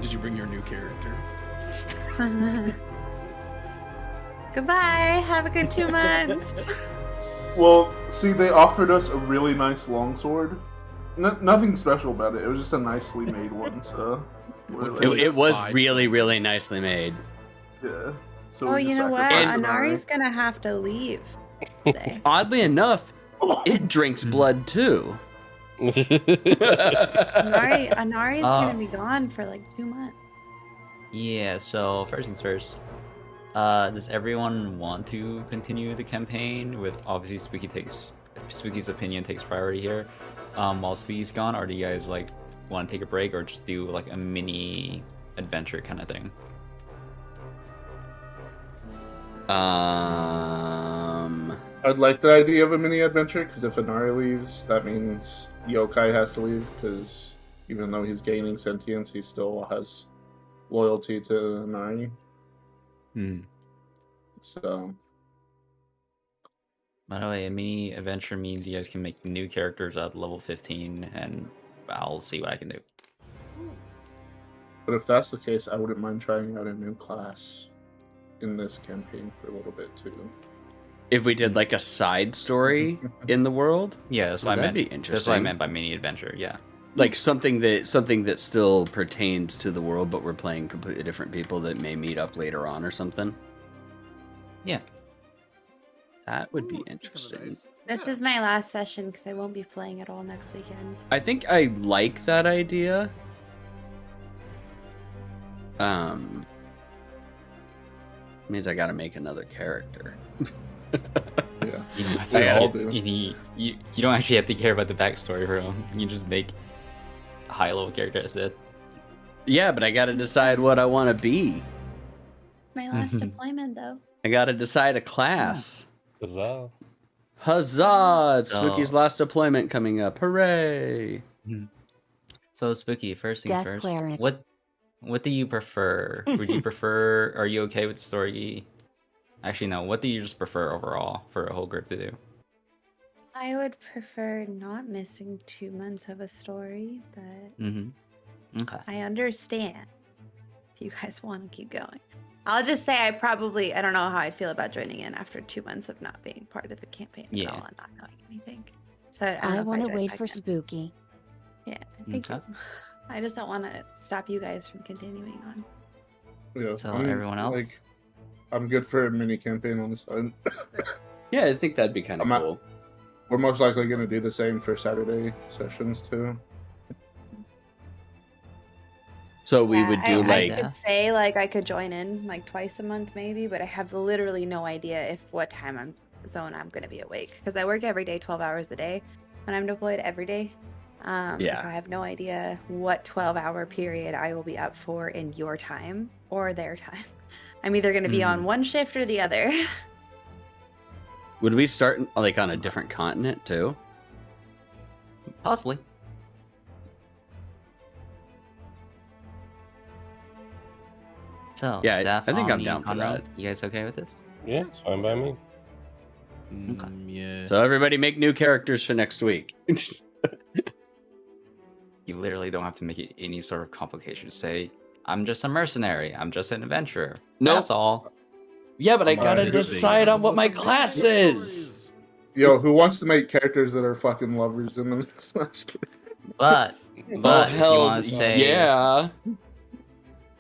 Did you bring your new character? Goodbye. Have a good 2 months. Well, see, they offered us a really nice longsword. Nothing special about it. It was just a nicely made one. So it was really nicely made. Yeah. So Oh, you know what? sacrificed Anari's gonna have to leave today. Oddly enough, it drinks blood too. Anari's gonna be gone for like 2 months. Yeah, so first things first. Does everyone want to continue the campaign with obviously Spooky's opinion takes priority here, while Spooky's gone, or do you guys like want to take a break or just do like a mini adventure kind of thing? I'd like the idea of a mini adventure, because if Inari leaves, that means Yokai has to leave, because even though he's gaining sentience, he still has loyalty to Inari. So, by the way, a mini adventure means you guys can make new characters at level 15, and I'll see what I can do. but if that's the case, I wouldn't mind trying out a new class in this campaign for a little bit too. If we did like a side story in the world, yeah, that's what I meant. That'd be interesting. That's what I meant by mini adventure. Yeah, like something that still pertains to the world, but we're playing completely different people that may meet up later on or something. Yeah, that would be interesting. This is my last session because I won't be playing at all next weekend. I think I like that idea. Means I gotta make another character. Yeah, you don't actually have to care about the backstory for him. You can just make a high level character. That's it. Yeah, but I gotta decide what I want to be. It's my last deployment though. I gotta decide a class. Huzzah! Huzzah! It's Spooky's last deployment coming up. Hooray! So Spooky, first things Death first. Cleric. What do you prefer? Would you prefer? Are you okay with the story? Actually, no. What do you just prefer overall for a whole group to do? I would prefer not missing 2 months of a story, but Okay. I understand if you guys want to keep going. I'll just say I don't know how I'd feel about joining in after 2 months of not being part of the campaign at all and not knowing anything. So I want to join wait back for in. Spooky. Yeah, thank you. I just don't want to stop you guys from continuing on. Yeah, So everyone else? Like, I'm good for a mini campaign on the side. Yeah, I think that'd be kind of cool. We're most likely going to do the same for Saturday sessions too. So we would do I could say I could join in like twice a month maybe, but I have literally no idea what time zone I'm going to be awake, because I work every day 12 hours a day when I'm deployed every day. So I have no idea what 12-hour period I will be up for in your time or their time. I'm either going to be on one shift or the other. Would we start like on a different continent too? Possibly. So yeah, I think I'm down for Conrad, that. You guys okay with this? Yeah, it's fine by me. Okay. Yeah. So everybody make new characters for next week. You literally don't have to make it any sort of complication. Say, I'm just a mercenary. I'm just an adventurer. Nope. That's all. Yeah, but I gotta decide on what my class is. Yo, who wants to make characters that are fucking lovers in the But if you want to say, yeah.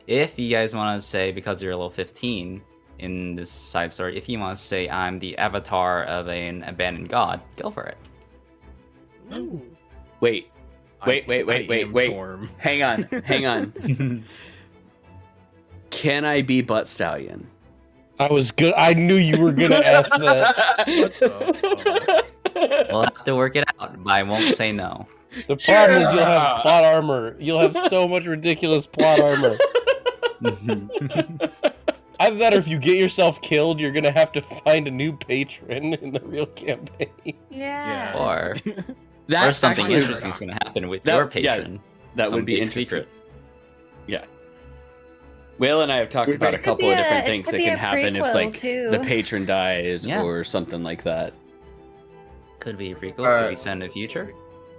If you guys want to say, because you're level 15 in this side story, if you want to say I'm the avatar of an abandoned god, go for it. Wait. Hang on. Can I be Butt Stallion? I was good. I knew you were gonna ask that. We'll have to work it out, but I won't say no. The problem is you'll have plot armor. You'll have so much ridiculous plot armor. Either that, or if you get yourself killed, you're gonna have to find a new patron in the real campaign. Yeah. Or That's something actually interesting is going to happen with your patron. That would be big interesting. secret. Yeah. Whale and I have talked about a couple of different things that can happen if, like, the patron dies or something like that. Could be a prequel. Could be set in the future.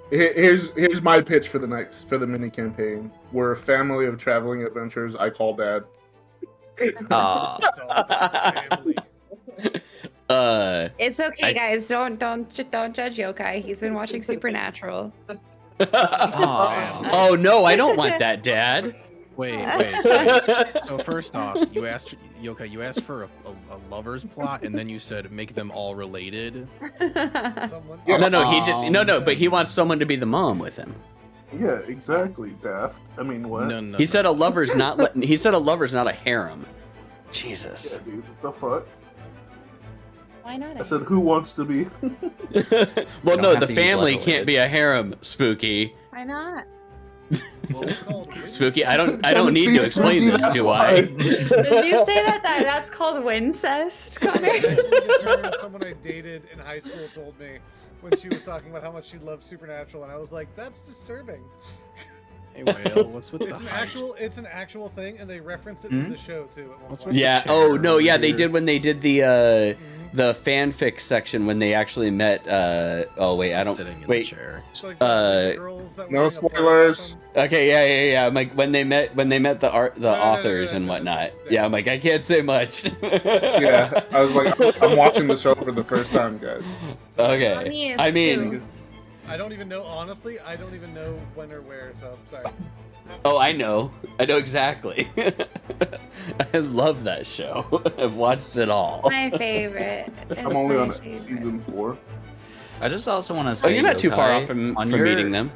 Here's my pitch for the mini campaign. We're a family of traveling adventurers. I call Dad. It's all about family. It's okay, guys. Don't judge Yokai. He's been watching Supernatural. Oh no, I don't want that, Dad. Wait. So first off, you asked Yokai, you asked for a lover's plot, and then you said make them all related. Someone... No, but he wants someone to be the mom with him. Yeah, exactly, Daft. I mean, what? No. He said a lover's not. He said a lover's not a harem. Jesus. Yeah, dude, what the fuck? Why not? I said, who wants to be? Well, don't no, have the to be family blood can't be a harem, Spooky. Why not? Well, it's called Spooky, I don't need to explain Spooky, this, that's do I? Did you say that's called Wincest, Connor? Someone I dated in high school told me when she was talking about how much she loved Supernatural, and I was like, "That's disturbing." Hey, Whale, what's with It's an actual thing, and they reference it in the show too. At one What's point. with Yeah. the Oh chair no. Yeah, they here? did when they did the fanfic section when they actually met. Oh wait, I don't. Sitting in Wait. the chair. It's like the girls that No were doing a party spoilers. with them. Okay. Yeah. I'm like when they met the authors and that's whatnot. it. Yeah. I'm like I can't say much. Yeah, I was like, I'm watching the show for the first time, guys. Okay. Funny is I mean. I don't even know. Honestly, I don't even know when or where. So sorry. Oh, I know exactly. I love that show. I've watched it all. My favorite. It's I'm only my on favorite. season 4. I just also want to Oh, say, you're not too far Yokai, off from your, meeting them.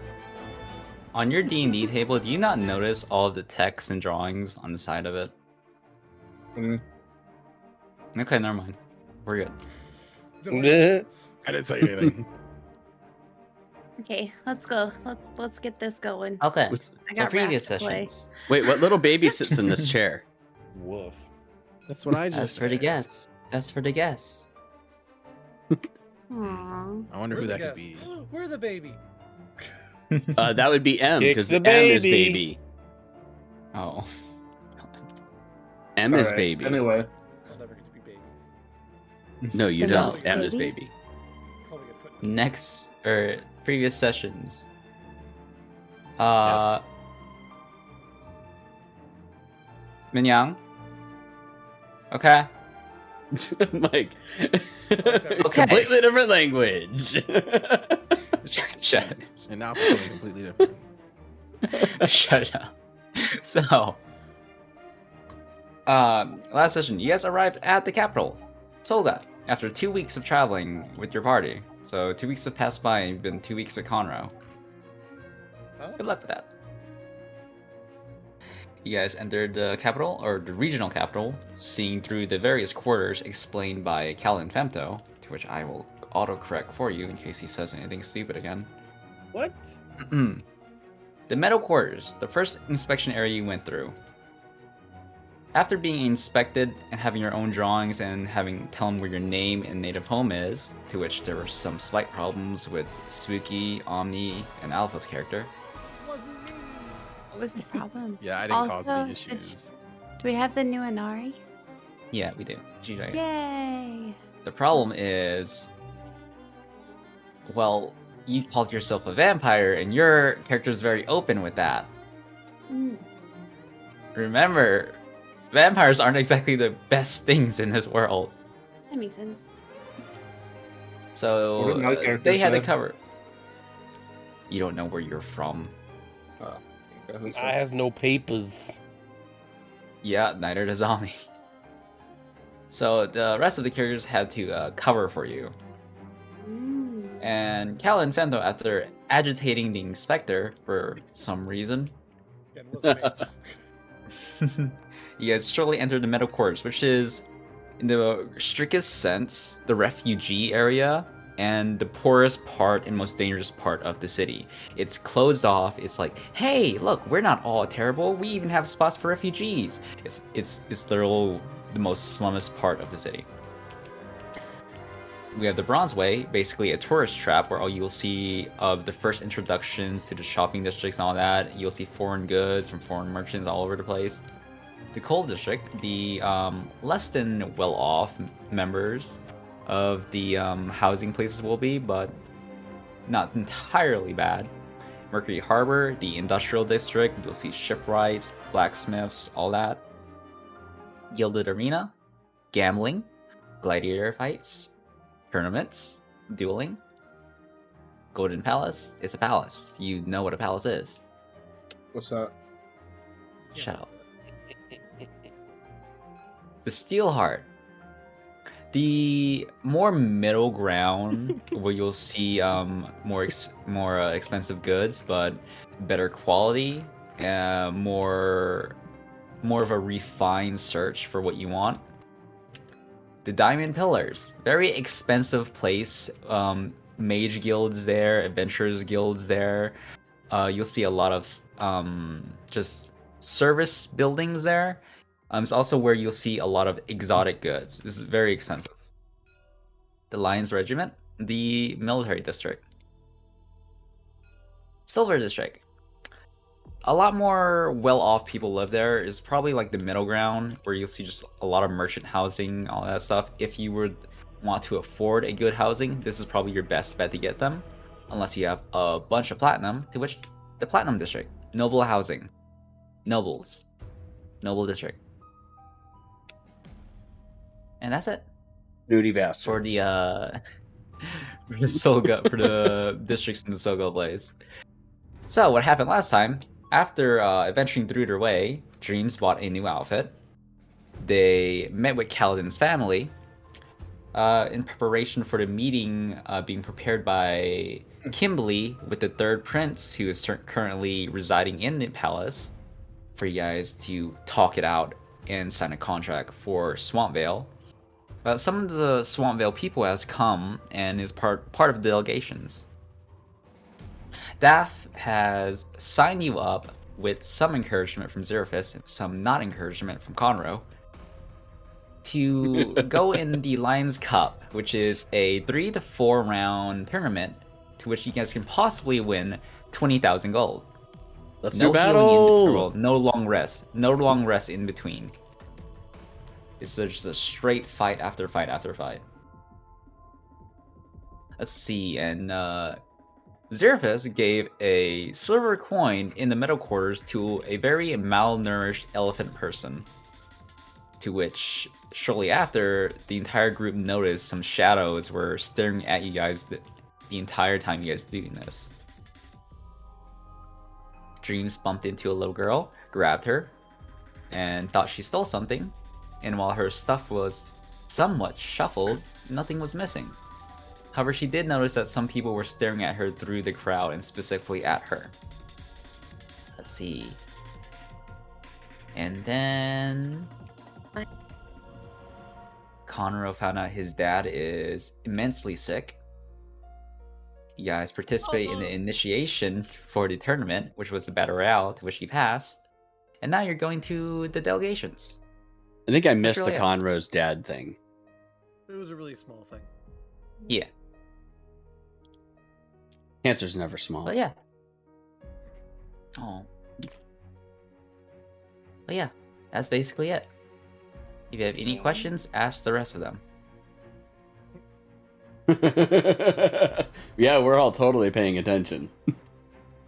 On your D&D table, do you not notice all of the text and drawings on the side of it? Mm. Okay, never mind. We're good. I didn't say anything. Okay, let's go. Let's get this going. Okay. Was- I So got previous Wrath to play. sessions. Wait, what little baby sits in this chair? Woof. That's what I just That's for the asked. guess. That's for the guess. Aww. I wonder We're who the that could guest. be. We're the baby. That would be M Kick because the M is baby. baby. Oh. M is Alright, baby. Anyway, I'll never get to be baby. No, you The don't. mouse M is baby? baby. Probably get put in Next, or previous sessions. Minyang? Okay. Like, Okay. completely different language. Shut And now for something completely different. Shut up. So, last session, you guys arrived at the capital, Solga, after 2 weeks of traveling with your party. So 2 weeks have passed by, and you've been 2 weeks with Conroe. Huh? Good luck with that. You guys entered the capital, or the regional capital, seeing through the various quarters explained by Callan Femto, to which I will autocorrect for you in case he says anything stupid again. What? The meadow quarters, the first inspection area you went through. After being inspected and having your own drawings and having tell them where your name and native home is, to which there were some slight problems with Spooky, Omni, and Alpha's character. Wasn't me. What was the problem? Yeah, I didn't cause Also, any issues. Do we have the new Inari? Yeah, we do. GJ. Yay! The problem is, well, you called yourself a vampire, and your character is very open with that. Mm. Remember, vampires aren't exactly the best things in this world. That makes sense. What So did my character they had to say? cover. You don't know where you're from. I have no papers. Yeah, neither does Omni. So the rest of the characters had to cover for you. Mm. And Cal and Fento, after agitating the inspector for some reason, Again, wasn't me. you guys shortly entered the meadow quarters, which is, in the strictest sense, the refugee area and the poorest part and most dangerous part of the city. It's closed off. It's like, hey, look, we're not all terrible. We even have spots for refugees. It's literally the most slummest part of the city. We have the Bronze Way, basically a tourist trap where all you'll see of the first introductions to the shopping districts and all that. You'll see foreign goods from foreign merchants all over the place. The Coal District, the less than well-off members of the housing places will be, but not entirely bad. Mercury Harbor, the industrial district, you'll see shipwrights, blacksmiths, all that. Gilded Arena, gambling, gladiator fights, tournaments, dueling. Golden Palace, it's a palace. You know what a palace is. What's that? Shut up. The Steel Heart. The more middle ground where you'll see more expensive goods, but better quality, more of a refined search for what you want. The Diamond Pillars, very expensive place. Mage guilds there, adventurers guilds there. You'll see a lot of just service buildings there. It's also where you'll see a lot of exotic goods. This is very expensive. The Lions Regiment, the military district. Silver District. A lot more well-off people live there. Is probably like the middle ground where you'll see just a lot of merchant housing, all that stuff. If you would want to afford a good housing, this is probably your best bet to get them. Unless you have a bunch of platinum, to which the Platinum District. Noble housing. Nobles. Noble District. And that's it. Nudie bastards. For the for the Solga, for the districts in the Solga Blaze. So what happened last time? After adventuring through their way, Dreams bought a new outfit. They met with Kaladin's family in preparation for the meeting being prepared by Kimberly with the third prince, who is currently residing in the palace, for you guys to talk it out and sign a contract for Swampvale. Some of the Swampvale people has come and is part of the delegations. Daff has signed you up with some encouragement from Xeraphis and some not encouragement from Conroe to go in the Lions Cup, which is a 3 to 4 round tournament to which you guys can possibly win 20,000 gold. Let's No do healing battle. no long rest. No long rest in between. It's just a straight fight after fight after fight. Let's see, and Xeraphis gave a silver coin in the middle quarters to a very malnourished elephant person. To which, shortly after, the entire group noticed some shadows were staring at you guys the entire time you guys doing this. Dreams bumped into a little girl, grabbed her, and thought she stole something. And while her stuff was somewhat shuffled, nothing was missing. However, she did notice that some people were staring at her through the crowd and specifically at her. Let's see. And then Conroe found out his dad is immensely sick. You guys participate in the initiation for the tournament, which was the Battle Royale, to which he passed. And now you're going to the delegations. I think I missed really the it. Conroe's dad thing. It was a really small thing. Yeah. Cancer's never small. But yeah. Oh. But yeah, that's basically it. If you have any questions, ask the rest of them. Yeah, we're all totally paying attention.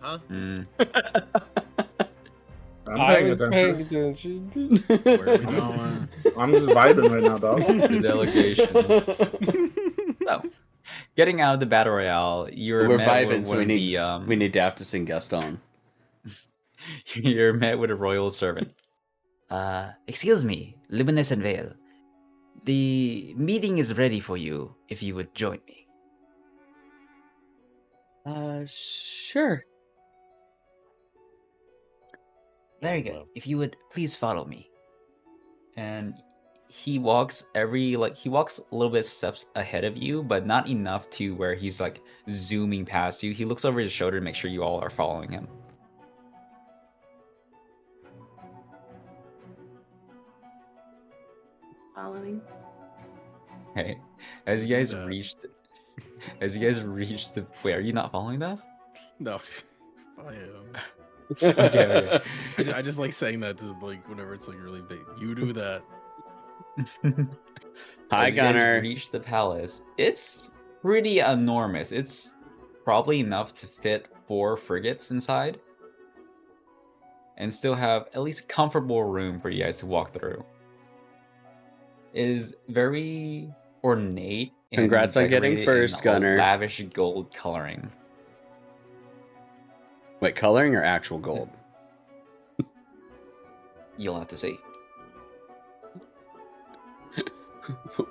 Huh? Mm. I'm paying attention. attention. Where are we going? I'm just vibing right now, dog. The delegation. So, getting out of the Battle Royale, you're We're met vibing, with so one we of need we need Daft to sing Gaston. You're met with a royal servant. Excuse me, Luminous and Vale. The meeting is ready for you if you would join me. Sure. Very good. If you would please follow me. And he walks a little bit steps ahead of you, but not enough to where he's like zooming past you. He looks over his shoulder to make sure you all are following him. Following. Okay. As you guys Yeah. reach the wait, are you not following that? No, I am. Okay. I just like saying that to like whenever it's like really big. You do that. Hi, As you guys Gunner. reach the palace. It's pretty enormous. It's probably enough to fit 4 frigates inside, and still have at least comfortable room for you guys to walk through. It is very ornate. And Congrats on getting decorated first, in Gunner. lavish gold coloring. Wait, coloring or actual gold? You'll have to see.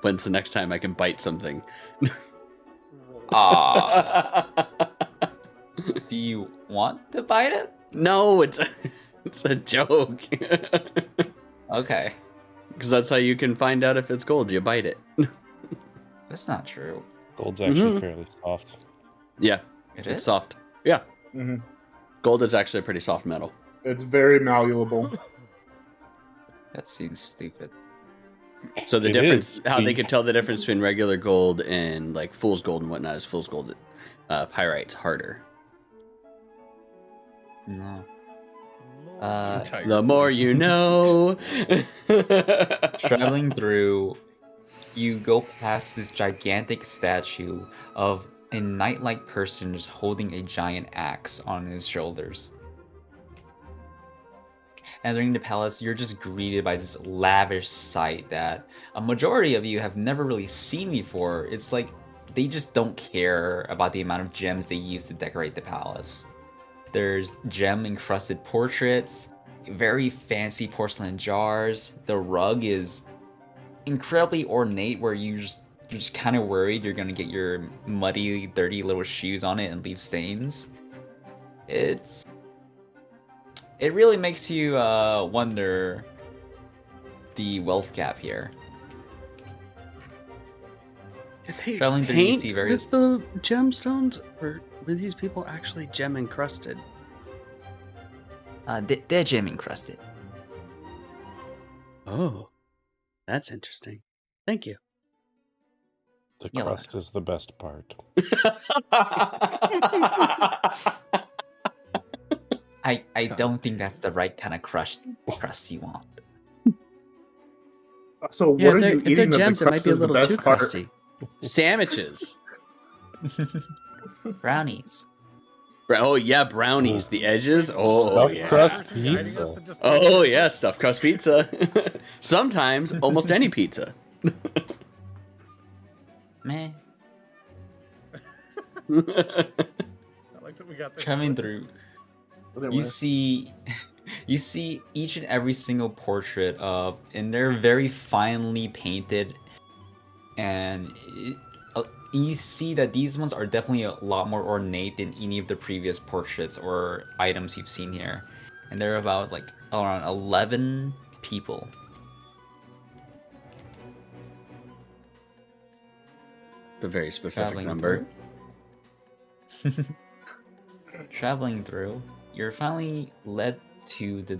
When's the next time I can bite something? Ah. Do you want to bite it? No, it's a joke. Okay. Because that's how you can find out if it's gold. You bite it. That's not true. Gold's actually Mhm. fairly soft. Yeah, It it's is? soft. Yeah, Hmm. gold is actually a pretty soft metal. It's very malleable. That seems stupid. So the It difference, is. how they could tell the difference between regular gold and like fool's gold and whatnot is fool's gold, pyrite's harder. No. Entire The more place you is know. Traveling through, you go past this gigantic statue of a knight-like person just holding a giant axe on his shoulders. Entering the palace, you're just greeted by this lavish sight that a majority of you have never really seen before. It's like they just don't care about the amount of gems they use to decorate the palace. There's gem-encrusted portraits, very fancy porcelain jars. The rug is incredibly ornate, where you're just kind of worried you're gonna get your muddy, dirty little shoes on it and leave stains. It really makes you wonder the wealth gap here. Did they Traveling through, you paint see various- with the gemstones, or were these people actually gem encrusted? They're gem encrusted. Oh, that's interesting. Thank you. The Yeah. crust is the best part. I don't think that's the right kind of crust you want. So what Yeah, are if they're, you if they're eating that gems, the it might crust be a is the little too best part? crusty. Sandwiches. Brownies. Oh yeah, brownies. The edges. Oh Stuffed yeah. crust Person guiding us pizza. that just- Oh yeah, stuffed crust pizza. Sometimes almost any pizza. Meh. I like that we got the Traveling through, Anyway. you see each and every single portrait of, and they're very finely painted, and you see that these ones are definitely a lot more ornate than any of the previous portraits or items you've seen here, and they're about like around 11 people. A very specific Traveling number. Traveling through, you're finally led to the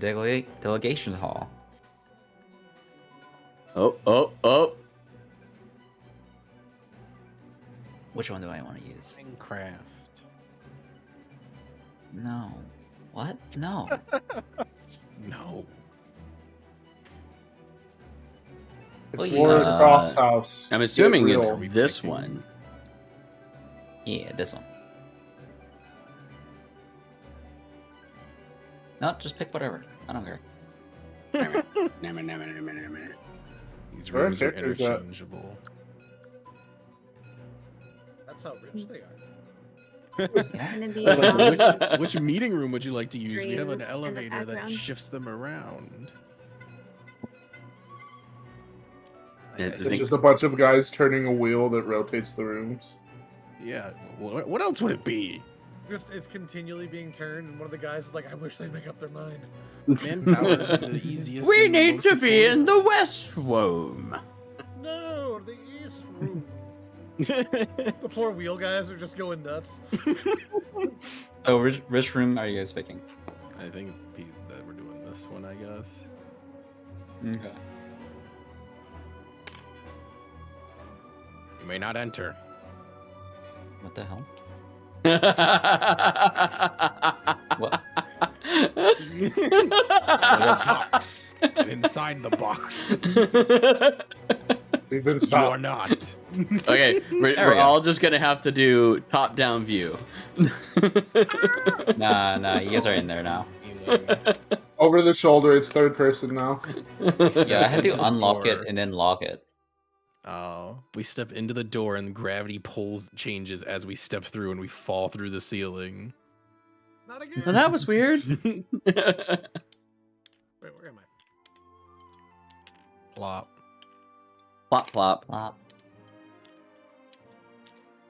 delegation hall. Oh. Which one do I want to use? Minecraft. No. What? No. No. Explorer yeah. Cross House. I'm assuming Get it's real. this one. Yeah, this one. No, just pick whatever. I don't care. These Where rooms are characters at? interchangeable. That's how rich they are. Gonna be Which meeting room would you like to use? We have an Dreams in the elevator that background. shifts them around. Yeah, I It's think- just a bunch of guys turning a wheel that rotates the rooms. yeah. What else would it be? Just it's continually being turned, and one of the guys is like, "I wish they'd make up their mind." Manpower is the easiest. We and need most to be affordable. in the West Room. No, the East Room. The poor wheel guys are just going nuts. So, which room are you guys picking? I think that we're doing this one, I guess. Okay. You may not enter. What the hell? What? There's a box. And inside the box, We've been you are stopped. not. Okay, we're all just gonna have to do top-down view. Nah, you guys are in there now. Over the shoulder, it's third person now. Yeah, I had into to the unlock it door. and then lock it. Oh, we step into the door and gravity changes as we step through and we fall through the ceiling. Not again. Well, that was weird. Wait, where am I? Plop. Plop, plop. Plop.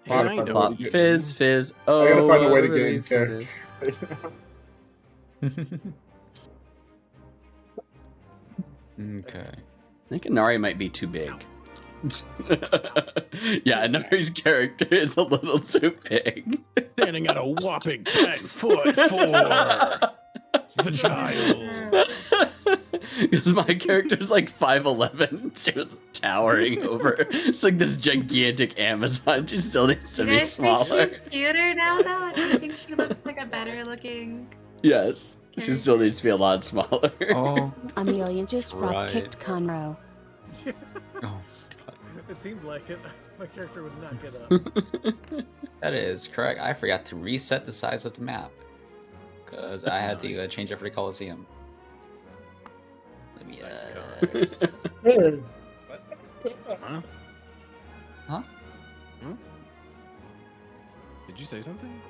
Hey, Plop, I plop, know. plop. Fizz, fizz. Oh, I gotta find a way to really get in character. Okay. I think Inari might be too big. Yeah, Inari's character is a little too big. Standing at a whopping 10 foot for the child. Because my character's like 5'11", just towering over. It's like this gigantic Amazon. She still needs to Do be you guys think smaller. she's cuter now, though? Do you think she looks like a better looking? Yes, she still needs to be a lot smaller. Oh. Amelia just frog Right. kicked Conroe. Oh. It seemed like it. My character would not get up. That is correct. I forgot to reset the size of the map because I had to change it for the Coliseum. Let me. Nice Huh? Huh? Did you say something?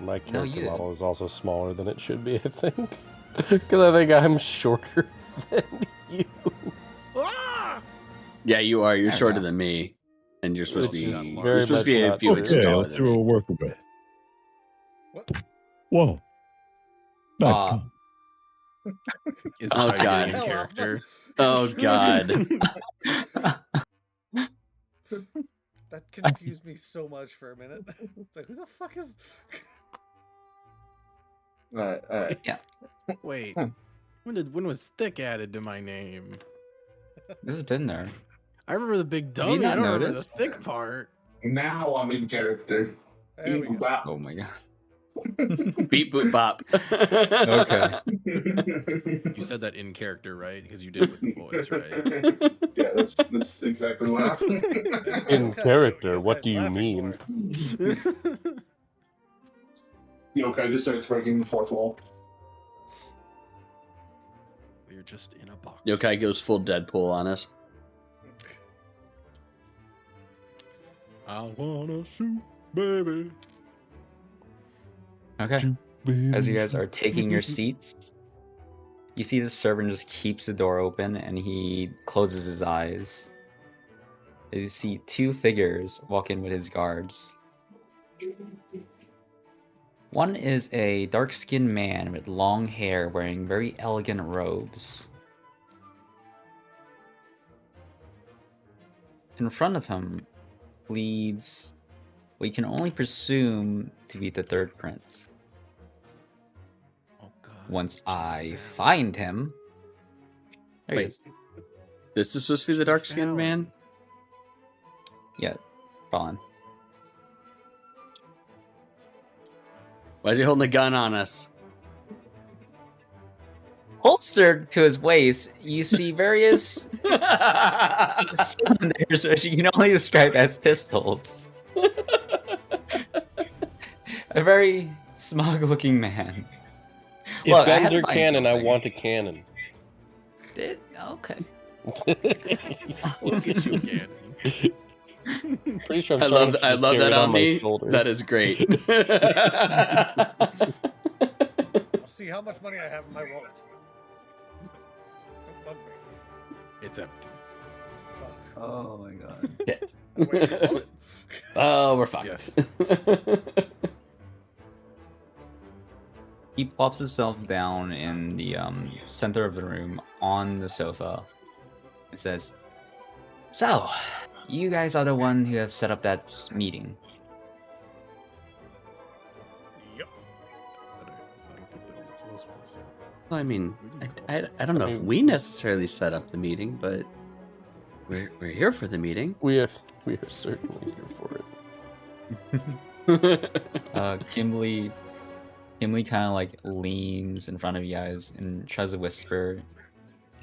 My No, character you model is also smaller than it should be, I think. Because I think I'm shorter than you. Yeah, you are. You're There we shorter go. than me, and you're supposed to be. Which is You're very supposed to be much a not few true. inches Okay, taller let's see than what me. we're working with. What? Whoa. Nice. Uh, gun. Is Oh, this how God. you're in character? Oh God. That confused me so much for a minute. It's like, who the fuck is? Alright, alright. Wait, when was thick added to my name? This has been there. I remember the big Did you dummy. I not don't remember the notice? thick part. Now I'm in character. There we go. Oh my god. Beep boop bop. Okay. You said that in character, right? Because you did it with the voice, right? Yeah, that's exactly what happened. In Okay, character, you what guys do you laughing mean? for? Yokai just starts breaking the fourth wall. We're just in a box. Yokai goes full Deadpool on us. I wanna shoot, baby. Okay. As you guys are taking your seats, you see the servant just keeps the door open and he closes his eyes. You see two figures walk in with his guards. One is a dark-skinned man with long hair wearing very elegant robes. In front of him leads what you can only presume to be the third prince. Oh god. Once I find him... There he Wait. is. This is supposed to be the dark skinned man? Yeah, Colin. Why is he holding a gun on us? Holstered to his waist, you see various cylinders which you can only describe as pistols. A very smug-looking man. If Look, I had guns to are find canon, I something. want a cannon. Okay. We'll get you again. Pretty sure I'm I starting love to I just love carry that it on my me. shoulder. That is great. See how much money I have in my wallet. Don't bug me. It's empty. Fuck. Oh my god. Shit. Wait, what? Oh, we're fucked. Yes. He plops himself down in the center of the room on the sofa. It says, "So, you guys are the one who have set up that meeting." Yep. Well, I mean, I don't know if we necessarily set up the meeting, but we're here for the meeting. We are certainly here for it. Kimberly kind of like leans in front of you guys and tries to whisper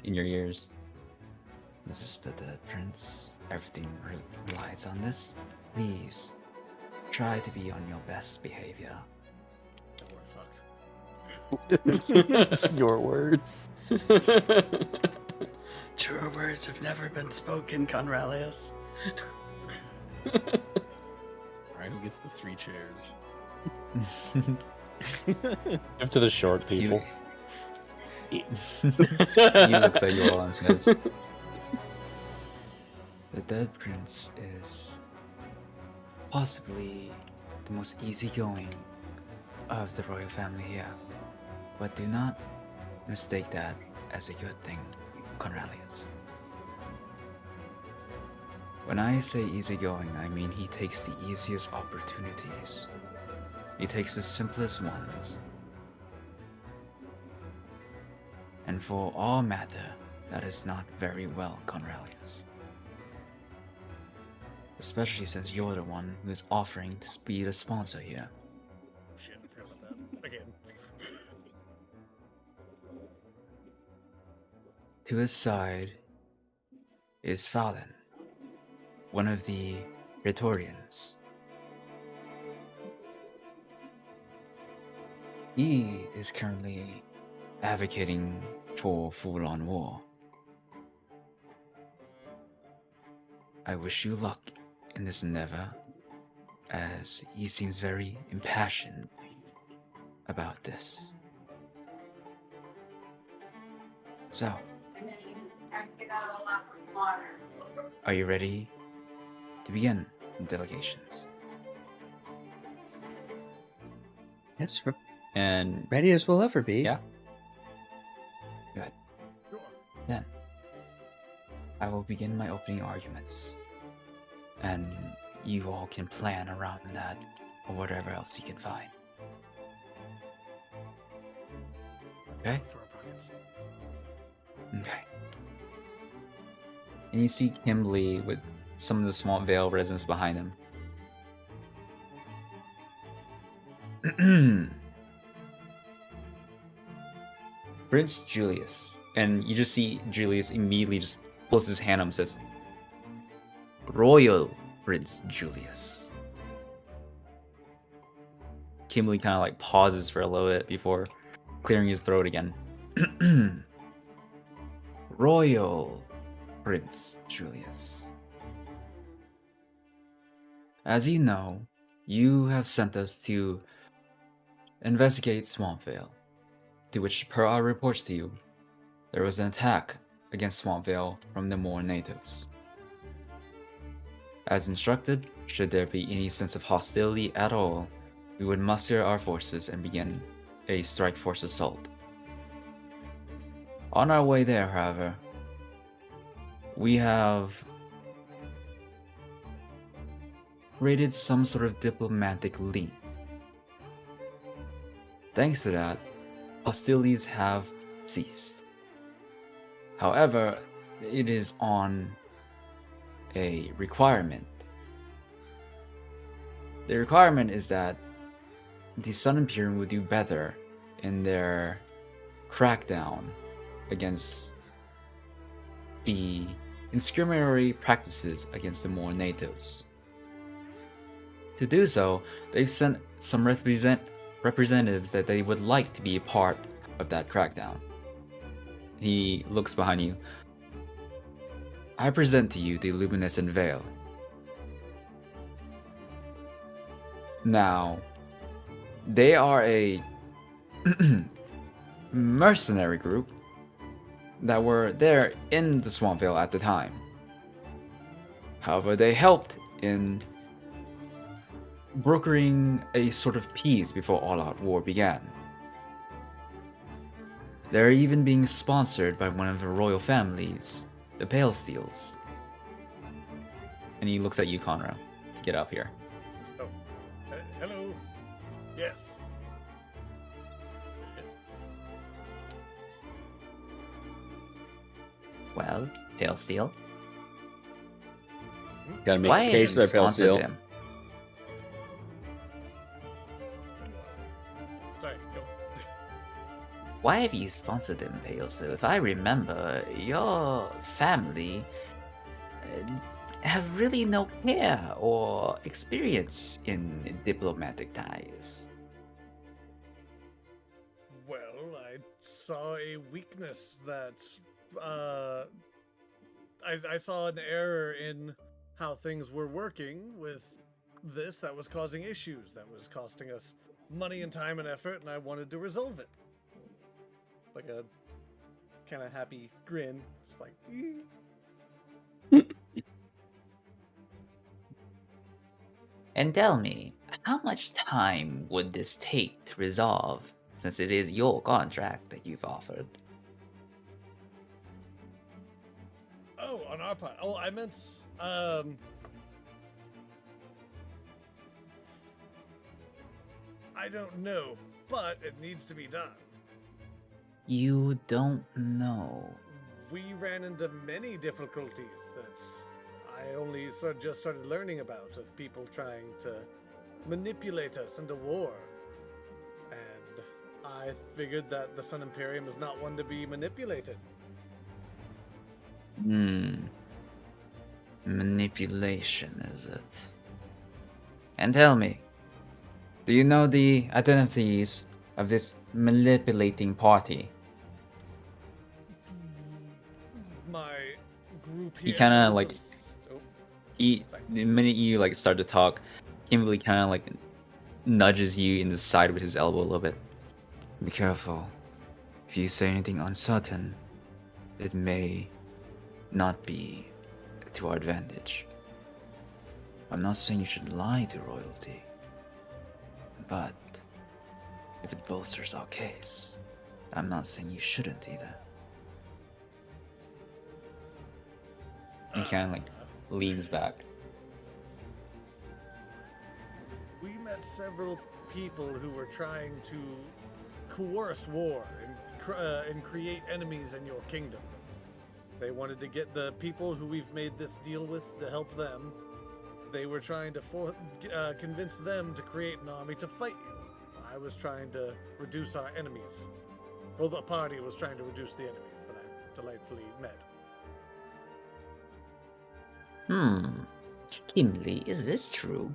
in your ears. "This is the dead prince. everything relies on this. Please, try to be on your best behavior. We're fucked. Your words. Truer words have never been spoken, Conralius. Alright, who gets the 3 chairs? Give to the short people. He looks at you all and says, "The dead prince is possibly the most easygoing of the royal family here, but do not mistake that as a good thing, Conralius. When I say easygoing, I mean he takes the easiest opportunities. He takes the simplest ones. And for all matter, that is not very well, Conralius. Especially since you're the one who is offering to be the sponsor here. Shit, I forgot about that. Again. To his side is Fallon, one of the Praetorians. He is currently advocating for full-on war. I wish you luck in this endeavor, as he seems very impassioned about this. So, are you ready to begin the delegations? Yes, we're And ready as we'll ever be. yeah. Good. Then, I will begin my opening arguments. And you all can plan around that, or whatever else you can find. Okay? For our pockets. Okay. And you see Kimberly with some of the Swamp Vale residents behind him. Prince Julius. And you just see Julius immediately just pulls his hand up and says, Royal Prince Julius. Kimberly kind of like pauses for a little bit before clearing his throat again. Royal Prince Julius. As you know, you have sent us to investigate Swampvale, to which, per our reports to you, there was an attack against Swampvale from the Moor natives. As instructed, should there be any sense of hostility at all, we would muster our forces and begin a strike force assault. On our way there, however, we have created some sort of diplomatic link. Thanks to that, hostilities have ceased. However, it is on a requirement. The requirement is that the Sun Imperium will do better in their crackdown against the discriminatory practices against the Moor natives. To do so, they've sent some representatives that they would like to be a part of that crackdown. He looks behind you. I present to you the Luminescent Veil. Now, they are a mercenary group that were there in the Swampvale at the time. However, they helped in brokering a sort of peace before all-out war began. They're even being sponsored by one of the royal families, the Pale Steels. And he looks at you, Conrad, to get up here. Oh, hello. Yes. Well, Pale Steel, Gotta make why a have case you there, Pale sponsored Steel. them? Sorry, go. Why have you sponsored them, Pale Steel? If I remember, your family have really no care or experience in diplomatic ties. Well, I saw a weakness that I saw an error in how things were working with this that was causing issues, that was costing us money and time and effort, and I wanted to resolve it. Like a kind of happy grin, just like. And tell me, how much time would this take to resolve, since it is your contract that you've offered? Oh, on our part. Oh, I meant, I don't know, but it needs to be done. You don't know. We ran into many difficulties that I only just started learning about, of people trying to manipulate us into war. And I figured that the Sun Imperium is not one to be manipulated. Manipulation, is it? And tell me, do you know the identities of this manipulating party? My group He here. kind of like, Oh, the minute you like start to talk, Kimberly kind of like nudges you in the side with his elbow a little bit. Be careful. If you say anything uncertain, it may not be to our advantage. I'm not saying you should lie to royalty, but if it bolsters our case, I'm not saying you shouldn't either. He kind of like leans back. We met several people who were trying to coerce war and create enemies in your kingdom. They wanted to get the people who we've made this deal with to help them. They were trying to convince them to create an army to fight you. I was trying to reduce our enemies. Well, the party was trying to reduce the enemies that I've delightfully met. Kimberly, is this true?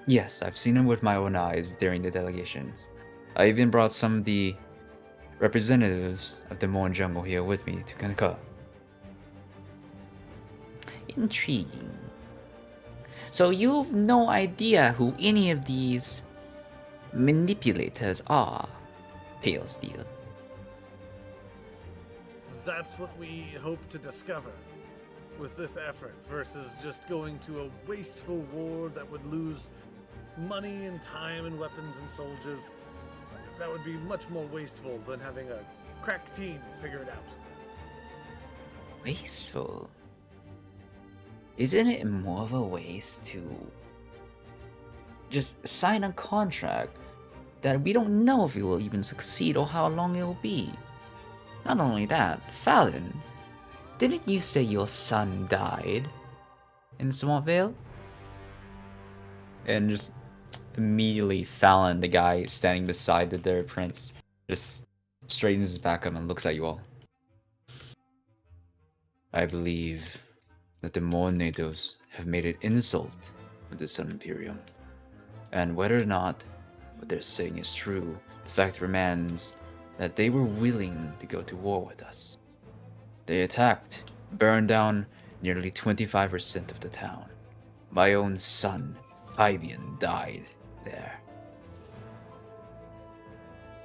Yes, I've seen him with my own eyes during the delegations. I even brought some of the representatives of the Morn Jungle here with me to concur. Intriguing. So you've no idea who any of these manipulators are, Pale Steel? That's what we hope to discover with this effort, versus just going to a wasteful war that would lose money and time and weapons and soldiers. That would be much more wasteful than having a crack team figure it out. Wasteful? Isn't it more of a waste to just sign a contract that we don't know if it will even succeed or how long it will be? Not only that, Fallon, didn't you say your son died in Swampvale? And just immediately Fallon, the guy standing beside the Dare Prince, just straightens his back up and looks at you all. I believe that the Morn natives have made an insult with the Sun Imperium. And whether or not what they're saying is true, the fact remains that they were willing to go to war with us. They attacked, burned down nearly 25% of the town. My own son, Ivian, died there.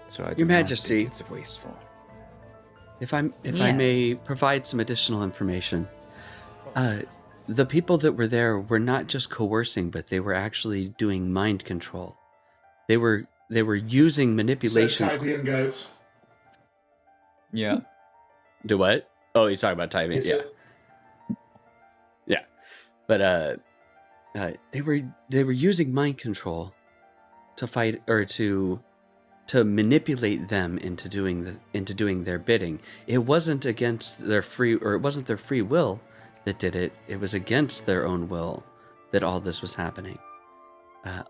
So I do Your not Majesty, think it's wasteful. If I may provide some additional information, the people that were there were not just coercing, but they were actually doing mind control. They were using manipulation. Tybian guys. Yeah. Do what? Oh, you're talking about typing. Yeah. Yeah. But they were using mind control to fight, or to manipulate them into doing their bidding. It wasn't against their free, or it wasn't their free will that did it. It was against their own will that all this was happening.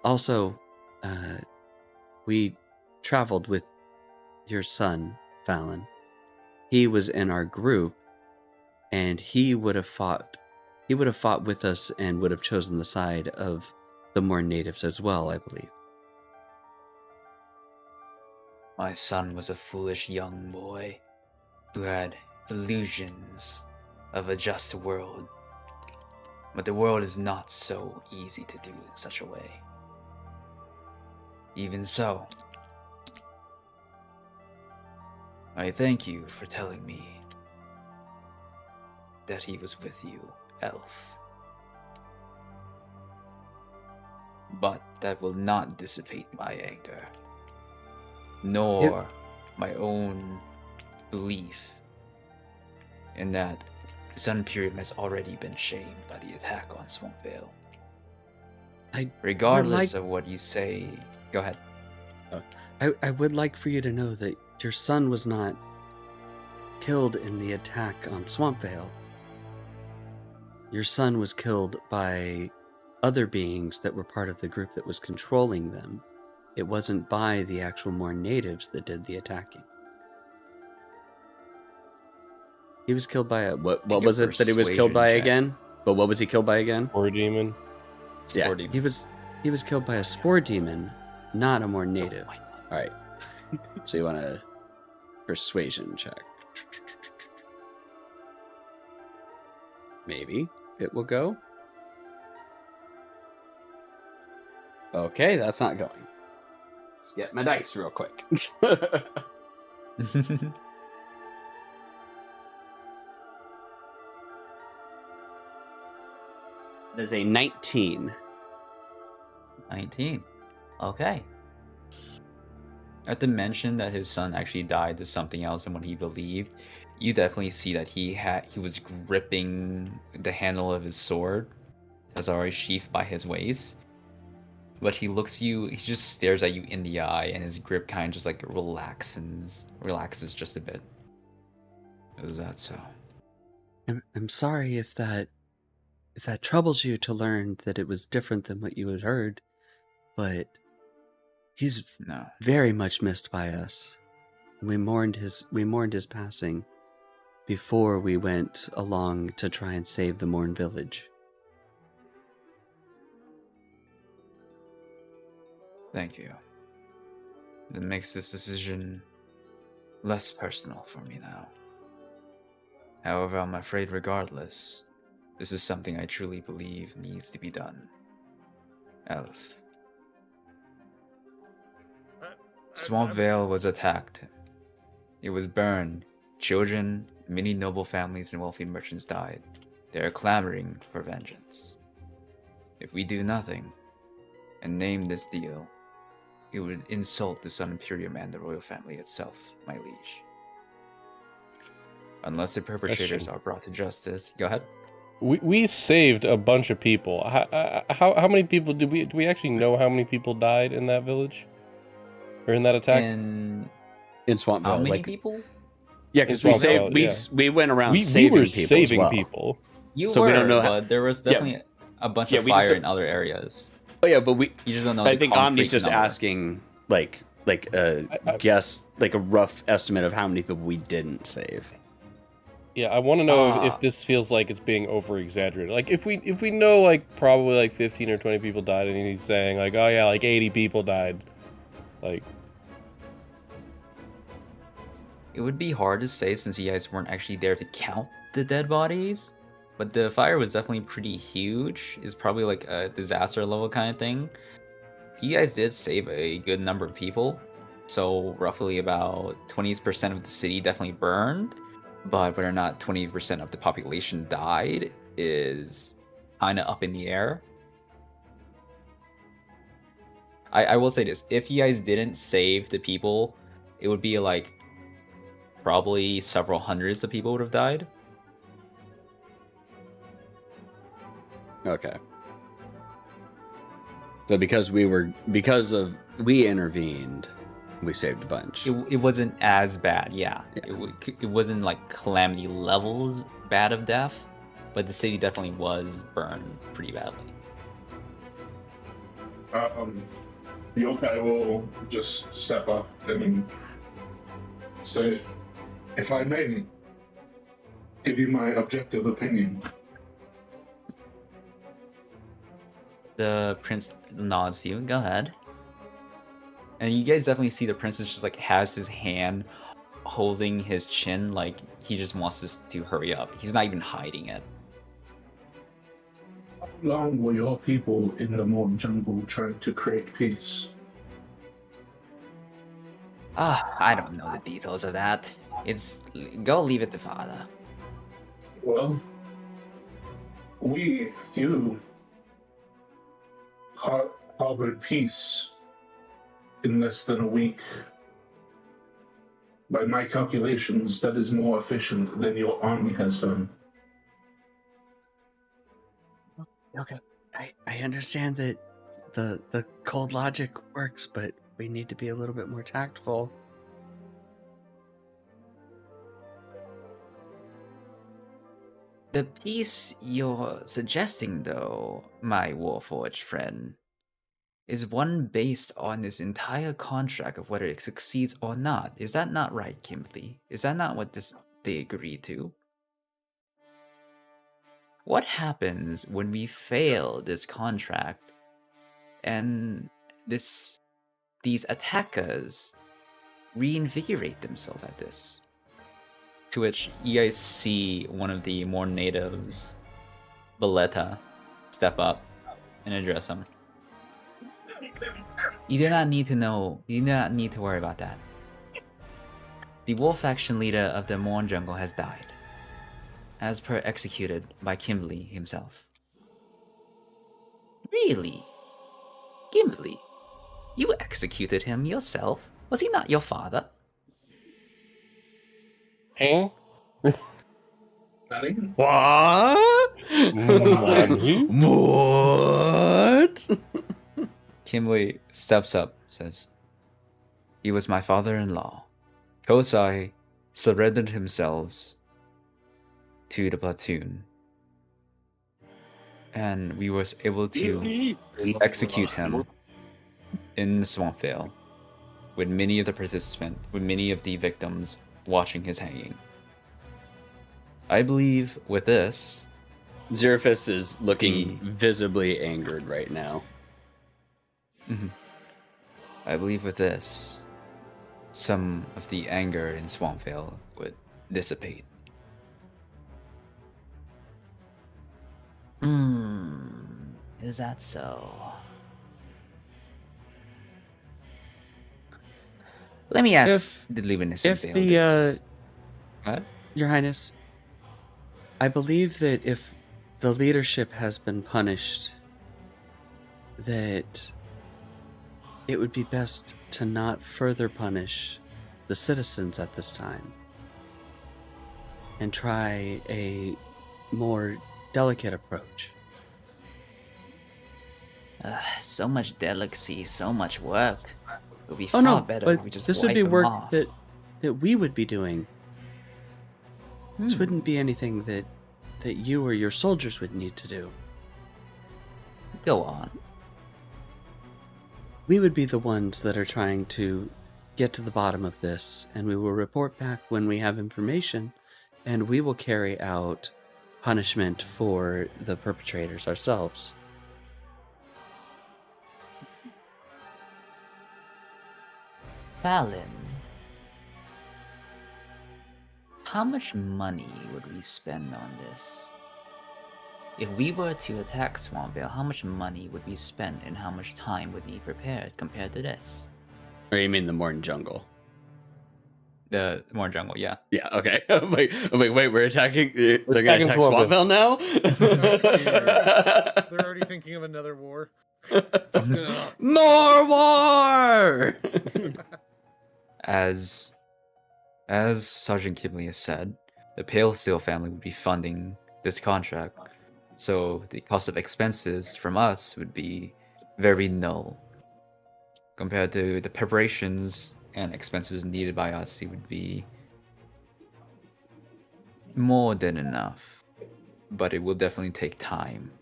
Also, we traveled with your son, Fallon. He was in our group, and he would have fought he would have fought with us and would have chosen the side of the more natives as well, I believe. My son was a foolish young boy who had illusions of a just world. But the world is not so easy to do in such a way. Even so, I thank you for telling me that he was with you, Elf. But that will not dissipate my anger, nor my own belief in that the Sun Imperium has already been shamed by the attack on Swampvale. Regardless of what you say, go ahead. I would like for you to know that your son was not killed in the attack on Swampvale. Your son was killed by other beings that were part of the group that was controlling them. It wasn't by the actual more natives that did the attacking. He was killed by a what was it that he was killed by again? But what was he killed by again? Spore demon. Yeah, he was killed by a spore demon, not a more native. All right. So you want a persuasion check? Maybe it will go. Okay, that's not going. Let's get my dice real quick. That is a 19. 19. Okay. I have to mention that his son actually died to something else than what he believed. You definitely see that he was gripping the handle of his sword that's already sheathed by his waist. But he looks you, he just stares at you in the eye, and his grip kind of just like relaxes just a bit. Is that so? I'm sorry if that troubles you to learn that it was different than what you had heard, but he's very much missed by us. We mourned his passing before we went along to try and save the Morn village. Thank you. That makes this decision less personal for me now. However, I'm afraid regardless, this is something I truly believe needs to be done. Elf. Swampvale was attacked. It was burned. Children, many noble families, and wealthy merchants died. They are clamoring for vengeance. If we do nothing and name this deal, it would insult the Sun Imperium and the royal family itself, my liege. Unless the perpetrators are brought to justice. Go ahead. We saved a bunch of people. How many people do we actually know how many people died in that village? Or in that attack? In Swampville. How many people? Yeah, because we went around saving people. You so were, we don't know but there was definitely a bunch of fire in other areas. Oh yeah, but you just don't know. I think Omni's just asking like a guess, like a rough estimate of how many people we didn't save. Yeah, I want to know if this feels like it's being over exaggerated. Like if we know like probably like 15 or 20 people died, and he's saying like, oh yeah, like 80 people died, like. It would be hard to say since you guys weren't actually there to count the dead bodies, but the fire was definitely pretty huge. It's probably like a disaster level kind of thing. You guys did save a good number of people, so roughly about 20% of the city definitely burned, but whether or not 20% of the population died is kind of up in the air. I will say this, if you guys didn't save the people, it would be like probably several hundreds of people would have died. Okay. So because we intervened, we saved a bunch. It wasn't as bad, yeah. It wasn't like calamity levels bad of death, but the city definitely was burned pretty badly. The yokai will just step up and say, if I may give you my objective opinion, The prince nods to you. Go ahead. And you guys definitely see the princess just like has his hand holding his chin, like he just wants this to hurry up. He's not even hiding it. How long were your people in the Morn Jungle trying to create peace? I don't know the details of that. Go leave it to father. Well, you harbored peace in less than a week. By my calculations, that is more efficient than your army has done. Okay, I understand that the cold logic works, but we need to be a little bit more tactful. The piece you're suggesting, though, my Warforged friend, is one based on this entire contract of whether it succeeds or not. Is that not right, Kimberly? Is that not what they agreed to? What happens when we fail this contract and these attackers reinvigorate themselves at this? To which you guys see one of the more natives, Baleta, step up and address him. You do not need to know. You do not need to worry about that. The wolf faction leader of the Morn Jungle has died, as per executed by Kimberly himself. Really? Kimberly? You executed him yourself? Was he not your father? Huh? What? What? Kimberly steps up, says, "He was my father-in-law. Kosai surrendered himself to the platoon, and we was able to execute him in the Swampvale, with many of the victims watching his hanging. I believe with this..." Xerifus is looking visibly angered right now. I believe with this, some of the anger in Swampvale would dissipate. Is that so? Let me ask the Luminous If What? Your Highness, I believe that if the leadership has been punished, that it would be best to not further punish the citizens at this time and try a more delicate approach. So much delicacy, so much work. It would be Oh no, better but if we just this would wipe be them work off. that we would be doing. This wouldn't be anything that you or your soldiers would need to do. Go on. We would be the ones that are trying to get to the bottom of this, and we will report back when we have information, and we will carry out punishment for the perpetrators ourselves. Fallon, how much money would we spend on this? If we were to attack Swampvale, how much money would we spend and how much time would be prepared compared to this? Or you mean the Morn Jungle? The Morn Jungle, yeah. Yeah, okay. wait, we're attacking... They're going to attack Swampvale. Swampvale now? They're already thinking of another war. More war! As Sergeant Kimberly has said, the Pale Steel family would be funding this contract, so the cost of expenses from us would be very null. Compared to the preparations and expenses needed by us, it would be more than enough, but it will definitely take time.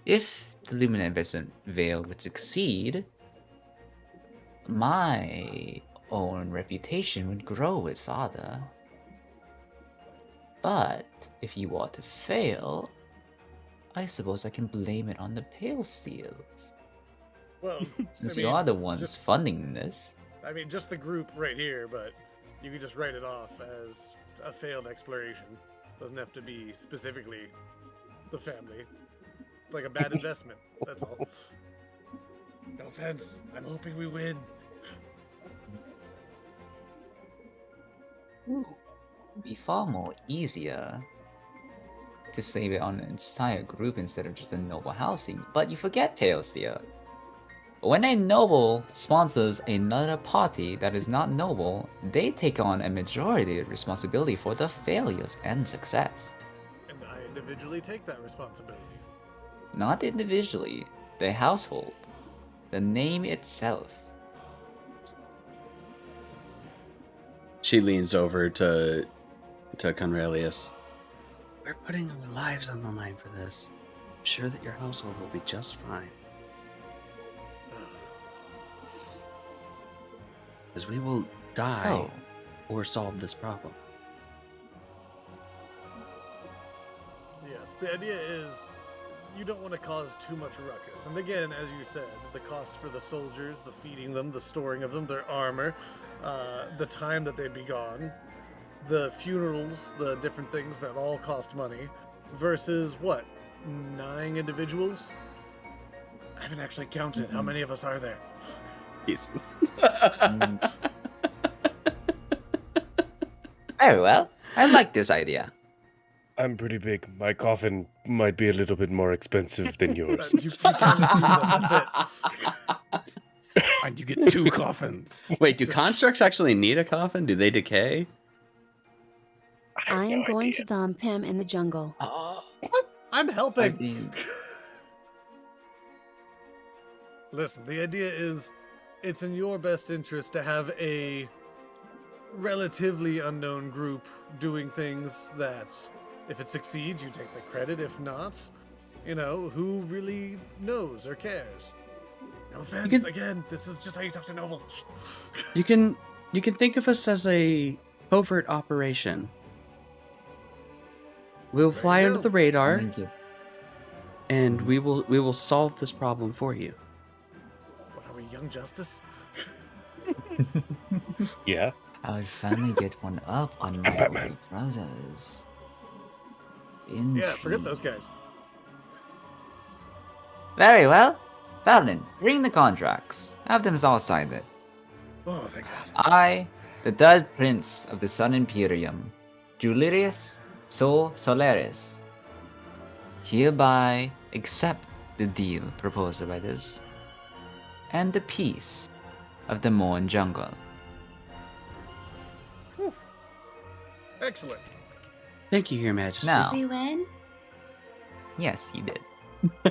If the Luminant Investment Veil would succeed, my own reputation would grow with Father. But if you are to fail, I suppose I can blame it on the Pale Steels. Well, Since I you mean, are the ones just- funding this. I mean, just the group right here, but you could just write it off as a failed exploration. Doesn't have to be specifically the family. Like a bad investment, that's all. No offense. I'm hoping we win. It'd be far more easier to save it on an entire group instead of just a noble housing. But you forget, Pale Steel. When a noble sponsors another party that is not noble, they take on a majority of responsibility for the failures and success. And I individually take that responsibility. Not individually, the household, the name itself. She leans over to Conrelius. We're putting our lives on the line for this. I'm sure that your household will be just fine. Because we will die So, or solve this problem. Yes, the idea is you don't want to cause too much ruckus. And again, as you said, the cost for the soldiers, the feeding them, the storing of them, their armor, the time that they'd be gone, the funerals, the different things that all cost money, versus what? 9 individuals? I haven't actually counted. How many of us are there? Jesus. Very well. I like this idea. I'm pretty big. My coffin might be a little bit more expensive than yours. You kind of assume that that's it. And you get 2 coffins. Wait, do constructs actually need a coffin? Do they decay? I am going to dump him in the jungle. I'm I helping. mean, Listen, the idea is it's in your best interest to have a relatively unknown group doing things that, if it succeeds, you take the credit. If not, you know, who really knows or cares? No offense, can- again, this is just how you talk to nobles. Shh. You can think of us as a covert operation. We'll There fly you under go. the radar, thank you. and we will solve this problem for you. What are we, Young Justice? Yeah. I would finally get one up on my Batman. older brothers. Yeah, forget those guys. Very well. Fallon, bring the contracts. Have them all sign it. Oh, thank God. I, the third prince of the Sun Imperium, Julirius Sol Solaris, hereby accept the deal proposed by this, and the peace of the Morn Jungle. Excellent. Thank you, Your Majesty. Now, We win? yes, you did.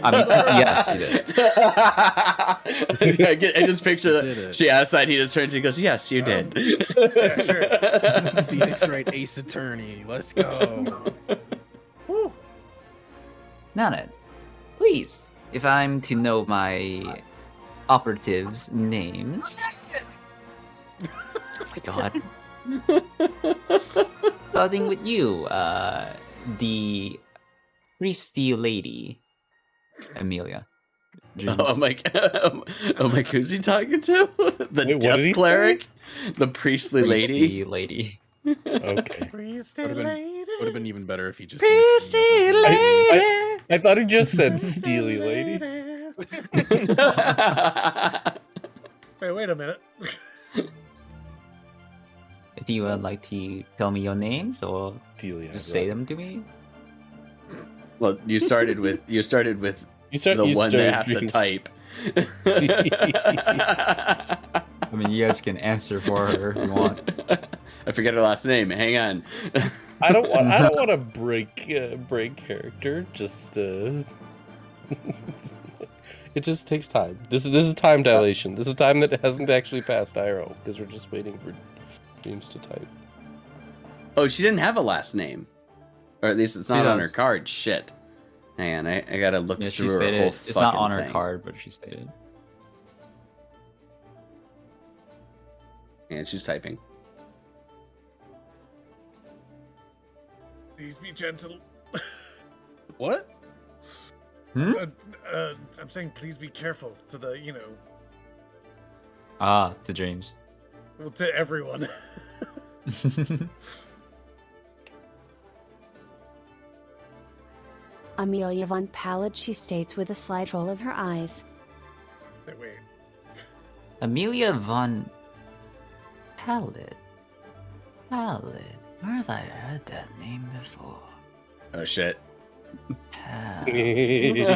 I mean, yes, you did. I just picture You that. did it. She asked that, he just turns and goes, "Yes, you did." Yeah, sure. Phoenix Wright Ace Attorney. Let's go. Now then, please, if I'm to know my operatives' names. Oh my god. Starting with you, the priesty lady, Amelia. Oh my! Oh my! Who's he talking to? The Wait, what death did he say? cleric, the priestly lady. Priesty lady. Okay. Priesty Would've been- lady. Would have been even better if he just. Priesty mixed me up. I thought he just said steely lady. Hey, wait a minute. If you would like to tell me your names or Delia. just say them to me. Well, you started with You start, the you one started that has to drinking- type. I mean, you guys can answer for her if you want. I forget her last name. Hang on. I don't want to break character. Just it just takes time. This is time dilation. This is time that hasn't actually passed IRL because we're just waiting for James to type. Oh, she didn't have a last name, or at least it's not She on does. her card. Shit. Hang on, I gotta look Yeah, through she her stated whole it's not fucking on her thing. card, but she stated. Yeah, she's typing. Please be gentle. What? I'm saying please be careful to the, To James. well, to everyone. Amelia von Pallid, she states with a slight roll of her eyes. Wait. Amelia von Pallid. Pallid. Where have I heard that name before? Oh shit. Pallid.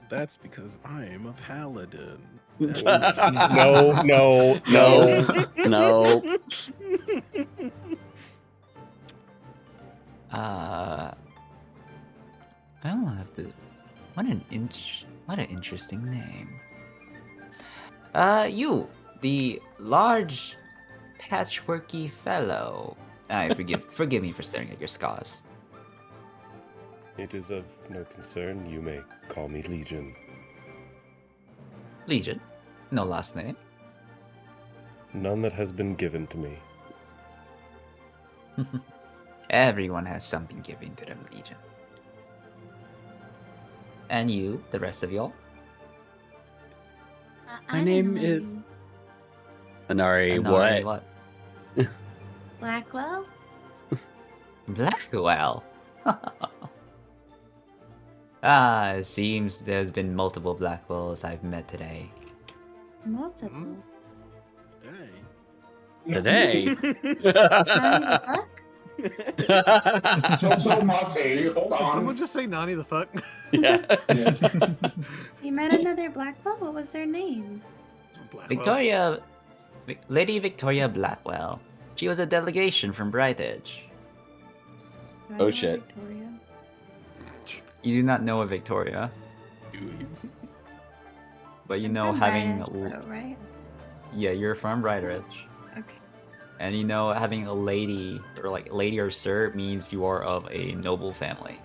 That's because I am a paladin. No. No. I'll have to. What an interesting name. You, the large, patchworky fellow. Forgive me for staring at your scars. It is of no concern. You may call me Legion. Legion, no last name. None that has been given to me. Everyone has something given to them, Legion. And you, the rest of y'all? My name is Anari. What? Blackwell? Blackwell. It seems there's been multiple Blackwells I've met today. Multiple. Today? Nani the fuck? Hold Did on. someone just say Nani the fuck? Yeah. You met another Blackwell? What was their name? Blackwell. Lady Victoria Blackwell. She was a delegation from Bright Edge. Do I Oh, know shit. Victoria? You do not know a Victoria, but you know From having Bright Edge, right? yeah, you're from Bright Edge, Okay. and you know having a lady or sir means you are of a noble family.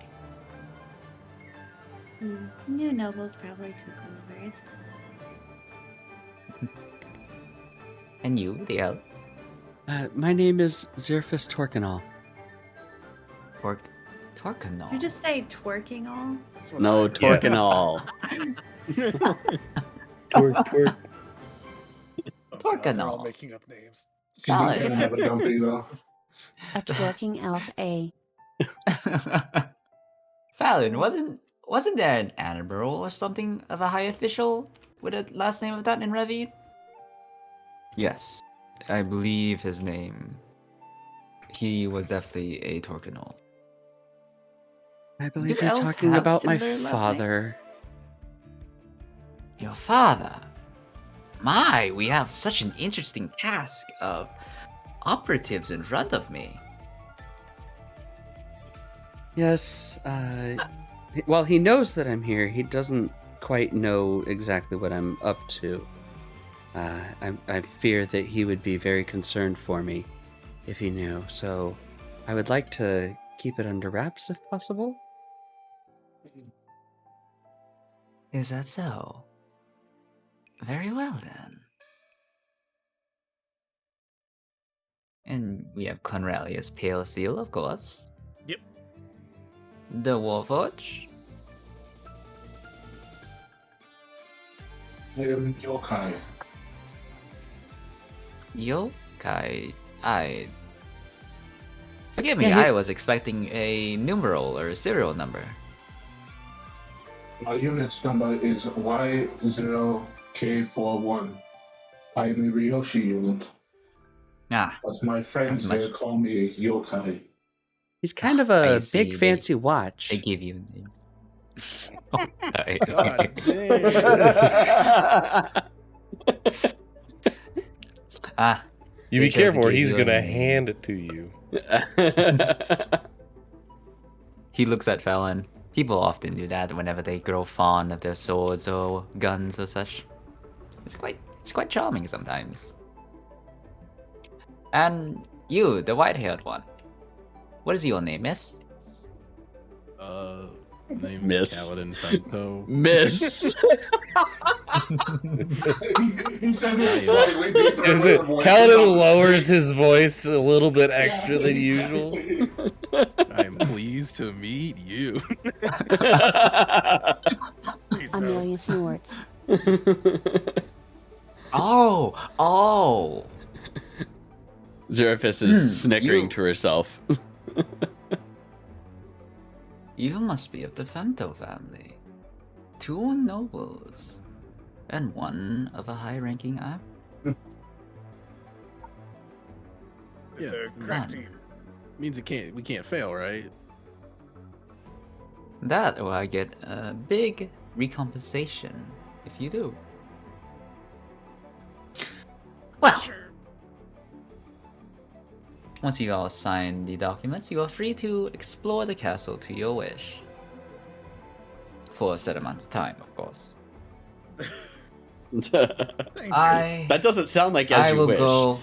New nobles probably took over. It's And you, the elf, My name is Zerfus Torkanol. Torkanol. you just say twerking all? No, Torkanol. Twerk. Oh, God, they're all Torkanol. making up names. She do kind of have a dumpy though. A twerking elf A. Fallon, wasn't there an admiral or something of a high official with a last name of that in Revy? Yes, I believe his name. He was definitely a Torkanol. I believe Do you're elves talking have about my similar last father. Your father? My, we have such an interesting task of operatives in front of me. Yes, well, he knows that I'm here. He doesn't quite know exactly what I'm up to. I fear that he would be very concerned for me if he knew, so I would like to keep it under wraps if possible. Is that so? Very well then. And we have Conralius Pale Steel, of course. Yep. The Warforge. I am Yokai. Yokai. Forgive me, Yeah, I was expecting a numeral or a serial number. My unit's number is Y0K41. I am a Ryoshi unit, Ah, but my friends That's here much- call me Yokai. He's kind of I a see, big fancy watch. they give you names. Okay. God Ah, You be They chose to careful, or give he's you a gonna name. hand it to you. he looks at Fallon. People often do that whenever they grow fond of their swords or guns or such. It's quite charming sometimes. And you, the white-haired one. What is your name, miss? Name's Miss. Paladin Femto. Miss. He says it slightly deeper. Is it Kaladin lowers his voice a little bit extra than usual? I am pleased to meet you. Please, no. Amelia snorts. Oh. Zerafis is snickering to herself. You must be of the Femto family. 2 nobles. And 1 of a high-ranking app. It's Yeah, a crack team. Means we can't fail, right? That or I get a big recompensation if you do. Well, once you all sign the documents, you are free to explore the castle to your wish. For a set amount of time, of course. Thank you. That doesn't sound like as I you will wish. go.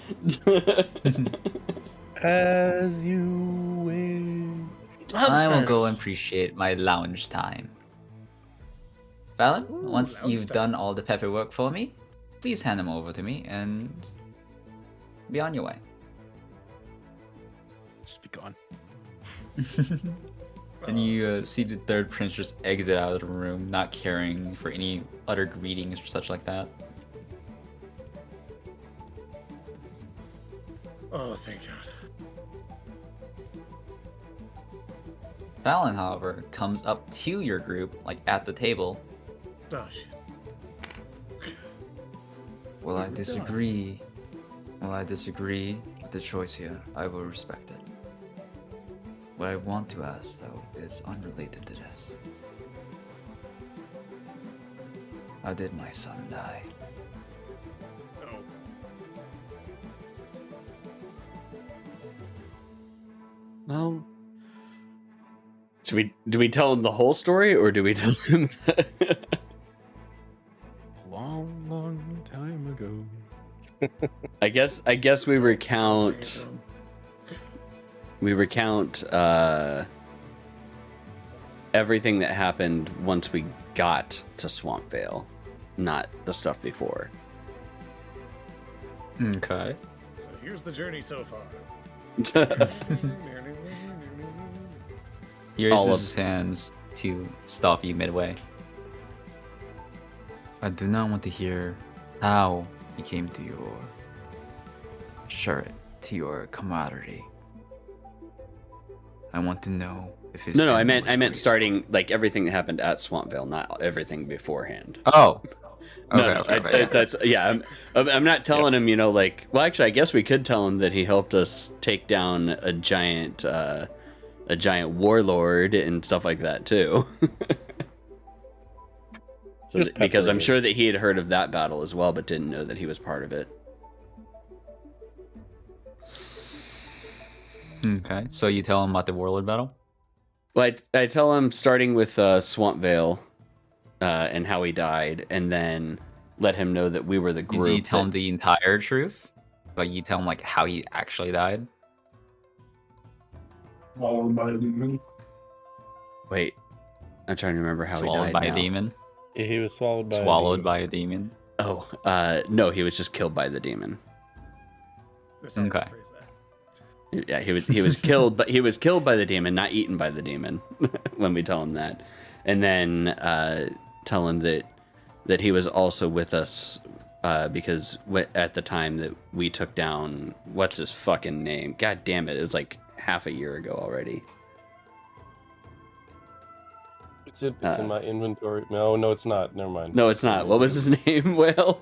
As you wish. I will go and appreciate my lounge time. Valen, once lounge you've time. done all the paperwork for me, please hand them over to me and be on your way. Just be gone. And you see the 3rd prince just exit out of the room, not caring for any other greetings or such like that. Oh, thank God. Valen, however, comes up to your group, like at the table. Oh, shit. Will I disagree? Will I disagree with the choice here? I will respect it. What I want to ask, though, is unrelated to this. How did my son die? Oh. Well, do we tell him the whole story, or do we tell him that? Long time ago. I guess we recount everything that happened once we got to Swampvale, not the stuff before. Okay. So here's the journey so far. He All raises of- his hands to stop you midway. I do not want to hear how he came to your shirt, to your camaraderie. I want to know if his No, I family meant was raised- starting like everything that happened at Swampvale, not everything beforehand. Oh. No, Okay. that's yeah. I'm not telling him, like. Well, actually, I guess we could tell him that he helped us take down a giant warlord and stuff like that too. Because I'm sure that he had heard of that battle as well, but didn't know that he was part of it. Okay, so you tell him about the warlord battle? Well, I tell him starting with Swampvale and how he died, and then let him know that we were the group. Did you tell him the entire truth? Like you tell him like how he actually died? Swallowed by a demon. Wait, I'm trying to remember how Swallowed he died by now. a demon? Yeah, he was swallowed by By a demon. Oh, no, he was just killed by the demon. That's how I Okay. phrase that. Yeah, he was killed, but he was killed by the demon, not eaten by the demon. When we tell him that, and then tell him that he was also with us because at the time that we took down what's his fucking name? God damn it! It was like half a year ago already. It's in my inventory. No, it's not. Never mind. No, it's not. What was his name? Will?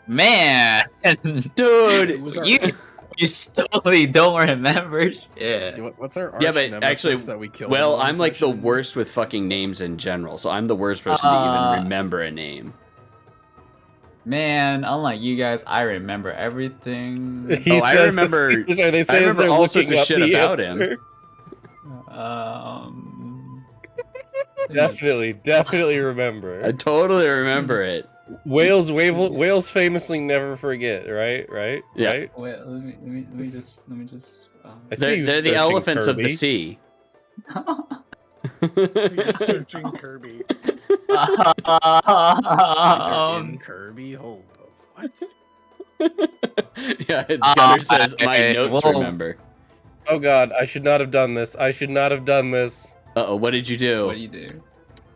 Man, Dude, you totally don't remember shit. What's our yeah, arch but nemesis actually, that we killed? well, in one I'm like the session? worst with fucking names in general, so I'm the worst person to even remember a name. Man, unlike you guys, I remember everything. He I says remember- They say I as remember they're all sorts looking of up shit the about him. answer. Definitely remember. I totally remember it. Whales famously never forget, right? Yeah. Right? Wait, let me just. I see you They're the searching elephants of the Kirby. sea. He's searching Kirby. You're in Kirby. Hold up. What? Yeah, Gunner says my okay, notes whoa. remember. Oh god, I should not have done this. I should not have done this. Uh-oh, what did you do? What do you do?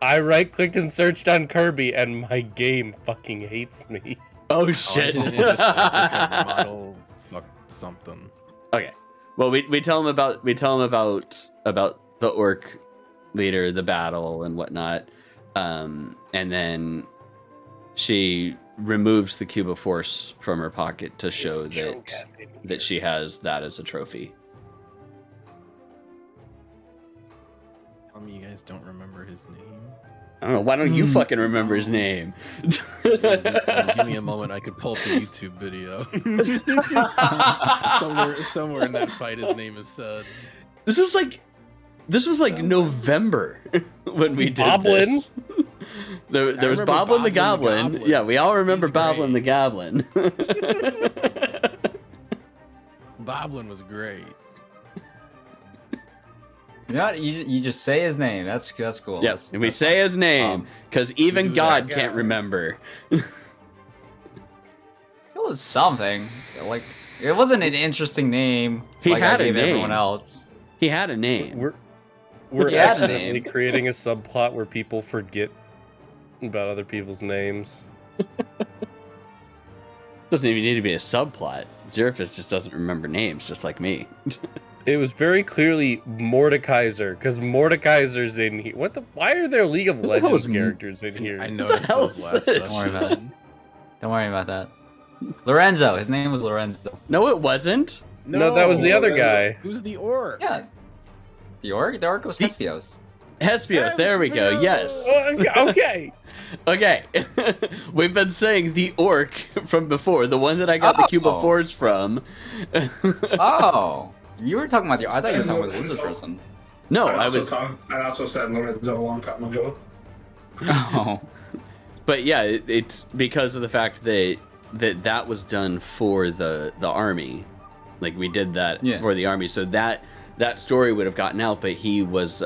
I right-clicked and searched on Kirby, and my game fucking hates me. Oh Oh, shit. it just said model fuck something. Okay. Well, we tell him about the orc leader, the battle and whatnot, and then she removes the cube of force from her pocket to show that she has that as a trophy. Tell me you guys don't remember his name. I don't know. Why don't you fucking remember his name? Give me a moment. I could pull up the YouTube video. somewhere in that fight, his name is said. This was like November when we did Boblin? this. There was Boblin the Goblin. Yeah, we all remember Boblin the Goblin. Boblin was great. You know what? You just say his name. That's cool. Yes, we say his name because even do God that can't guy. remember. It was something. Like it wasn't an interesting name. He like had I a gave name. everyone else. He had a name. We're He had a accidentally name. creating a subplot where people forget about other people's names. Doesn't even need to be a subplot. Xerifus just doesn't remember names, just like me. It was very clearly Mordekaiser, because Mordekaiser's in here. What the? Why are there League of the hell Legends is characters in here? I noticed hell those is last this? Don't worry about it. session. Don't worry about that. Lorenzo. His name was Lorenzo. No, it wasn't. No, that was the other guy. Who's the orc? Yeah. The orc was Thespios. Hespios. There we go. Yes. Okay. Okay. We've been saying the orc from before, the one that I got the cube of Oh. force from. Oh, you were talking about the. I thought you were talking about the lizard person. No, I I was. also said Lorenzo a long time ago. Oh. But yeah, it's because of the fact that was done for the army. Like we did that Yeah. for the army, so that story would have gotten out. But he was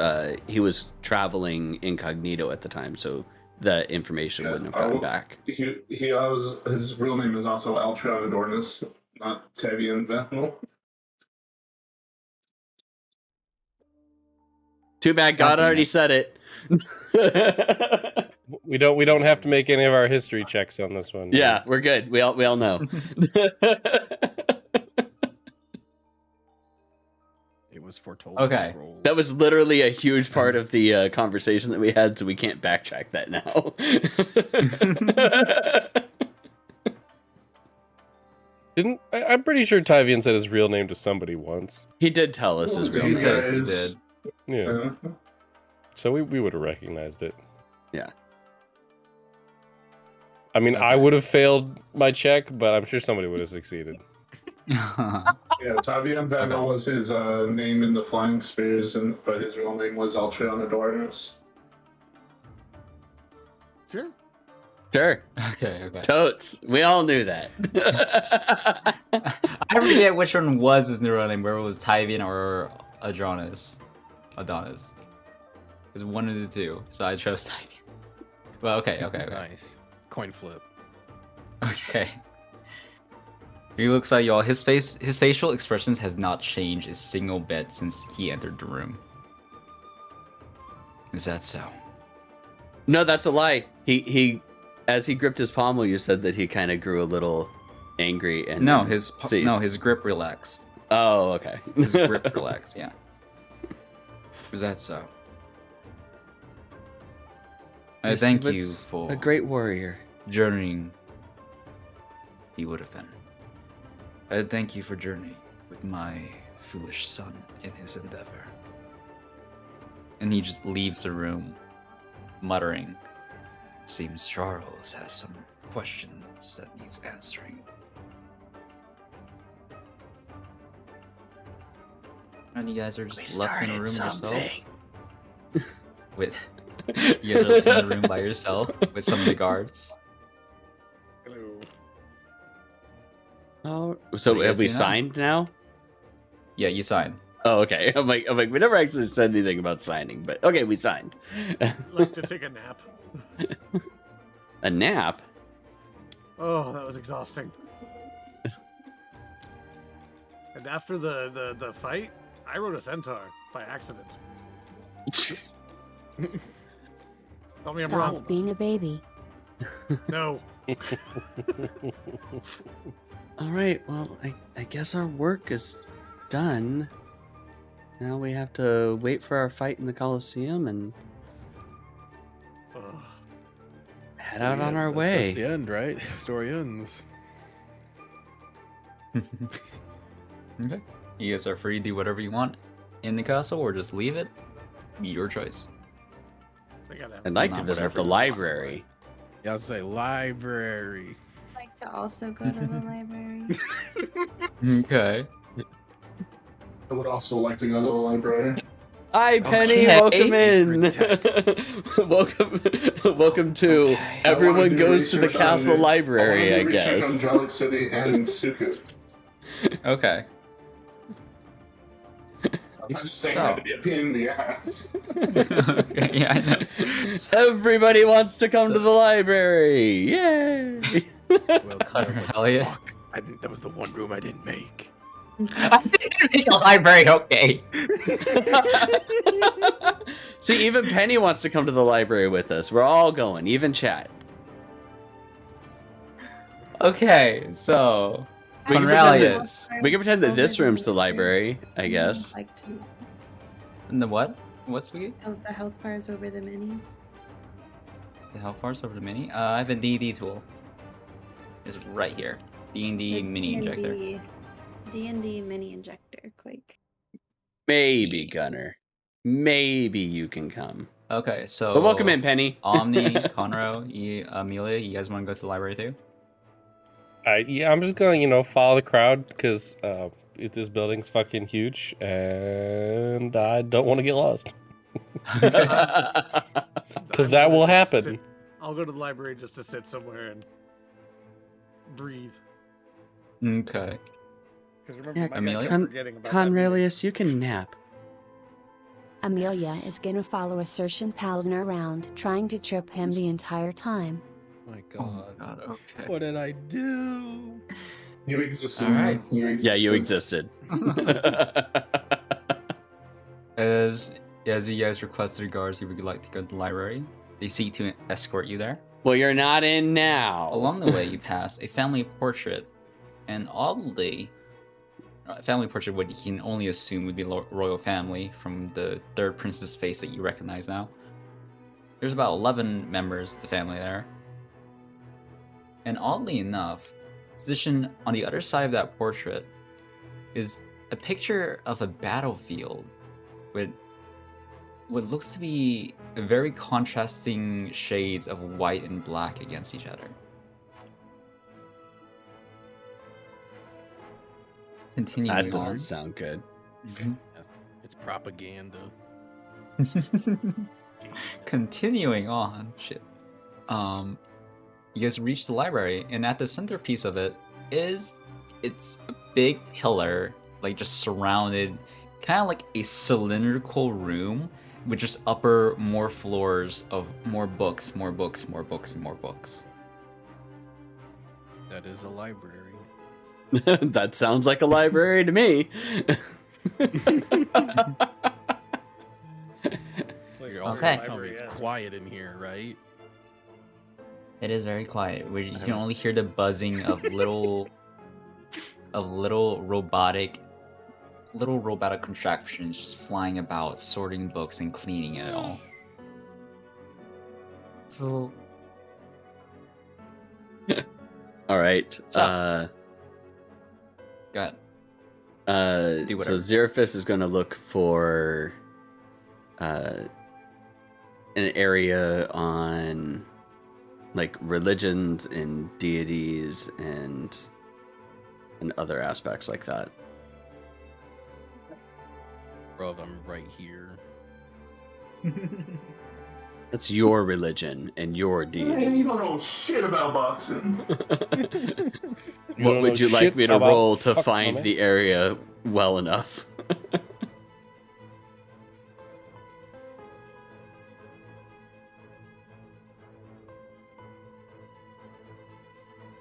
traveling incognito at the time, so the information wouldn't have gotten back. His real name is also Altron Adornus, not Tavian Venal. Too bad God damn already it. said it. We don't have to make any of our history checks on this one. Yeah, we're good. We all know. It was foretold. Okay. Scrolls. That was literally a huge part of the conversation that we had, so we can't backtrack that now. I'm pretty sure Tyvian said his real name to somebody once. He did tell us his real He name. said he did. Yeah. So we would have recognized it. Yeah. I mean, I would have failed my check, but I'm sure somebody would have succeeded. Yeah, Tavian Venal was his name in the Flying Spears, but his real name was Altron Adornus. Sure. Sure. Okay. Totes. We all knew that. I forget which one was his real name, whether it was Tyvian or Adonis. It was one of the two, so I chose Tyvian. Well, okay. Nice. Coin flip. Okay. He looks like y'all. His facial expressions has not changed a single bit since he entered the room. Is that so? No, that's a lie. He as he gripped his pommel, you said that he kind of grew a little angry and No, then ceased. his grip relaxed. Oh, okay. His grip relaxed. Yeah. Is that so? I Yes, thank he you was for a great warrior. journeying. He would have been. I thank you for journeying with my foolish son in his endeavor. And he just leaves the room, muttering, "Seems Charles has some questions that needs answering." And you guys are just left in a room yourself. With you guys are left in a room by yourself with some of the guards. Hello. Oh, What so do you have guys we do now? signed now? Yeah, you sign. Oh, okay. I'm like, we never actually said anything about signing, but okay, we signed. Like to take a nap. A nap? Oh, that was exhausting. And after the fight, I rode a centaur by accident. Tell me I'm wrong. Stop being a baby. No. All right. Well, I guess our work is done. Now we have to wait for our fight in the Coliseum and Ugh. head out on our way. That's the end, right? Story ends. Okay. You guys are free to do whatever you want in the castle, or just leave it. Your choice. They gotta have I'd like to Not visit whatever the you library. Yeah, I was say library. I'd like to also go to the library. Okay. I would also like to go to the library. Hi, Penny. Okay. Welcome in. Secret welcome to Okay. Everyone Goes to the Research on Castle this. Library, I wanna do research guess. on Jalik City and Suku. Okay. I'm not just saying that to be a pain in the ass. Okay, yeah, I know. Everybody wants to come to the library. Yay! Well, Clever, hell yeah. Fuck. That was the one room I didn't make. I didn't make a library, okay. See, even Penny wants to come to the library with us. We're all going, even chat. Okay, so We can Conralius. We can pretend that this room's the library, I guess. Like to And the what? What's we? the health bars over the minis. The health bars over the mini? I have a D&D tool. It's right here. D&D mini injector. D&D mini injector. Quick. Maybe, Gunner. Maybe you can come. Okay, so But welcome in, Penny. Omni, Conroe, Amelia, you guys want to go to the library too? Yeah, I'm just going, follow the crowd because this building's fucking huge and I don't want to get lost. Because that will happen. I'll go to the library just to sit somewhere and breathe. Okay. Because remember, Yeah, my Amelia? guy kept forgetting about that meeting. Conrelius, you can nap. Amelia is gonna follow a Certian paladin around, trying to trip him the entire time. My Oh God. my god, okay. What did I do? You existed. All right. Man. Yeah, you existed. As you guys requested guards, if you would like to go to the library, they seek to escort you there. Well, you're not in now. Along the way, you pass a family portrait, and oddly, a family portrait what you can only assume would be royal family from the third prince's face that you recognize now. There's about 11 members of the family there. And oddly enough, positioned on the other side of that portrait is a picture of a battlefield with what looks to be very contrasting shades of white and black against each other. Continuing That doesn't on. sound good. It's propaganda. Continuing on, shit. You guys reach the library, and at the centerpiece of it it's a big pillar, like just surrounded, kind of like a cylindrical room with just more floors of more books, more books, more books, and more books. That is a library. That sounds like a library to me. Place You're where also Okay. gonna tell me it's library is. quiet in here, right? It is very quiet, where you can only hear the buzzing of little robotic contraptions just flying about, sorting books and cleaning it all. All right. So- Go ahead. Do So whatever. Xeraphis is going to look for an area on like religions and deities and other aspects like that. Bro, I'm right here. That's your religion and your Man, deity. you don't know shit about boxing. What would you like me to roll to Fuck, find homie. the area well enough?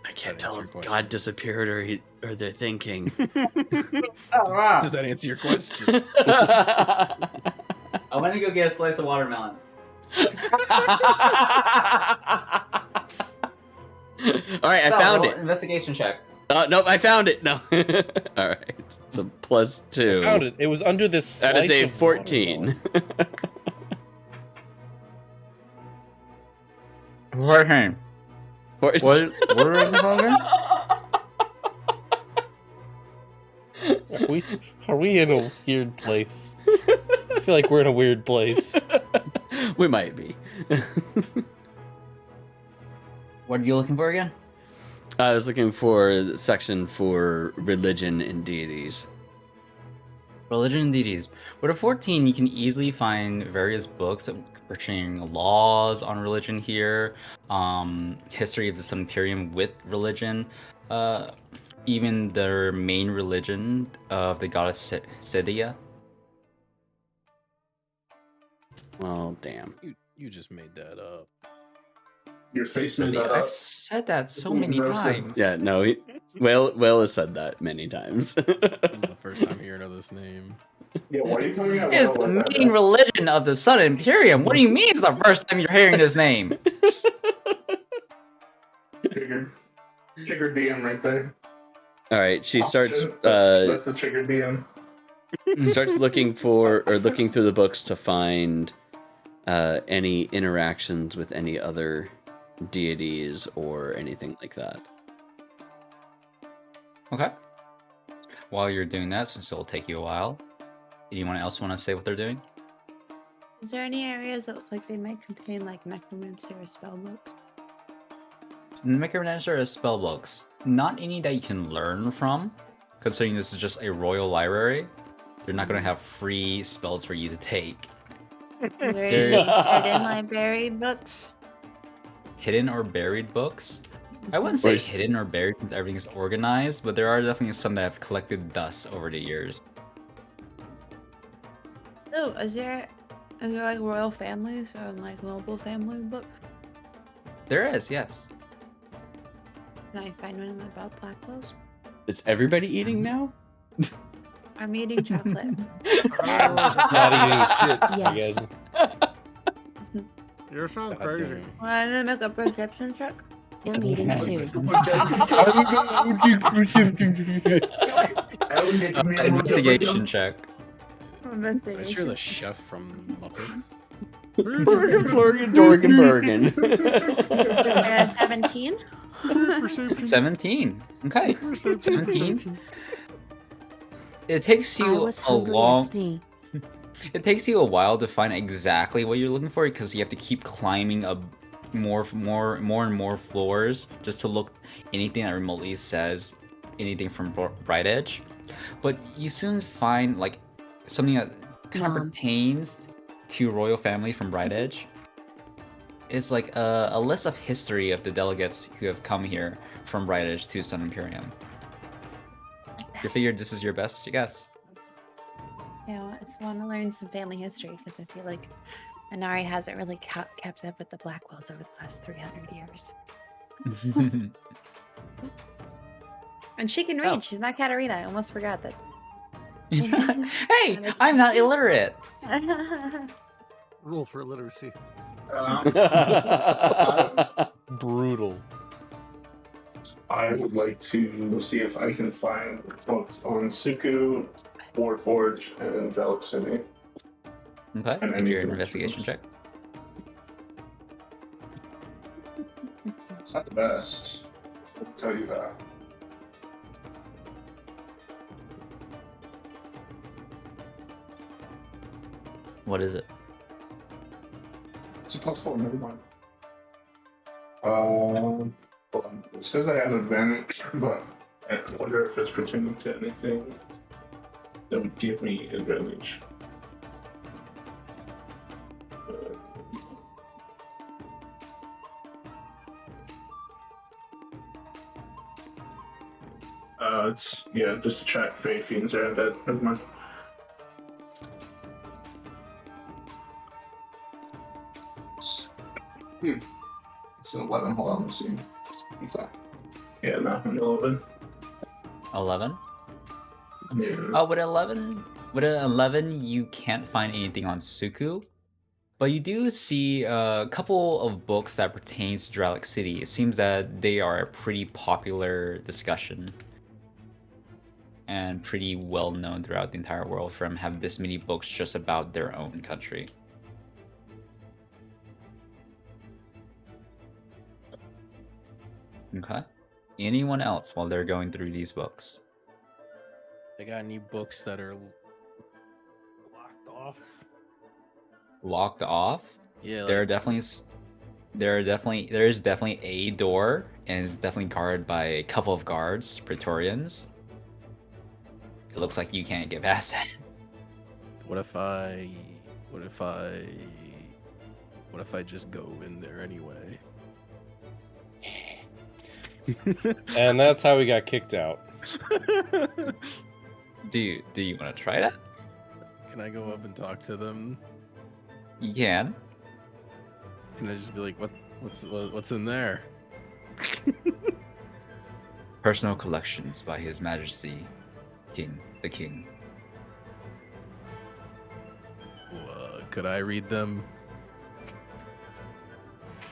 I can't That tell answers if your God disappeared or they're thinking. Does that answer your question? I want to go get a slice of watermelon. All right, I So, found roll it. Investigation check. Nope, I found it. No. All right, it's a +2. I found it. It was under this. That is slice a of 14. What? What are Are we in a weird place? I feel like we're in a weird place. We might be. What are you looking for again? I was looking for the section for religion and deities. Religion and deities. With a 14, you can easily find various books portraying laws on religion here, history of the Sun Imperium with religion, even their main religion of the goddess Scythia. Well, damn. You just made that up. Your face made that I've up. said that so many Roasted. times. Yeah, no. Will has said that many times. This is the first time hearing of this name. Yeah, why are you telling me I It's the main religion of the Sun Imperium. What do you mean it's the first time you're hearing this name? Triggered DM right there. All right, she starts That's the triggered DM. starts looking through the books to find any interactions with any other deities or anything like that. Okay. While you're doing that, since it'll take you a while, anyone else want to say what they're doing? Is there any areas that look like they might contain like necromancy or spell books? Necromancer or spell books. Not any that you can learn from, considering this is just a royal library. They're not going to have free spells for you to take. Are there any hidden library books? Hidden or buried books? I wouldn't say hidden or buried because everything's organized, but there are definitely some that have collected dust over the years. Oh, is there like royal families or like noble family books? There is, yes. Can I find one about Blackwells? Is everybody eating now? I'm eating chocolate. Not eating shit. Yes. You're so crazy. Want to make a perception check? I'm eating too. Investigation check. Pretty sure the chef from Muppets. Flurgan, Dorgan, Bergen. 17. 17. Okay. 17. It takes I you was a hungry long. XD. It takes you a while to find exactly what you're looking for because you have to keep climbing up more and more floors just to look anything that remotely says anything from Bright Edge. But you soon find like something that kind of pertains to royal family from Bright Edge. It's like a list of history of the delegates who have come here from Bright Edge to Sun Imperium. You figured this is your best guess. Yeah, if you want to learn some family history, because I feel like Inari hasn't really kept up with the Blackwells over the last 300 years. And she can read. Oh. She's not Katarina. I almost forgot that. Hey, I'm not illiterate. Rule for illiteracy. Brutal. I would like to see if I can find books on Suku, Warforge, and Angelic City. Okay, And make your anything investigation else. check. It's not the best. I'll tell you that. What is it? It's a +4, never mind. Hold on. It says I have advantage, but I wonder if it's pertaining to anything that would give me advantage. It's, yeah, just to check Fae Fiends are undead. Never mind. It's an 11. Hold on, let me see. Okay. Yeah, not an 11. 11. Yeah. With 11, you can't find anything on Suku, but you do see a couple of books that pertains to Dralic City. It seems that they are a pretty popular discussion and pretty well known throughout the entire world from having this many books just about their own country. Okay. Anyone else while they're going through these books? They got any books that are locked off? Locked off? Yeah, There like, is definitely a door, and it's definitely guarded by a couple of guards, Praetorians. It looks like you can't get past that. what if I just go in there anyway? And that's how we got kicked out. Do you want to try that? Can I go up and talk to them? You can. Can I just be like, what's in there? Personal collections by His Majesty, the King. Could I read them?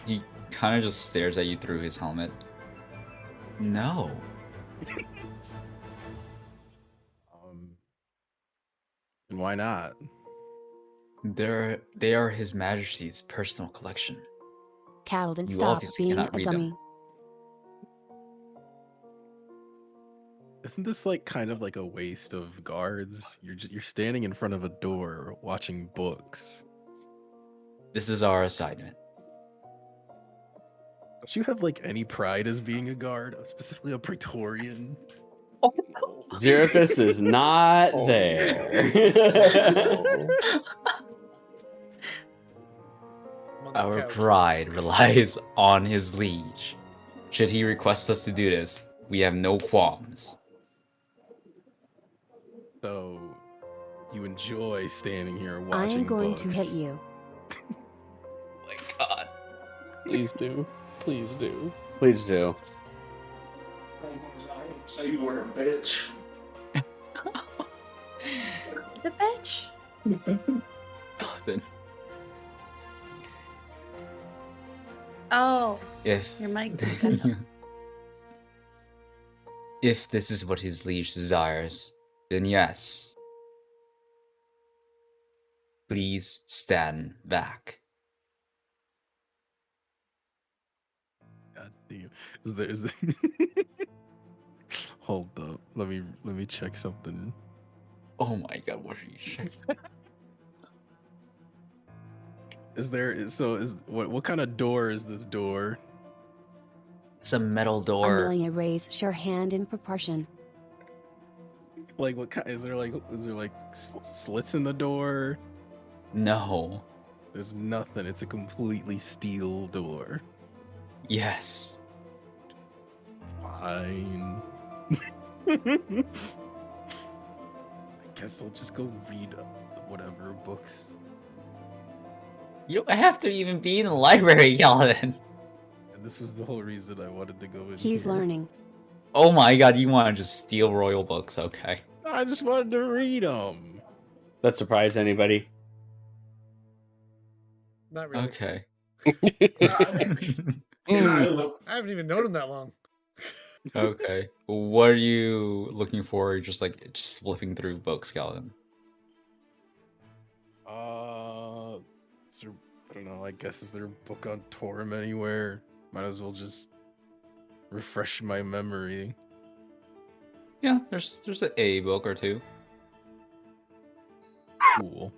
He kind of just stares at you through his helmet. No. And why not? They are His Majesty's personal collection. Kaladin, You stop obviously being cannot a read them. dummy. Isn't this like kind of like a waste of guards? You're standing in front of a door watching books. This is our assignment. Don't you have like any pride as being a guard, specifically a Praetorian? Xerapis is not there. Our pride relies on his liege. Should he request us to do this, we have no qualms. So, you enjoy standing here watching I'm going books. to hit you. Oh my god. Please do. Please do. Please do. Say you were a bitch. It's a bitch. Then Oh, if your mic. if this is what his liege desires, then yes. Please stand back. God damn. Is there... Hold up. Let me check something. Oh my god, what are you checking? What kind of door is this door? It's a metal door. Amelia, raise your hand in proportion. Like what kind? Is there like slits in the door? No. There's nothing. It's a completely steel door. Yes. Fine. I guess I'll just go read whatever books. You don't have to even be in the library, Kaladin. And this was the whole reason I wanted to go in. He's here. learning. Oh my god, you want to just steal royal books, okay. I just wanted to read them. That surprised anybody? Not really. Okay. I haven't even known him that long. Okay. What are you looking for? Just flipping through books, Kaladin. I don't know. I guess is there a book on Torm anywhere? Might as well just refresh my memory. Yeah, there's a book or two. Cool.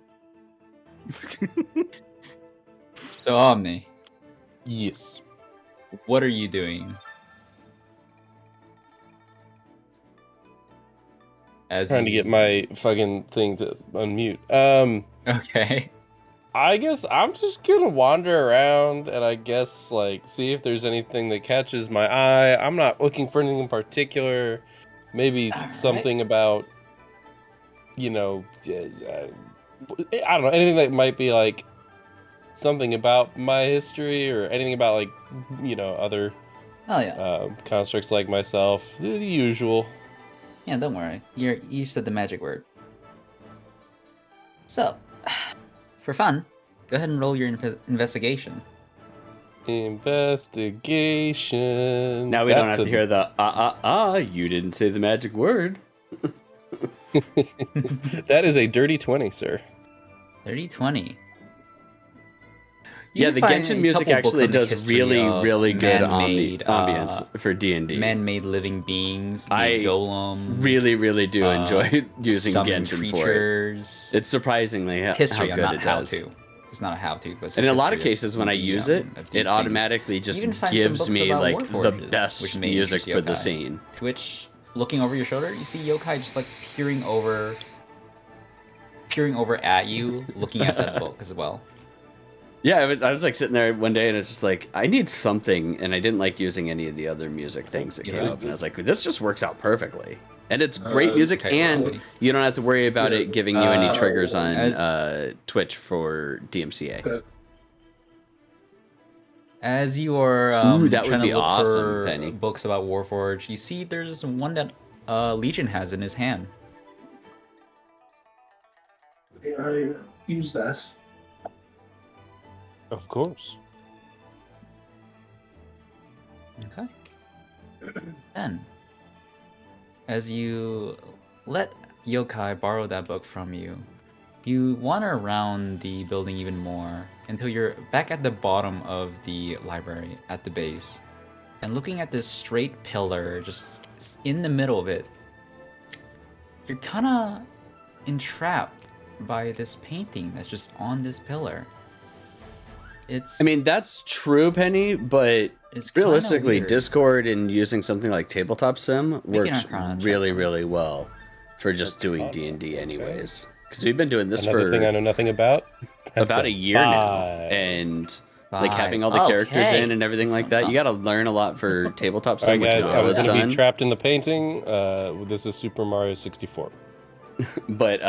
So Omni, Yes. what are you doing? Trying to get my fucking thing to unmute. Okay. I guess I'm just gonna wander around and I guess like see if there's anything that catches my eye. I'm not looking for anything in particular. Maybe something about, you know, I don't know, anything that might be like something about my history or anything about like, you know, other Oh yeah. Constructs like myself, the usual. Yeah, don't worry. You said the magic word. So, for fun, go ahead and roll your investigation. Investigation. Now we don't have to hear the you didn't say the magic word. That is a dirty 20, sir. Dirty 20. Yeah, the Genshin music actually does really good ambience for D&D. Man-made living beings, I golems, really do enjoy using Genshin creatures. for it. It's surprisingly history, how good it does. It's not a how-to, but and in a lot of cases when I use it, it automatically just gives me like the best music for the scene. Which, looking over your shoulder, you see yokai just like peering over at you, looking at that book as well. Yeah, I was like sitting there one day and it's just like, I need something, and I didn't like using any of the other music things that came up, and I was like, this just works out perfectly. And it's great music, and you don't have to worry about it giving you any triggers on Twitch for DMCA. As you are that trying would be to look awesome, for Penny. books about Warforged, you see there's one that Legion has in his hand. I use that. Of course. Okay. Then, as you let yokai borrow that book from you, you wander around the building even more until you're back at the bottom of the library at the base. And looking at this straight pillar just in the middle of it, you're kind of entrapped by this painting that's just on this pillar. I mean, that's true, Penny, but realistically, Discord and using something like Tabletop Sim works really well for just doing D&D anyways. Because we've been doing this Another thing I know nothing about. About a year now, and like having all the characters in and everything like that, you got to learn a lot for Tabletop Sim, which is I was going to be trapped in the painting. This is Super Mario 64. But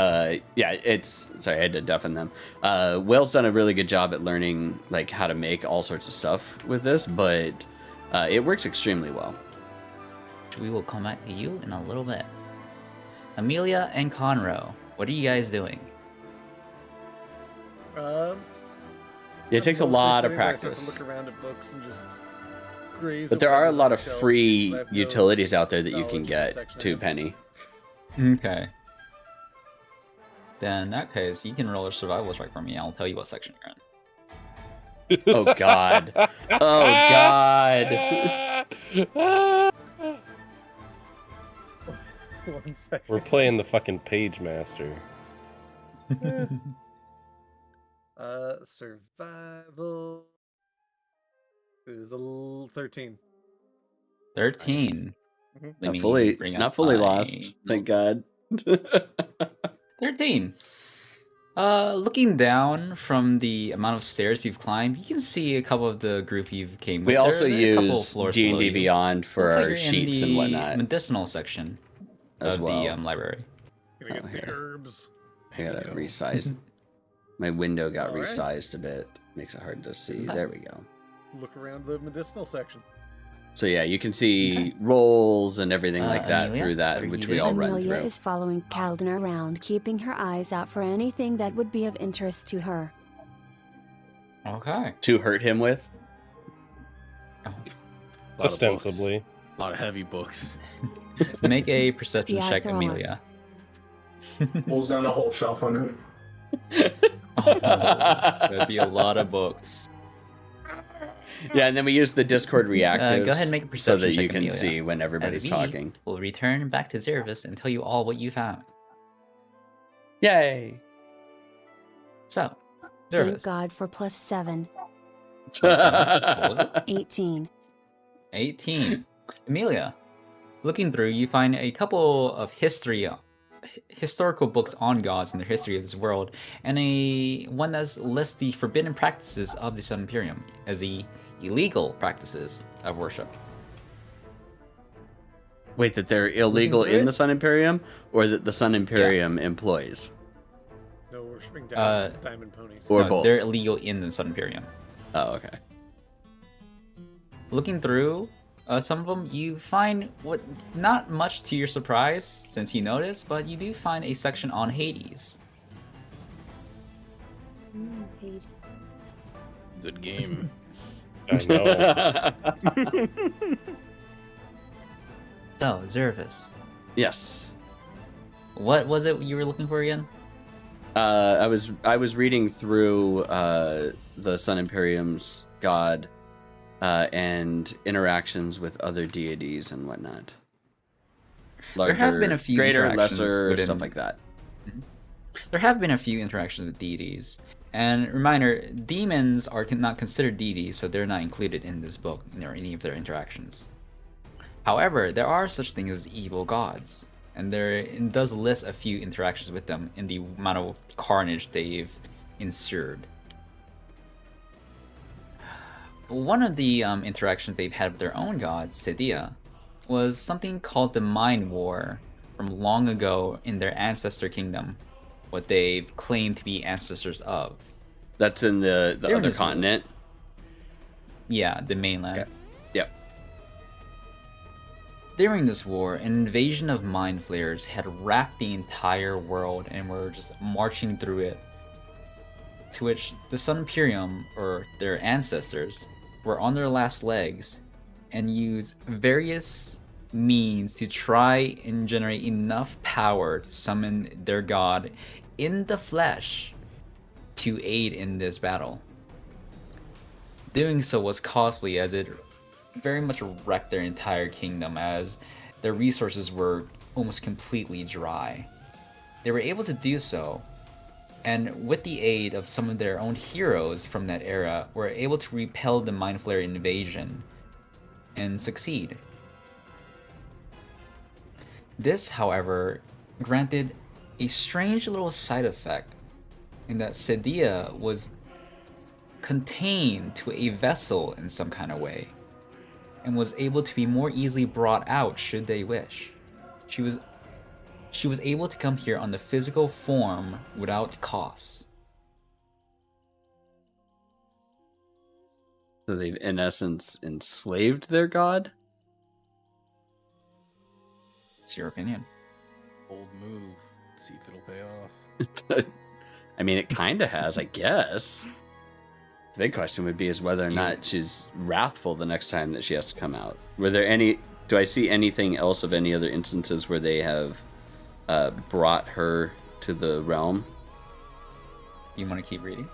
yeah, it's sorry, I had to deafen them. Will's done a really good job at learning like how to make all sorts of stuff with this, but it works extremely well. We will come back to you in a little bit. Amelia and Conroe, what are you guys doing? It takes a lot of practice. Look around at books and just graze. But there are a lot of free utilities out there that you can get too, Penny. Okay. Then in that case, you can roll a survival check for me. I'll tell you what section you're in. Oh God! Oh God! 1 second. We're playing the fucking Page Master. Survival is 13. 13. Not fully lost. Thank God. 13. Looking down from the amount of stairs you've climbed, you can see a couple of the group you've came with. We also use D&D Beyond for our sheets and whatnot. Medicinal section as of well. The library. Gonna get the herbs. I got it resized. My window got resized a bit. Makes it hard to see. There we go. Look around the medicinal section. So yeah, you can see rolls and everything like that Amelia, through that, which we all run through. Amelia is following Calden around, keeping her eyes out for anything that would be of interest to her. Okay. To hurt him with? Ostensibly. A lot of heavy books. Make a perception Yeah, check, go on. Amelia. Pulls down a whole shelf on him. That'd be a lot of books. Yeah, and then we use the Discord reactives go ahead and make a perception so that check, you can Amelia. see when everybody's As we talking. will return back to Zervis and tell you all what you found. Yay! So, Thank Zervis. God for +7. What was it? 18. 18. Amelia, looking through, you find a couple of historical books on gods and the history of this world, and one that lists the forbidden practices of the Sun Imperium as the illegal practices of worship. Wait, that they're illegal in the Sun Imperium, or that the Sun Imperium employs? No worshipping diamond ponies. Or No, both. they're illegal in the Sun Imperium. Oh, okay. Looking through, Some of them you find what not much to your surprise since you noticed, but you do find a section on Hades. Hades. Good game. I know. So, Zervis, Yes. what was it you were looking for again? I was reading through the Sun Imperium's god and interactions with other deities and whatnot. Larger, There have been a few greater, interactions lesser, within- stuff like that. There have been a few interactions with deities. And reminder, demons are not considered deities, so they're not included in this book or any of their interactions. However, there are such things as evil gods, and it does list a few interactions with them in the amount of carnage they've ensured. One of the interactions they've had with their own god, Sedia, was something called the Mind War from long ago in their ancestor kingdom, what they've claimed to be ancestors of. That's in the They're in other this world. continent. Yeah, the mainland. Okay. Yep. During this war, an invasion of mind flayers had wrapped the entire world and were just marching through it. To which the Sun Imperium, or their ancestors, were on their last legs and used various means to try and generate enough power to summon their god in the flesh to aid in this battle. Doing so was costly as it very much wrecked their entire kingdom as their resources were almost completely dry. They were able to do so, and with the aid of some of their own heroes from that era, were able to repel the Mind Flayer invasion and succeed. This, however, granted a strange little side effect in that Sedia was contained to a vessel in some kind of way and was able to be more easily brought out should they wish. She was able to come here on the physical form without cost. So they've, in essence, enslaved their god? It's your opinion. Bold move. See if it'll pay off. I mean, it kind of has, I guess. The big question would be is whether or not she's wrathful the next time that she has to come out. Were there any... Do I see anything else of any other instances where they have brought her to the realm? You want to keep reading?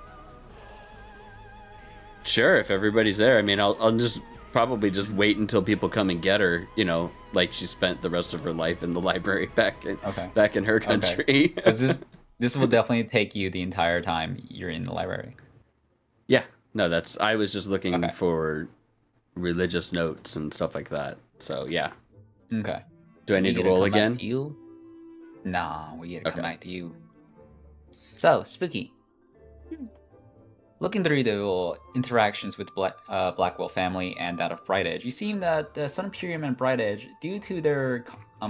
Sure, if everybody's there. I mean, I'll just probably just wait until people come and get her, you know, like she spent the rest of her life in the library back in her country. Because this will definitely take you the entire time you're in the library. Yeah, no, I was just looking for religious notes and stuff like that. So, yeah. Okay. Do I need to roll again? Nah, we get to come back to you. So, Spooky. Looking through the interactions with Blackwell family and that of Bright Edge, you see that the Sun Imperium and Bright Edge, due to their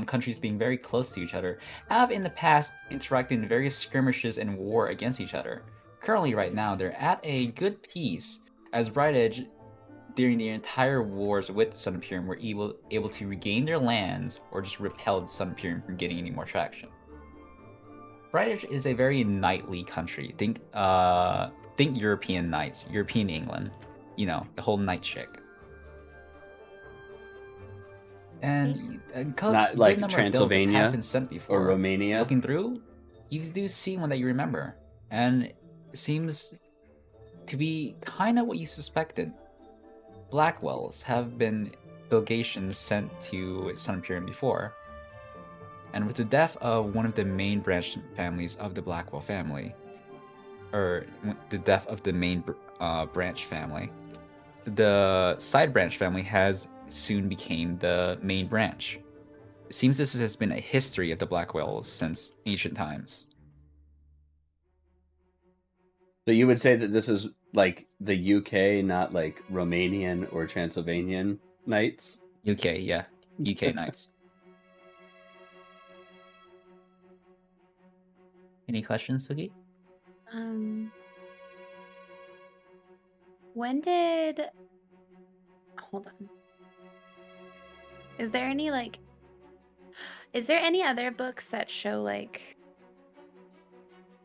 countries being very close to each other, have in the past interacted in various skirmishes and war against each other. Currently, right now, they're at a good peace, as Bright Edge, during the entire wars with the Sun Imperium, were able to regain their lands or just repel the Sun Imperium from getting any more traction. Bright Edge is a very knightly country. Think European knights, European England, you know, the whole knight chick. And not like Transylvania before. Or Romania. Looking through, you do see one that you remember, and it seems to be kind of what you suspected. Blackwells have been delegations sent to Sun Imperium before, and with the death of one of the main branch families of the Blackwell family, or the death of the main branch family, the side branch family has soon became the main branch. It seems this has been a history of the Blackwells since ancient times. So you would say that this is like the UK, not like Romanian or Transylvanian knights? UK, yeah. UK knights. Any questions, Sugi? When did... Hold on. Is there any like? Is there any other books that show like?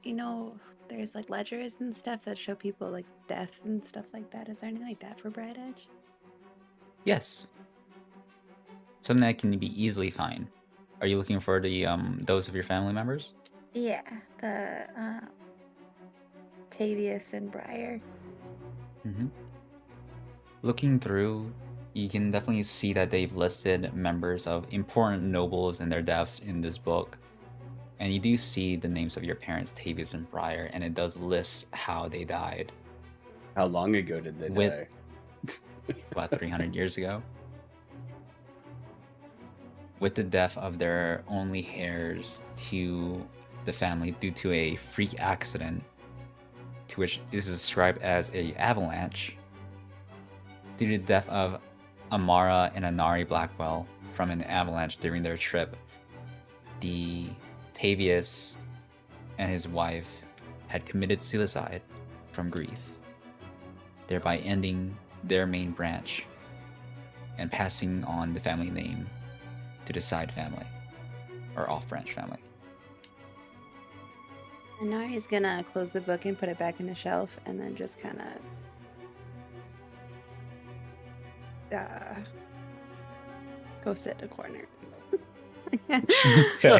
You know, there's like ledgers and stuff that show people like death and stuff like that. Is there anything like that for Bright Edge? Yes. Something that can be easily found. Are you looking for the those of your family members? Yeah, the Tavius and Briar. Mm-hmm. Looking through, you can definitely see that they've listed members of important nobles and their deaths in this book. And you do see the names of your parents, Tavius and Briar, and it does list how they died. How long ago did they die? About 300 years ago. With the death of their only heirs to the family due to a freak accident, to which this is described as a avalanche, due to the death of Amara and Anari Blackwell from an avalanche during their trip, the Tavius and his wife had committed suicide from grief, thereby ending their main branch and passing on the family name to the side family or off-branch family. Anari's gonna close the book and put it back in the shelf, and then just kind of go sit in a corner. Okay.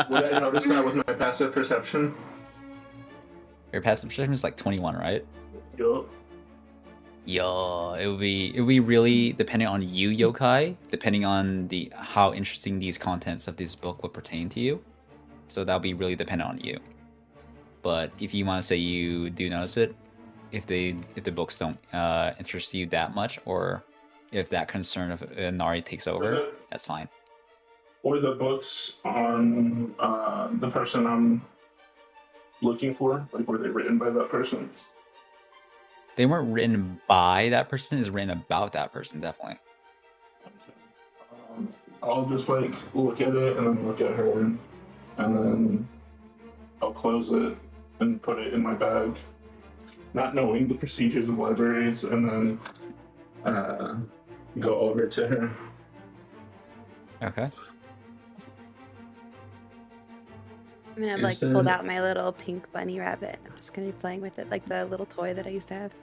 Would I notice that with my passive perception? Your passive perception is like 21, right? Yup. Yo, it would be really depending on you, Yokai, depending on how interesting these contents of this book would pertain to you. So that'll be really dependent on you. But if you want to say you do notice it, if the books don't interest you that much, or if that concern of Nari takes over, that's fine. Or the books on the person I'm looking for, like were they written by that person? They weren't written by that person, it's written about that person, definitely. I'll just like look at it and then look at her, and then I'll close it and put it in my bag, not knowing the procedures of libraries, and then go over to her. Okay. I mean, I've like pulled out my little pink bunny rabbit. I'm just gonna be playing with it, like the little toy that I used to have.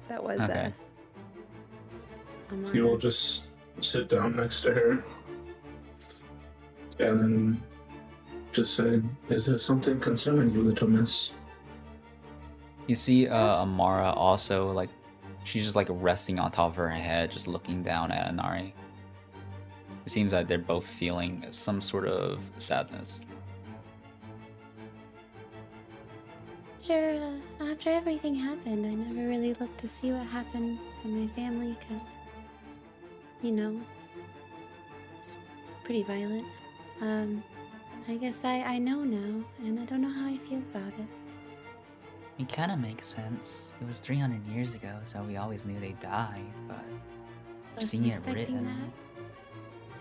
That was Okay. You will just sit down next to her and then just say, "Is there something concerning you, little miss?" You see Amara also, like, she's just like resting on top of her head, just looking down at Anari. It seems that they're both feeling some sort of sadness. After everything happened, I never really looked to see what happened to my family because, you know, it's pretty violent. I guess I know now, and I don't know how I feel about it. It kind of makes sense. It was 300 years ago, so we always knew they died, but seeing it written...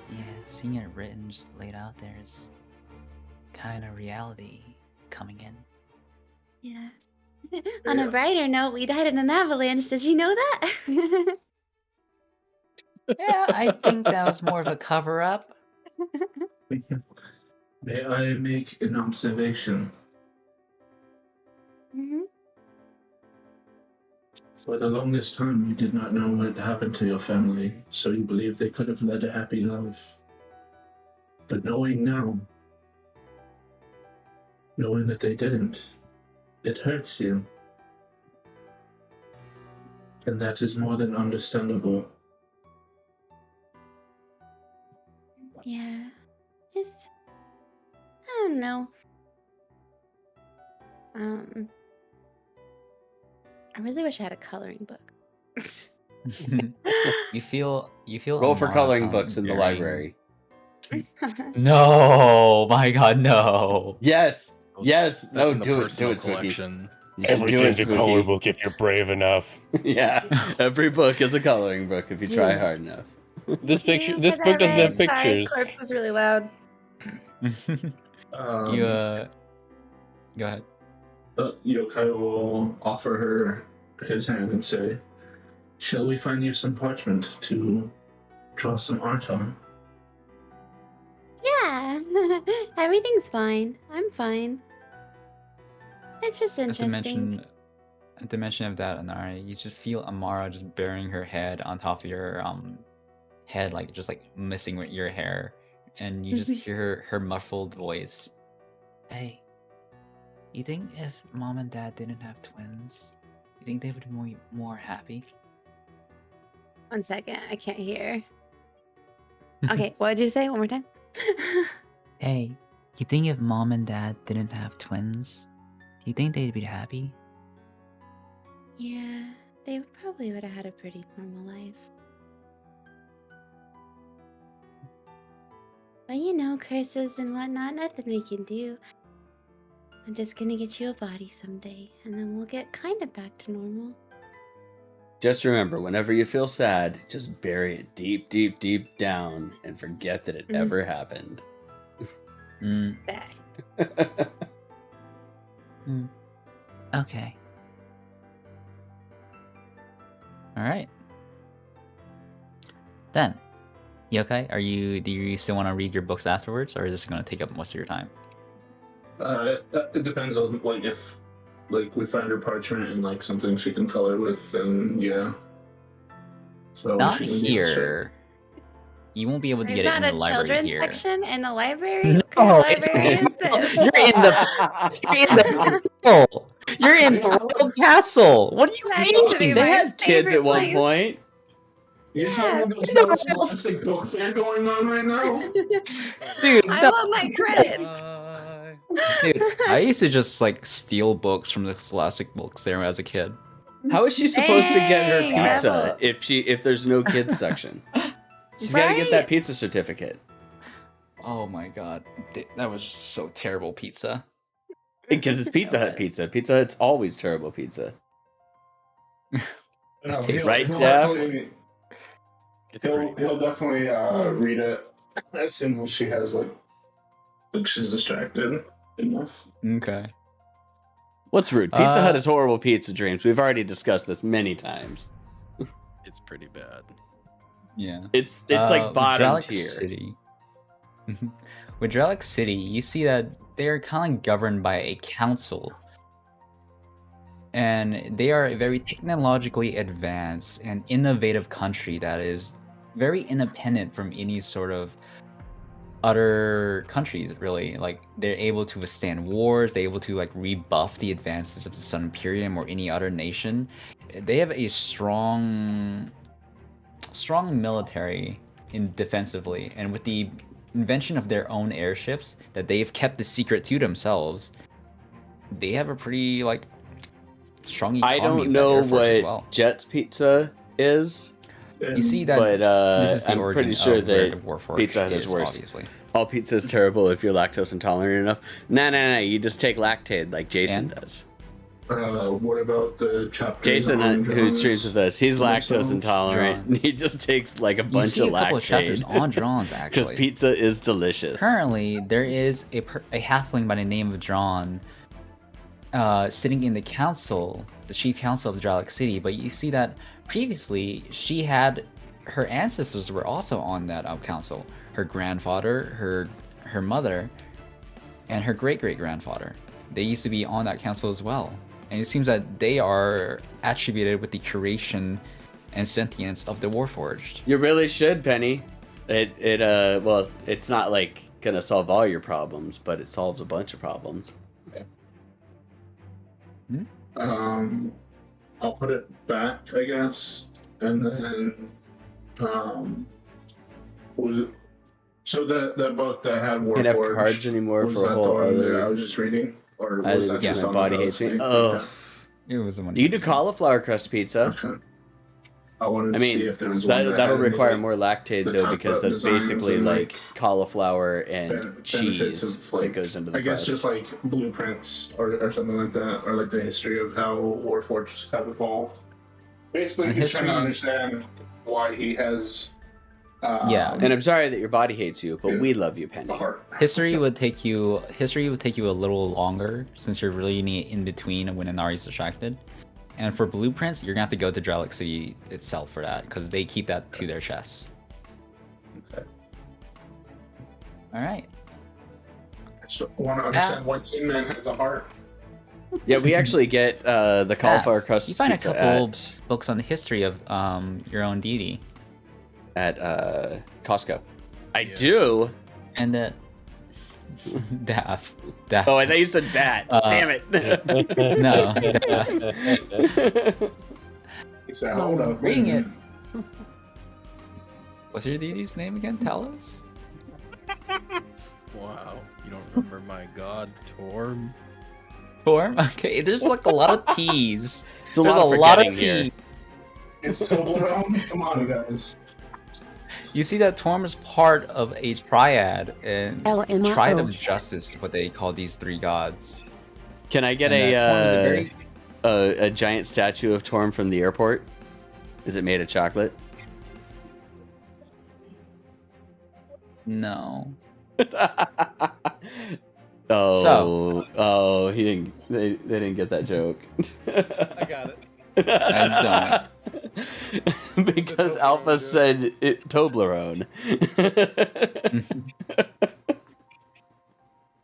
Yeah, seeing it written just laid out there is kind of reality coming in. Yeah. On a brighter note, we died in an avalanche. Did you know that? Yeah, I think that was more of a cover-up. May I make an observation? Mm-hmm. For the longest time, you did not know what happened to your family, so you believed they could have led a happy life. But knowing now, knowing that they didn't, it hurts you. And that is more than understandable. Yeah. Just, I don't know. I really wish I had a coloring book. You feel Roll for Amara coloring books in the very- library. No, my god, no. Yes, yes. That's No, in the do it, personal do it, Spooky. collection. You should do it, Everything's a color Spooky. book if you're brave enough. Yeah, every book is a coloring book if you try hard enough. This book doesn't have Sorry, pictures. corpse is really loud. You go ahead. Yokai will offer her his hand and say, "Shall we find you some parchment to draw some art on?" Everything's fine. I'm fine. It's just interesting. At the mention of that, Anara, you just feel Amara just burying her head on top of your head, like just like messing with your hair, and you just hear her muffled voice. Hey, you think if mom and dad didn't have twins, you think they would be more happy? 1 second, I can't hear. Okay, what did you say? One more time. Hey, you think if mom and dad didn't have twins, do you think they'd be happy? Yeah, they probably would have had a pretty normal life. But you know, curses and whatnot, nothing we can do. I'm just gonna get you a body someday, and then we'll get kind of back to normal. Just remember, whenever you feel sad, just bury it deep, deep, deep down and forget that it ever happened. Okay. Alright. Then, Yokai, do you still want to read your books afterwards, or is this going to take up most of your time? It depends on like if like we find her parchment and like something she can color with, then yeah. So Not she can here. You won't be able to get it in the library children's here. section in the library? What No, kind of it's library is not. this? You're in the castle. You're in the royal castle. What do you That used to be mean? They my had kids favorite at one place. point. You're Yeah. talking about no scholastic book fair going on right now? Dude, I no. want my credits. Dude, I used to just like steal books from the Scholastic books there as a kid. How is she supposed to get her Hey, pizza rebel. if there's no kids section? She's got to get that Right? pizza certificate. Oh my god, that was just so terrible pizza. Because it's Pizza Hut pizza. Pizza Hut's always terrible pizza. No, Tastes right, he'll Daft? definitely, It's pretty. he'll definitely read it as soon as she has like she's distracted enough. Okay. What's rude? Pizza Hut is horrible pizza dreams. We've already discussed this many times. It's pretty bad. Yeah. It's like bottom Dralic tier. City. With Dralic City, you see that they're kind of governed by a council. And they are a very technologically advanced and innovative country that is very independent from any sort of other countries, really. Like, they're able to withstand wars, they're able to like rebuff the advances of the Sun Imperium or any other nation. They have a strong military in defensively, and with the invention of their own airships that they've kept the secret to themselves, they have a pretty like strong economy. I don't with that know Air Force what as well. Jet's Pizza is, You see that, but this is the I'm origin pretty sure of where that the Warforged Pizza Hut is worse. obviously. All pizza is terrible if you're lactose intolerant enough. Nah. You just take Lactaid like Jason does. What about the chapters? Jason, on who John's streams with us, he's lactose themselves? intolerant. Johns. He just takes like a You bunch see of a couple of chapters Lactaid. on Johns actually. Because pizza is delicious. Currently, there is a halfling by the name of John sitting in the council, the chief council of Dralic City, but you see that previously her ancestors were also on that council. Her grandfather, her mother, and her great-great-grandfather. They used to be on that council as well. And it seems that they are attributed with the curation and sentience of the Warforged. You really should, Penny. Well, it's not like gonna solve all your problems, but it solves a bunch of problems. I'll put it back, I guess, and then what was it? So that book that had Warforged. Can't have cards anymore was for a that whole the one that other. I was just reading, or I was think that it's just my on body the hates me. Dralic City? Oh, It was the one. you do cauliflower crust pizza. Okay. I wanted I to see mean, if there was one that that'll had any, require like, more Lactaid the though, top because that's designs basically and, like like, cauliflower and benefits cheese of, like, that goes into the I guess crust. just like blueprints or something like that, or like the history of how Warforged have evolved. Basically, And he's trying to history- understand why he has. Yeah. And I'm sorry that your body hates you, but Yeah. we love you, Penny. the heart. History would take you a little longer since you're really in between when Inari's distracted. And for blueprints, you're gonna have to go to Dralic City itself for that because they keep that to their chests. Okay. All right. just want to understand why Tin Man has a heart. Yeah, we actually get the cauliflower crust You find a pizza couple at books on the history of your own deity. at Costco. I do. And Daff. Oh, I thought you said bat. Damn it. No. He said, hold up. Reading it. What's your deity's name again? Tell us. Wow, you don't remember my god, Torm? Torm? Okay, there's like a lot of T's. There's There's a a lot of forgetting here. T's. It's Toblerone? Come on, guys. You see that Torm is part of a triad, and LMAO. triad of justice is what they call these three gods. Can I get And Torm is a very a giant statue of Torm from the airport? Is it made of chocolate? No. Oh, he didn't. They didn't get that joke. I got it. I Because Alpha said it Toblerone.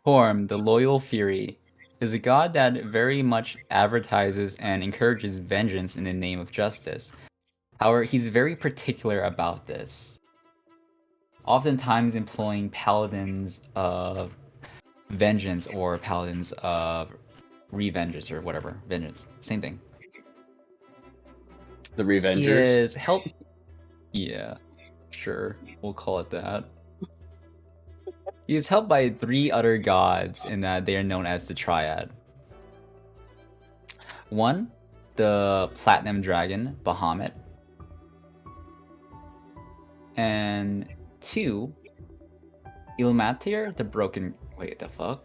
Torm, the loyal Fury, is a god that very much advertises and encourages vengeance in the name of justice. However, he's very particular about this, oftentimes employing paladins of vengeance or paladins of revengeance or whatever. Vengeance, same thing. The He Revengers. is help. Yeah, sure, we'll call it that. He is helped by three other gods in that they are known as the Triad. One, the Platinum Dragon, Bahamut. And two, Ilmatir, the Broken... Wait, the fuck?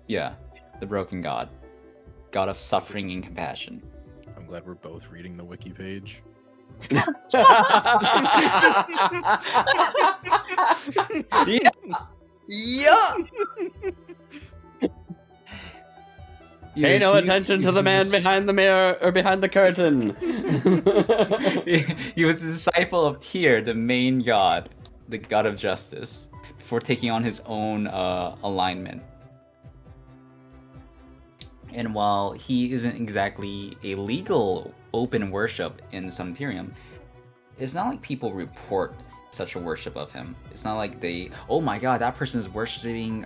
Yeah, the Broken God. God of suffering and compassion. I'm glad we're both reading the wiki page. Yeah. Yeah. Pay no attention to the man behind the mirror or behind the curtain. He was a disciple of Tyr, the main god, the god of justice, before taking on his own alignment. And while he isn't exactly a legal open worship in Sunperium, it's not like people report such a worship of him. It's not like they, oh my god, that person is worshiping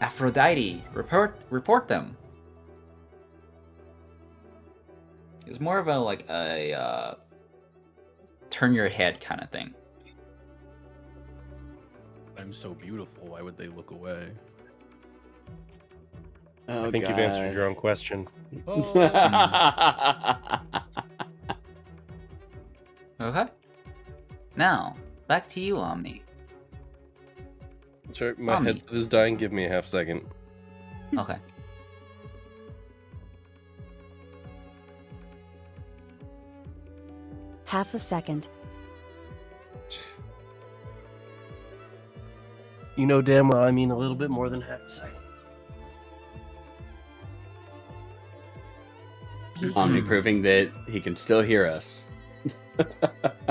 Aphrodite. Report them. It's more of a turn your head kind of thing. I'm so beautiful. Why would they look away? Oh, I think you've answered your own question. Okay. Now, back to you, Omni. Sorry, my Omni. headset is dying. Give me a half second. Okay. Half a second. You know damn well I mean a little bit more than half a second. Omni proving that he can still hear us.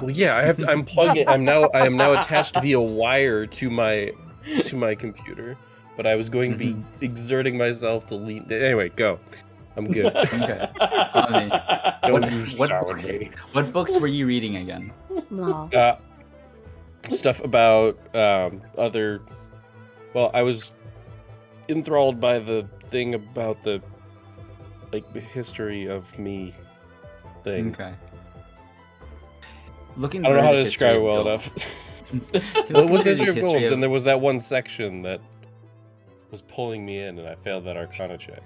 Well, yeah, I have to. I'm plugging. I am now attached via wire to my computer. But I was going to be exerting myself to lean. Anyway, go. I'm good. Okay. Omni, Don't you what start books- with me. what books were you reading again? Lol. Stuff about other. Well, I was enthralled by the thing about the history of me thing. Okay. Looking I don't know how through to the describe it history well of enough. Looking Well, with through the history of history golems, of- and there was that one section that was pulling me in, and I failed that Arcana check.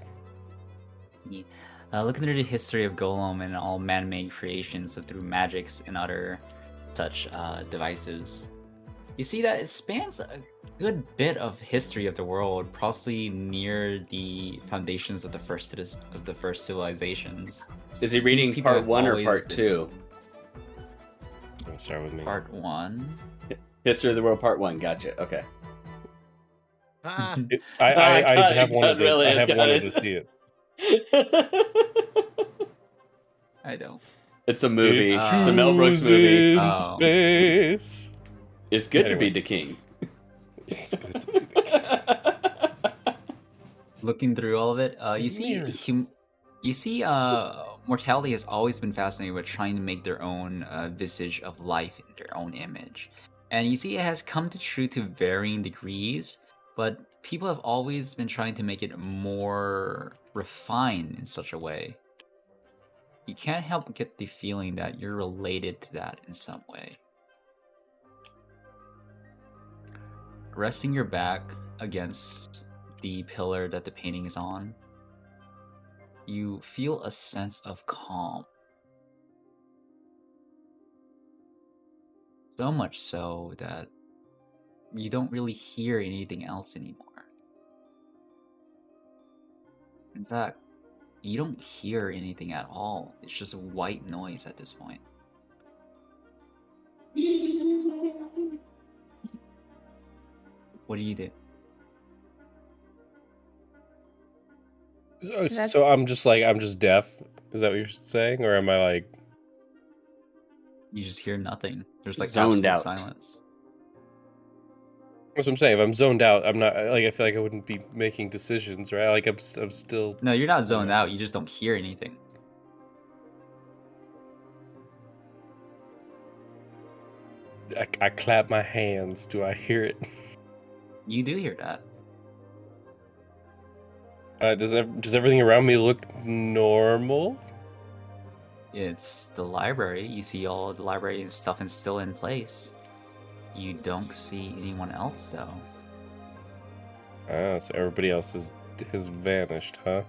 Looking through the history of Golem and all man-made creations through magics and other such devices, you see that it spans a good bit of history of the world, probably near the foundations of the first civilizations. Is he Seems reading people part have 1 or always part been- 2? Don't start with me. Part 1. History of the World part 1. Gotcha. Okay. Ah, I have wanted really to. I has have got wanted it. to see it. I don't. It's a movie. It's It's a Mel Brooks movie. Oh. Space. It's good Anyway. to be the king. It's good to be the king. Looking through all of it, you see mortality has always been fascinated with trying to make their own visage of life in their own image. And you see it has come to true to varying degrees, but people have always been trying to make it more refined in such a way. You can't help but get the feeling that you're related to that in some way. Resting your back against the pillar that the painting is on, you feel a sense of calm. So much so that you don't really hear anything else anymore. In fact, you don't hear anything at all. It's just white noise at this point. What do you do? So I'm just deaf. Is that what you're saying, or am I like? You just hear nothing. There's like Zoned absolute out. silence. That's what I'm saying. If I'm zoned out, I'm not like I feel like I wouldn't be making decisions, right? Like I'm still. No, you're not zoned out. You just don't hear anything. I clap my hands. Do I hear it? You do hear that. Does everything around me look normal? It's the library. You see all of the library and stuff is still in place. You don't see anyone else though. Ah, so everybody else has vanished, huh?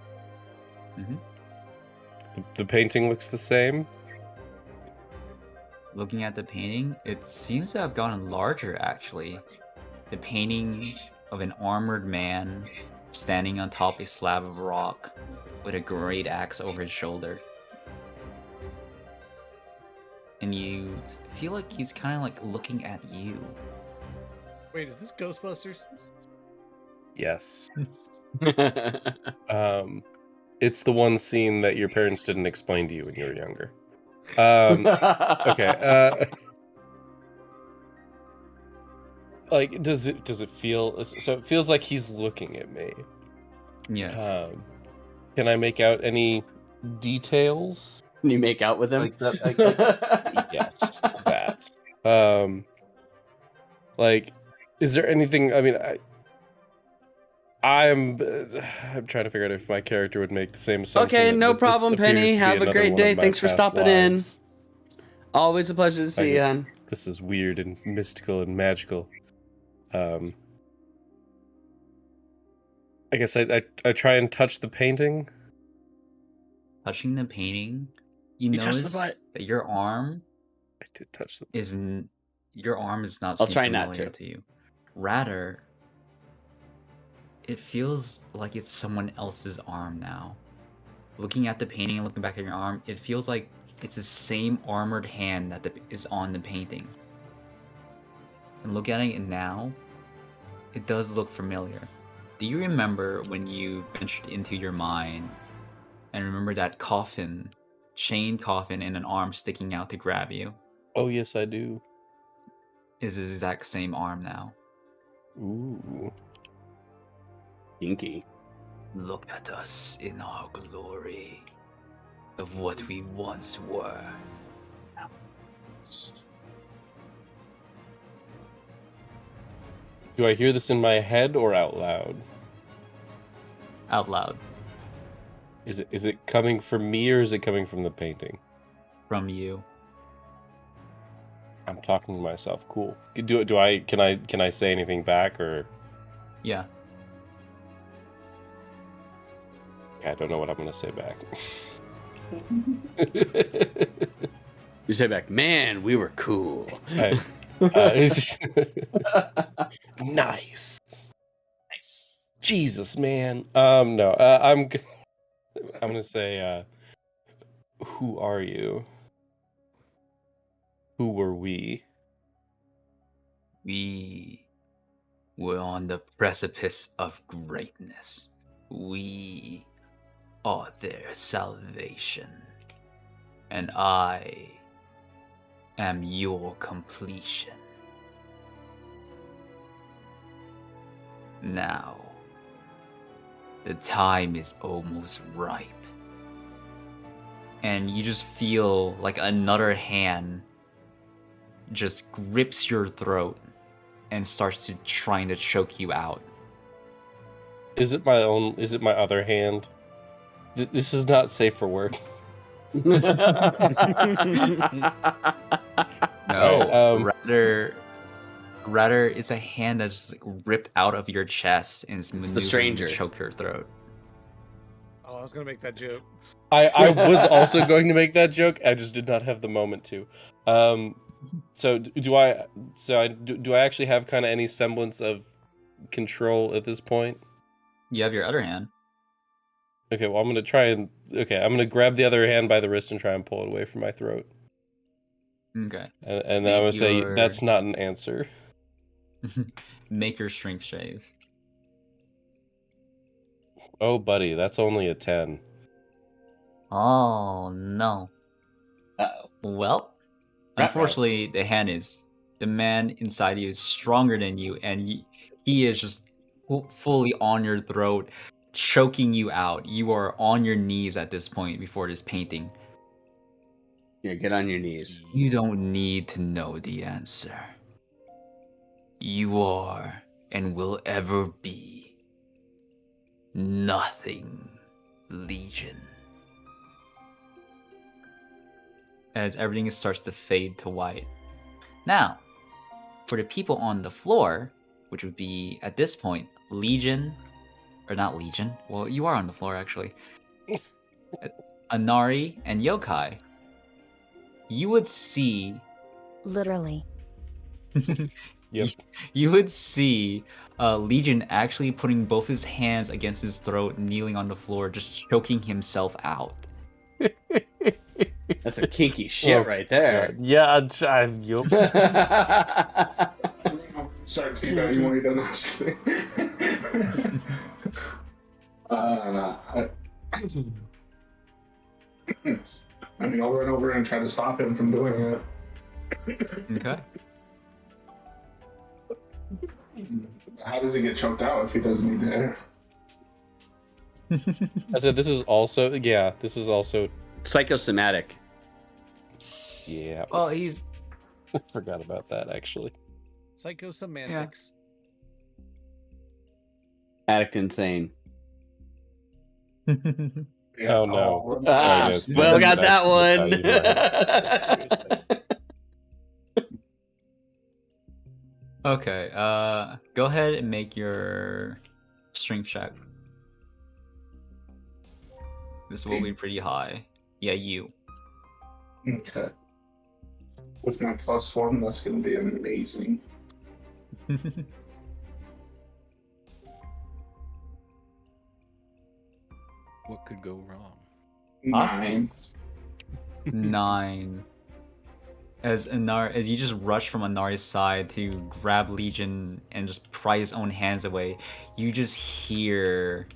Mm-hmm. The painting looks the same. Looking at the painting, it seems to have gotten larger actually. The painting of an armored man standing on top of a slab of rock with a great axe over his shoulder. And you feel like he's kind of like looking at you. Wait, is this Ghostbusters? Yes. It's the one scene that your parents didn't explain to you when you were younger. Okay. Like, does it feel? So it feels like he's looking at me. Yes. Can I make out any details? Can you make out with him? Like that? Yes, that. Like, is there anything? I mean, I'm trying to figure out if my character would make the same assumption. Okay, that no this problem, appears Penny. to be Have a another great one of day. my Thanks for past stopping lives. in. Always a pleasure to see you, hon. This is weird and mystical and magical. I guess I try and touch the painting. Touching the painting, you You touched the notice butt. that your arm I did touch the. your arm is not. I'll seem try not familiar to you. Rather, it feels like it's someone else's arm now. Looking at the painting and looking back at your arm, it feels like it's the same armored hand that is on the painting. And looking at it now, it does look familiar. Do you remember when you ventured into your mind and remember that coffin, chained coffin and an arm sticking out to grab you? Oh yes, I do. Is the exact same arm now. Ooh. Inky. Look at us in our glory of what we once were. Do I hear this in my head or out loud? Out loud. Is it coming from me or is it coming from the painting? From you. I'm talking to myself. Cool. Can I say anything back or? Yeah. I don't know what I'm gonna say back. You say back, man, we were cool. Nice. Jesus, man. No. I'm gonna say, who are you? Who were we? We were on the precipice of greatness. We are their salvation. And I am your completion. Now, the time is almost ripe. And you just feel like another hand just grips your throat and starts to trying to choke you out. Is it my other hand? This is not safe for work. No, rather it's a hand that's like ripped out of your chest and is maneuvering the stranger. to choke your throat. Oh, I was gonna make that joke. I was also going to make that joke. I just did not have the moment to. So do I actually have kind of any semblance of control at this point? You have your other hand. Okay, well I'm gonna grab the other hand by the wrist and try and pull it away from my throat. Okay. And then I'm gonna say that's not an answer. Make your strength save. Oh, buddy, that's only a 10. Oh no. Uh-oh. Well, unfortunately, the man inside you is stronger than you, and he is just fully on your throat, choking you out. You are on your knees at this point before this painting. Yeah, get on your knees. You don't need to know the answer. You are and will ever be nothing, Legion. As everything starts to fade to white. Now, for the people on the floor, which would be at this point Legion, or not Legion. Well, you are on the floor actually. Anari and Yokai. You would see. Literally. Yep. You would see Legion actually putting both his hands against his throat, kneeling on the floor, just choking himself out. That's a kinky shit right there. Yeah, yup. Sorry, teabagging when you're done this. I mean, I'll run over and try to stop him from doing it. Okay. How does he get choked out if he doesn't need air? I said this is also Psychosomatic. Yeah. Well, he's. I forgot about that actually. Psychosemantics. Addict insane. Yeah. Oh no. Well, got that one. Okay, go ahead and make your strength check. This will be pretty high. Yeah, you. Okay. With my +1, that's going to be amazing. What could go wrong? Awesome. 9. As you just rush from Anari's side to grab Legion and just pry his own hands away, you just hear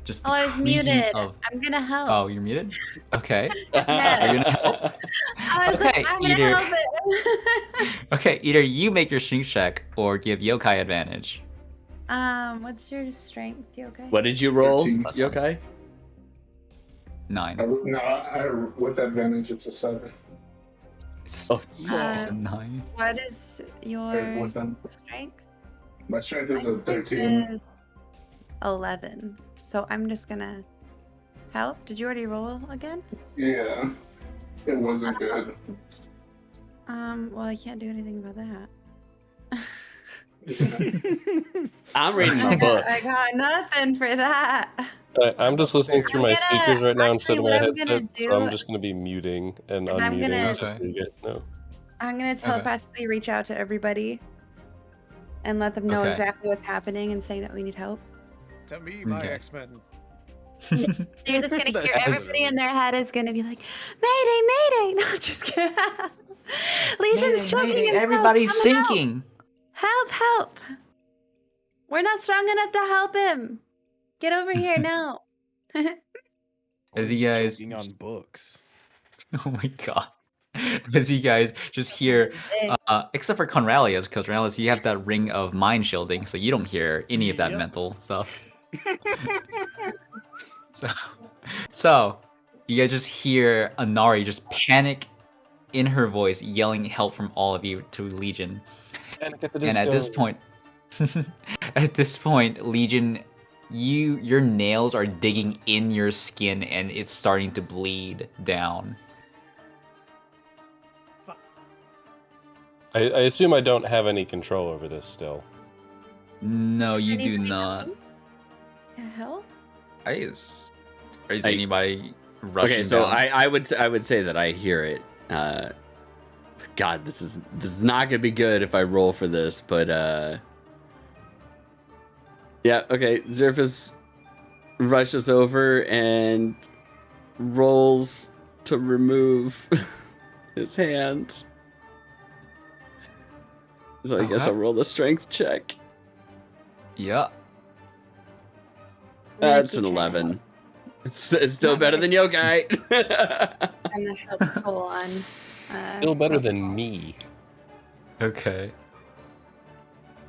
just the Oh, I was creaking muted. of... I'm gonna help. Oh, you're muted? Okay. Yes. Are you gonna help? I was Okay, like, I'm gonna either- help it. Okay, either you make your strength check or give Yokai advantage. What's your strength, Yokai? What did you roll, 13. Yokai? 9. With advantage, it's a 7. It's a, Oh. it's a 9. What is your With them. strength? My strength is My a strength 13. is 11. So I'm just gonna help. Did you already roll again? Yeah. It wasn't good. Well, I can't do anything about that. I'm reading my book. I got nothing for that. I'm just listening through my I'm gonna- speakers right now instead actually, of what my I'm gonna headset, so I'm do just going to be muting and is I'm unmuting gonna- just so you guys know. I'm gonna telepathically reach out to everybody and let them know Okay. exactly what's happening and saying that we need help. To me, my Okay. X-Men. So you're just gonna hear That is- everybody in their head is gonna be like, "Mayday, mayday!" No, just kidding. Legion's choking himself. Everybody's Someone help. sinking. Help! Help! We're not strong enough to help him. Get over here now. As you guys- Choking on books. Oh my god. As you guys just hear, except for Conralius, because Conralius, you have that ring of mind shielding, so you don't hear any of that mental stuff. So you guys just hear Anari just panic in her voice, yelling help from all of you to Legion. Panic at the And at this Disco. point, Legion, your nails are digging in your skin and it's starting to bleed down. I assume I don't have any control over this still. No, you do not. The hell? Is anybody rushing? Okay, so down? I would say that I hear it. God, this is not gonna be good if I roll for this, but yeah, okay. Xerphus rushes over and rolls to remove his hand. So I guess I'll roll the strength check. Yeah. That's an 11. It's still better than Yokai. I'm gonna help pull on. Still better than me. Okay.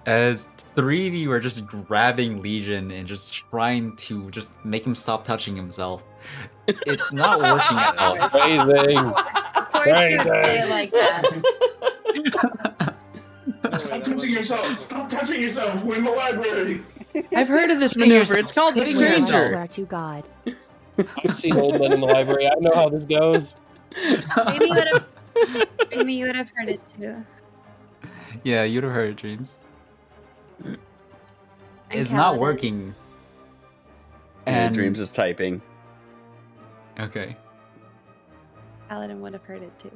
As three of you are just grabbing Legion and just trying to just make him stop touching himself, it's not working out. Amazing. Of course you say it like that. Stop touching yourself! Stop touching yourself! We're in the library! I've heard of this maneuver. It's called the I stranger. swear to God. I've seen old men in the library. I know how this goes. Maybe you would have heard it too. Yeah, you'd have heard it, Dreams. It's not working. And Dreams is typing. Okay. Paladin would have heard it too.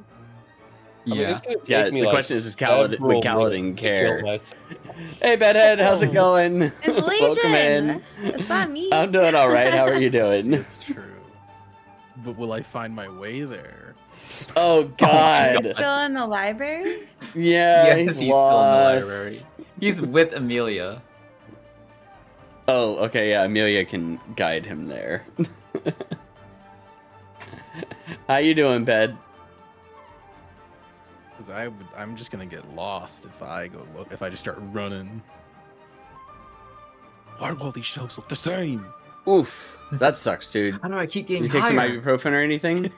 Yeah. Yeah, the question is Kaladin, would Kaladin care? Hey, Bedhead, how's it going? It's Legion. Welcome in. It's not me. I'm doing all right. How are you doing? It's true. But will I find my way there? Oh, God. He's still in the library? Yeah, Yes, he's still in the lost. library. He's with Amelia. Oh, okay, yeah, Amelia can guide him there. How you doing, Bed? Because I'm just gonna get lost if I just start running. Why do all these shelves look the same? Oof, that sucks, dude. How do I keep getting You take some higher? ibuprofen or anything?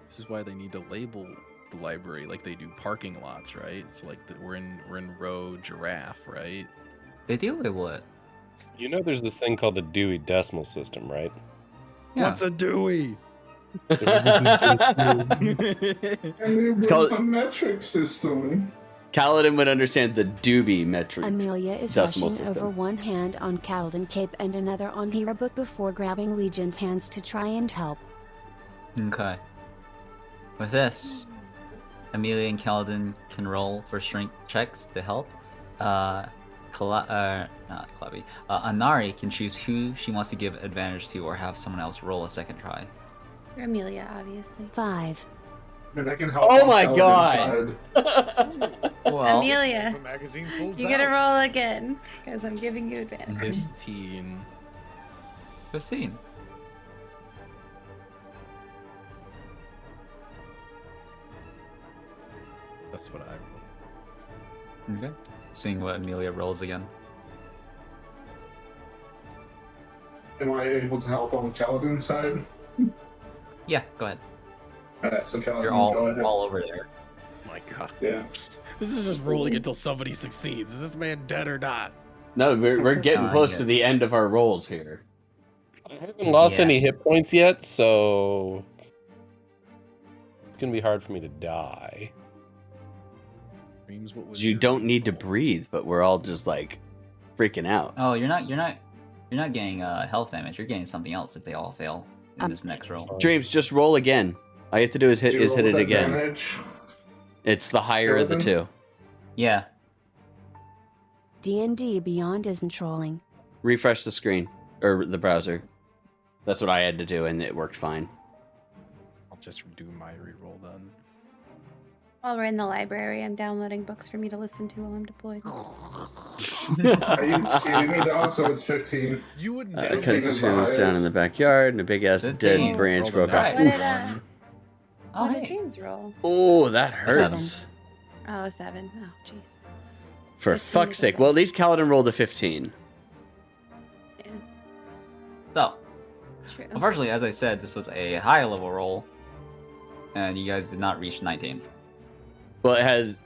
This is why they need to label the library like they do parking lots, right? It's like we're in row giraffe, right? They do label it. You know there's this thing called the Dewey Decimal System, right? Yeah. What's a Dewey? And it was called- the metric system. Kaladin would understand the Doobie metric Amelia is decimal rushing system. over one hand on Kaladin Cape and another on Hera Book before grabbing Legion's hands to try and help. Okay. With this, Amelia and Kaladin can roll for strength checks to help. Anari can choose who she wants to give advantage to or have someone else roll a second try. Amelia, obviously. 5. And I can help. Oh on my Kaladin's God. side. Well, Amelia, The magazine folds you gotta out. roll again, because I'm giving you advantage. 15. 15. That's what I roll. Okay. Seeing what Amelia rolls again. Am I able to help on Kaladin's side? Yeah, go ahead. Alright, so Kaladin, You're go ahead. all over there. My God. Yeah. This is just rolling until somebody succeeds. Is this man dead or not? No, we're getting close to the end of our rolls here. I haven't lost Yeah. any hit points yet, so it's gonna be hard for me to die. Dreams, what was You your don't need to roll? breathe, but we're all just like freaking out. Oh, you're not getting health damage. You're getting something else if they all fail in this next roll. Dreams, just roll again. All you have to do is hit Do you roll it with again. advantage? It's the higher of the Kaladin? two. Yeah. D&D Beyond isn't trolling. Refresh the screen or the browser. That's what I had to do, and it worked fine. I'll just do my reroll then. While we're in the library, I'm downloading books for me to listen to while I'm deployed. Yes. Are you kidding me, dog? So it's 15. You wouldn't Uh, dare Cut Cuts his the tree was down in the backyard, and a big ass 15. dead branch Rolled a broke off. natural What did, one. Oh, what did hey. James roll? Oh, that Seven. hurts. Oh, 7. Oh, jeez. For 15 fuck's is sake. okay. Well, at least Kaladin rolled a 15. Yeah, So, true. unfortunately, as I said, this was a high level roll, and you guys did not reach 19. Well, it has.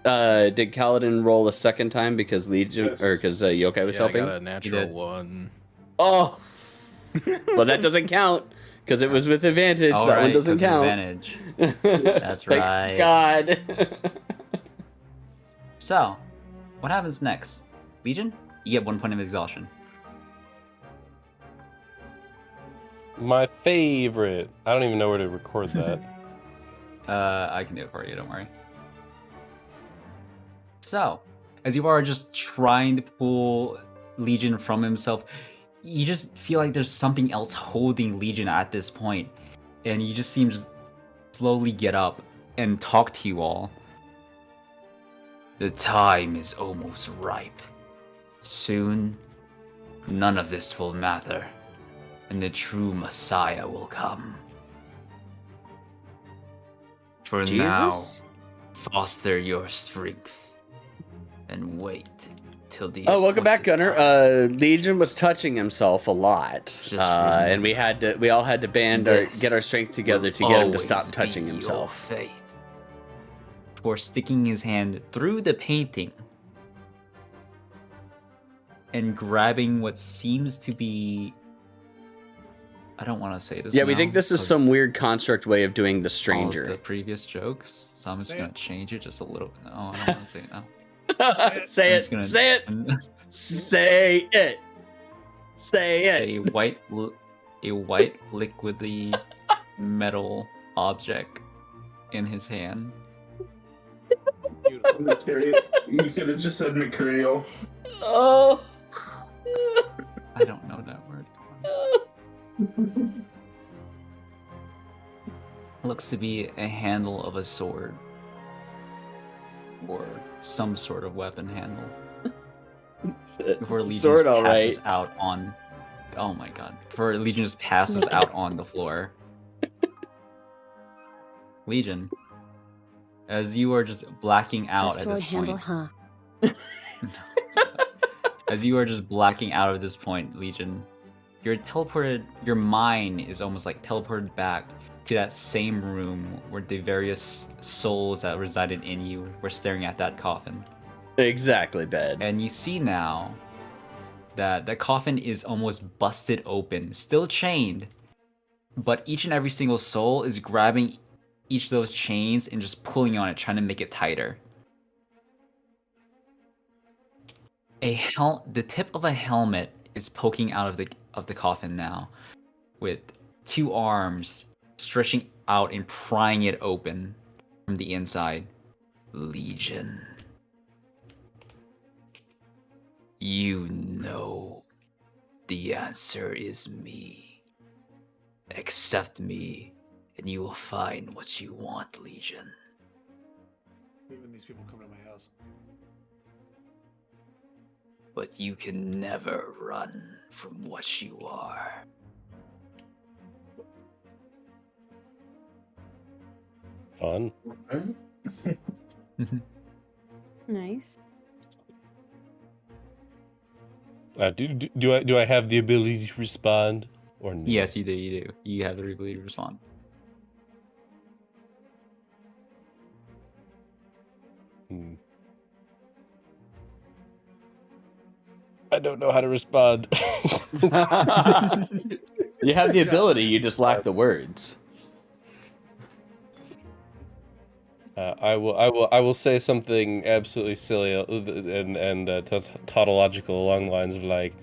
Did Kaladin roll a second time because Legion Yes. or because Yokai was Yeah, I helping? got a natural did. one. Oh, well, that doesn't count because it was with advantage. All that one right, doesn't 'cause count. advantage. That's Thank right. God. So, what happens next? Legion, you get 1 point of exhaustion. My favorite. I don't even know where to record that. I can do it for you, don't worry. So, as you are just trying to pull Legion from himself, you just feel like there's something else holding Legion at this point, and you just seem to slowly get up and talk to you all. The time is almost ripe. Soon, none of this will matter, and the true Messiah will come. For now, Jesus? foster your strength and wait till the. Oh, welcome back, appointed Gunner. time. Legion was touching himself a lot, Just and we all had to get our This strength together to get him to stop always touching be your himself. faith. For sticking his hand through the painting and grabbing what seems to be. I don't want to say this. Yeah, we now, think this is some 'cause weird construct way of doing the all of stranger. the previous jokes, so I'm just Say gonna it. change it just a little. No, I don't want to say it now. Say I'm it. just gonna- Say it. Say it. Say it. a white liquidy metal object in his hand. You could have just said Mercurial. Oh. I don't know that word. Looks to be a handle of a sword or some sort of weapon handle. Before Legion Sword, just all passes right. out on. Oh my god! Before Legion just passes out on the floor. Legion, as you are just blacking A out at sword this handle, point. huh? As you are just blacking out at this point, Legion, you're teleported. Your mind is almost like teleported back to that same room where the various souls that resided in you were staring at that coffin. Exactly, bed. And you see now that the coffin is almost busted open, still chained, but each and every single soul is grabbing each of those chains and just pulling on it, trying to make it tighter. The tip of a helmet is poking out of the coffin now, with 2 arms stretching out and prying it open from the inside. Legion. You know the answer is me. Accept me, and you will find what you want, Legion. Even these people come to my house. But you can never run from what you are. Fun. Nice. Do I have the ability to respond or no? Yes, you do. You do. You have the ability to respond. Hmm. I don't know how to respond. You have the ability, you just lack the words. I will say something absolutely silly and tautological along the lines of like,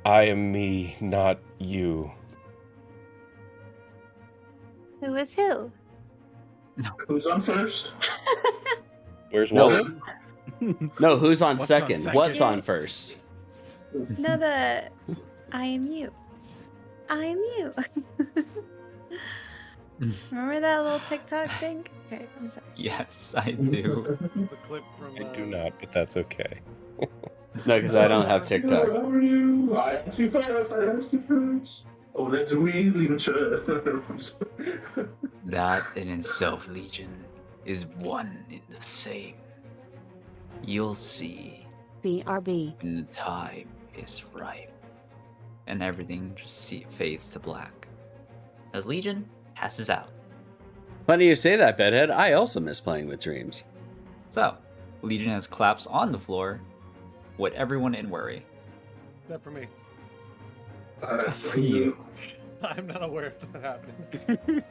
I am me, not you. Who is who? Who's on first? Where's No. Walter? No, who's on What's on second? second? What's on first? No, the I am you. I am you. Remember that little TikTok thing? Okay, I'm sorry. Yes, I do. It's the clip from. I do not, but that's okay. No, because I don't have TikTok. How are you? I asked you first. I asked you first. Oh, that's really mature. That in itself, Legion, is one in the same. You'll see BRB. when the time is ripe. And everything just fades to black. As Legion passes out. Funny you say that, Bedhead. I also miss playing with dreams. So, Legion has collapsed on the floor with everyone in worry. Except for me. Except for you. I'm not aware of that happening.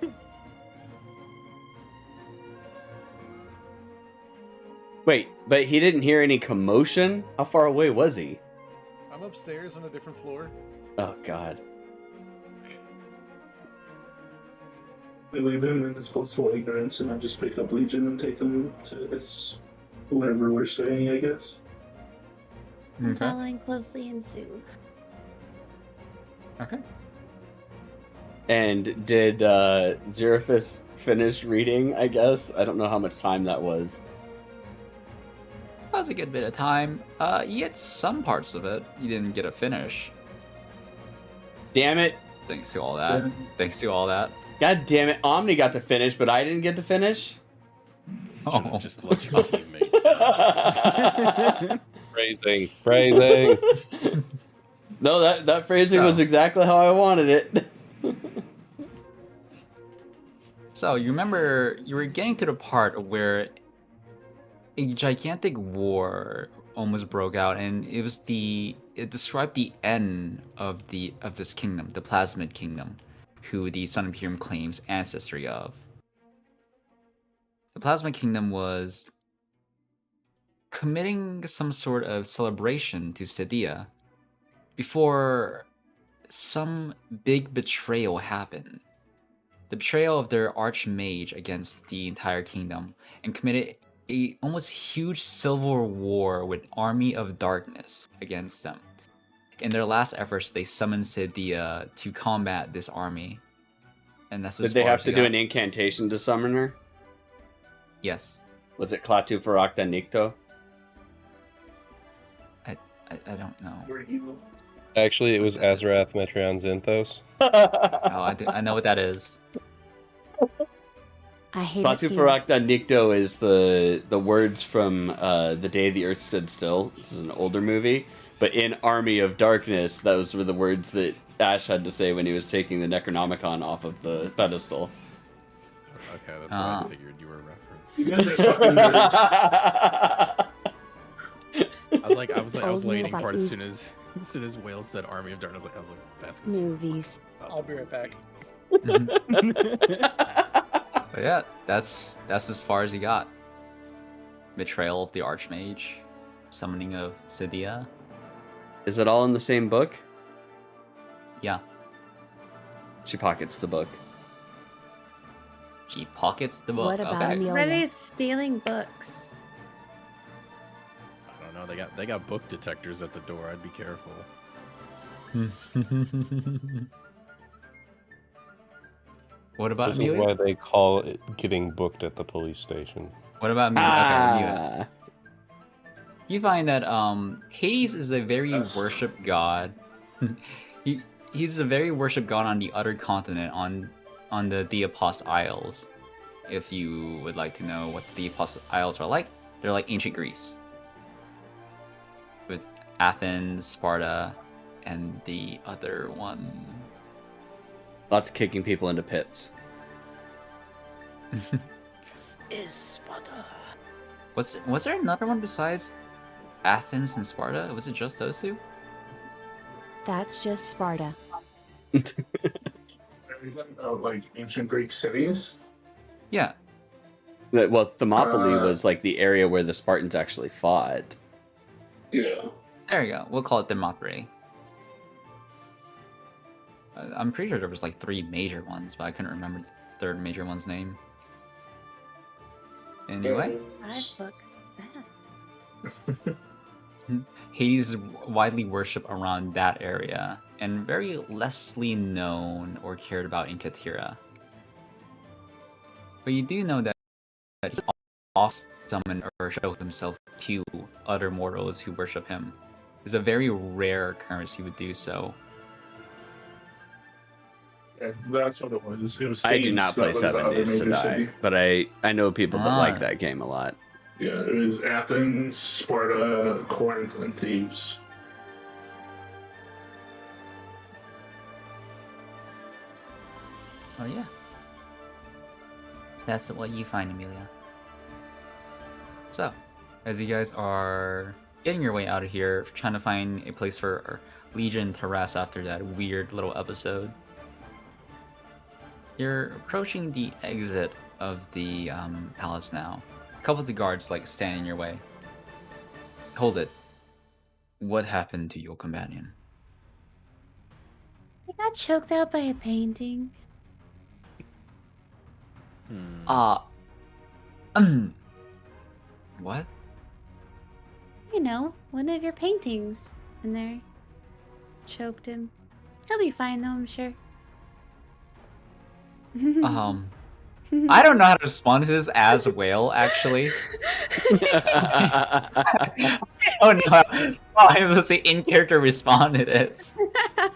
Wait, but he didn't hear any commotion? How far away was he? I'm upstairs on a different floor. Oh, God. We leave him in his blissful ignorance, and I just pick up Legion and take him to his whoever we're staying, I guess. I'm following closely in Sue. Okay. And did Xeraphis finish reading, I guess? I don't know how much time that was. That was a good bit of time. You get some parts of it. You didn't get a finish. Damn it. Thanks to all that. Yeah. Thanks to all that. God damn it. Omni got to finish, but I didn't get to finish? Oh. Just let your teammate down. Phrasing. Phrasing. No, that phrasing was exactly how I wanted it. So, you remember, you were getting to the part where a gigantic war almost broke out, and it described the end of this kingdom, the Plasmid Kingdom, who the Sun Imperium claims ancestry of. The Plasmid Kingdom was committing some sort of celebration to Cydia before some big betrayal happened. The betrayal of their archmage against the entire kingdom, and committed a almost huge civil war with Army of Darkness against them. In their last efforts, they summoned Cydia to combat this army. And that's Did they have to do an incantation to summon her? Yes. Was it Klaatu Farakta Nikto? I don't know. Actually, it was Azarath Metreon Zinthos. Oh, I know what that is. I hate Klaatu Farakta Nikto is the words from The Day the Earth Stood Still. This is an older movie. But in Army of Darkness, those were the words that Ash had to say when he was taking the Necronomicon off of the pedestal. Okay, that's what I figured you were referencing. You guys are fucking nerds. I was waiting for it as soon as Wales said Army of Darkness. I was like, that's good. Movies. I'll be right back. But yeah, that's as far as he got. Betrayal of the Archmage, summoning of Cydia. Is it all in the same book? Yeah. She pockets the book. She pockets the book. What about Amelia? Everybody's stealing books. I don't know. They got book detectors at the door. I'd be careful. What about This Amelia? is why they call it getting booked at the police station. What about Amelia? Okay, you find that Hades is a very worshipped god. He's a very worshipped god on the other continent, on the Diapos Isles. If you would like to know what the Diapos Isles are like, they're like ancient Greece. With Athens, Sparta, and the other one. Lots of kicking people into pits. This is Sparta. Was there another one besides Athens and Sparta? Was it just those two? That's just Sparta. Like ancient Greek cities? Yeah. Well, Thermopylae was like the area where the Spartans actually fought. Yeah. There you go. We'll call it Thermopylae. I'm pretty sure there was like 3 major ones, but I couldn't remember the third major one's name. Anyway. I've booked that. Hades is widely worshipped around that area, and very lessly known or cared about in Catira. But you do know that he also summoned or showed himself to other mortals who worship him It's a very rare occurrence he would do so. Yeah, that's what it was. It was I do not Thebes. play That was the 7 other Days to major Die, city. but I know people that like Ah. that game a lot. Yeah, it was Athens, Sparta, Corinth, and Thebes. Oh yeah. That's what you find, Amelia. So, as you guys are getting your way out of here, trying to find a place for Legion to rest after that weird little episode, you're approaching the exit of the palace now. A couple of the guards stand in your way. Hold it. What happened to your companion? I got choked out by a painting. What? You know, one of your paintings in there. Choked him. He'll be fine though, I'm sure. I don't know how to respond to this as Whale, actually. Oh no! I was gonna say in character respond to this.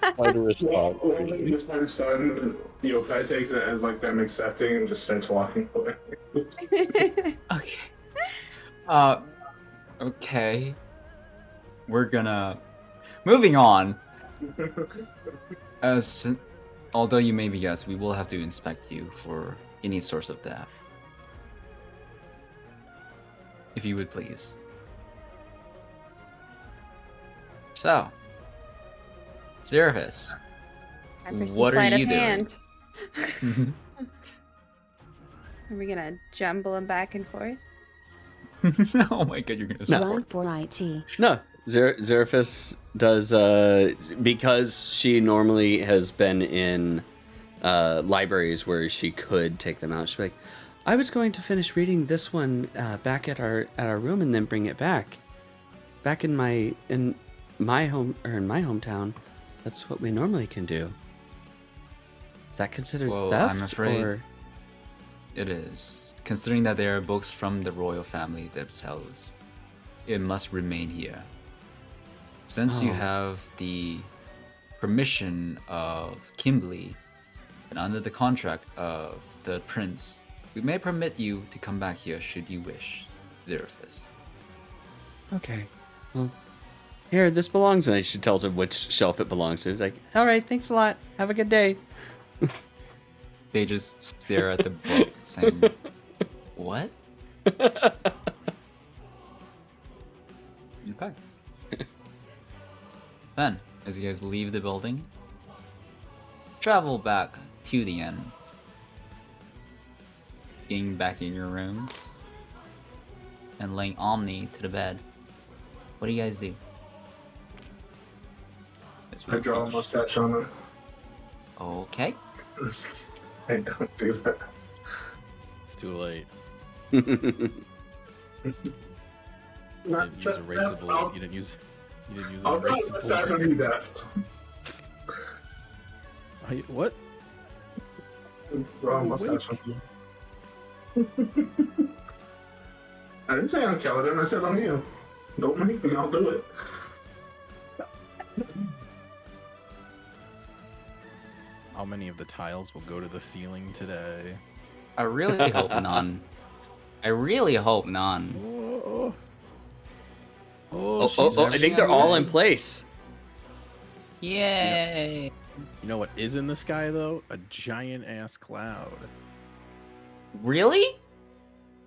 How to respond? This part is done. Yokai takes it as them accepting and just starts walking away. Okay. Okay. We're gonna moving on. Although you may be yes, we will have to inspect you for any source of death. If you would please. So, Zerafis, what are you doing? Are we gonna jumble them back and forth? Oh my god, you're gonna say Run for IT. No, Zerafis does because she normally has been in libraries where she could take them out. She's like, I was going to finish reading this one back at our room and then bring it back in my hometown. That's what we normally can do. Is that considered theft? I'm afraid or... it is. Considering that they are books from the royal family themselves, it must remain here. Since you have the permission of Kimberly and under the contract of the prince, we may permit you to come back here should you wish, Zerafis. Okay. Well, here, this belongs. And she tells him which shelf it belongs to. It's like, all right, thanks a lot. Have a good day. They just stare at the book saying, what? Okay. Then, as you guys leave the building, travel back to the inn. Getting back in your rooms and laying Omni to the bed. What do you guys do? I draw a mustache on her. Okay. I don't do that. It's too late. Not You didn't use erasable. You didn't use an I'll draw a mustache on you, Deft. What? Draw a mustache on you. I didn't say on Kaladin, I said on you. Don't make me, I'll do it. How many of the tiles will go to the ceiling today? I really hope none. I really hope none. I think they're all in place. Yay! You know what is in the sky though? A giant ass cloud. Really?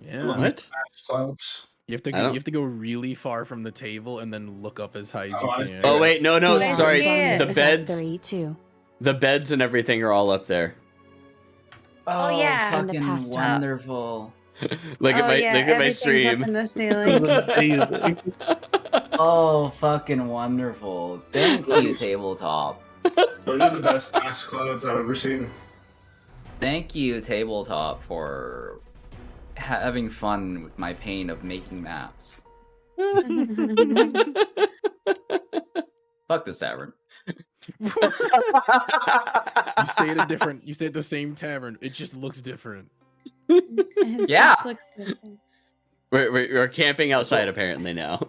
Yeah. What? Clouds. You have to go really far from the table and then look up as high as you can. Oh wait, no, Let's sorry. see it. The Is at beds, 3, 2. the beds and everything are all up there. Oh, yeah. In the fucking past. wonderful. Look at my everything's stream. up in the ceiling. Amazing. Oh, fucking wonderful. Thank you, Tabletop. Those are the best ass clouds I've ever seen. Thank you, Tabletop, for having fun with my pain of making maps. Fuck this tavern. You stay at the same tavern. It just looks different. It Yeah. just looks different. We're camping outside apparently now.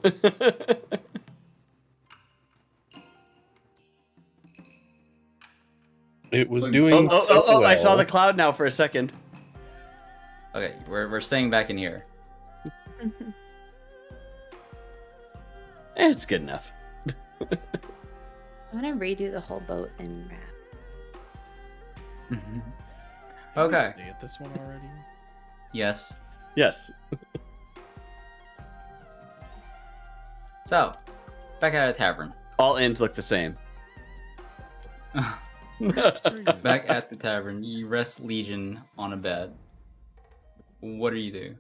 It was Oh, doing so well. I saw the cloud now for a second. Okay, we're staying back in here. It's good enough. I'm gonna redo the whole boat and wrap. Mhm. Did we Okay. Stay at this one already. Yes. Yes. So, back at a tavern. All inns look the same. Back at the tavern, you rest Legion on a bed. What do you do?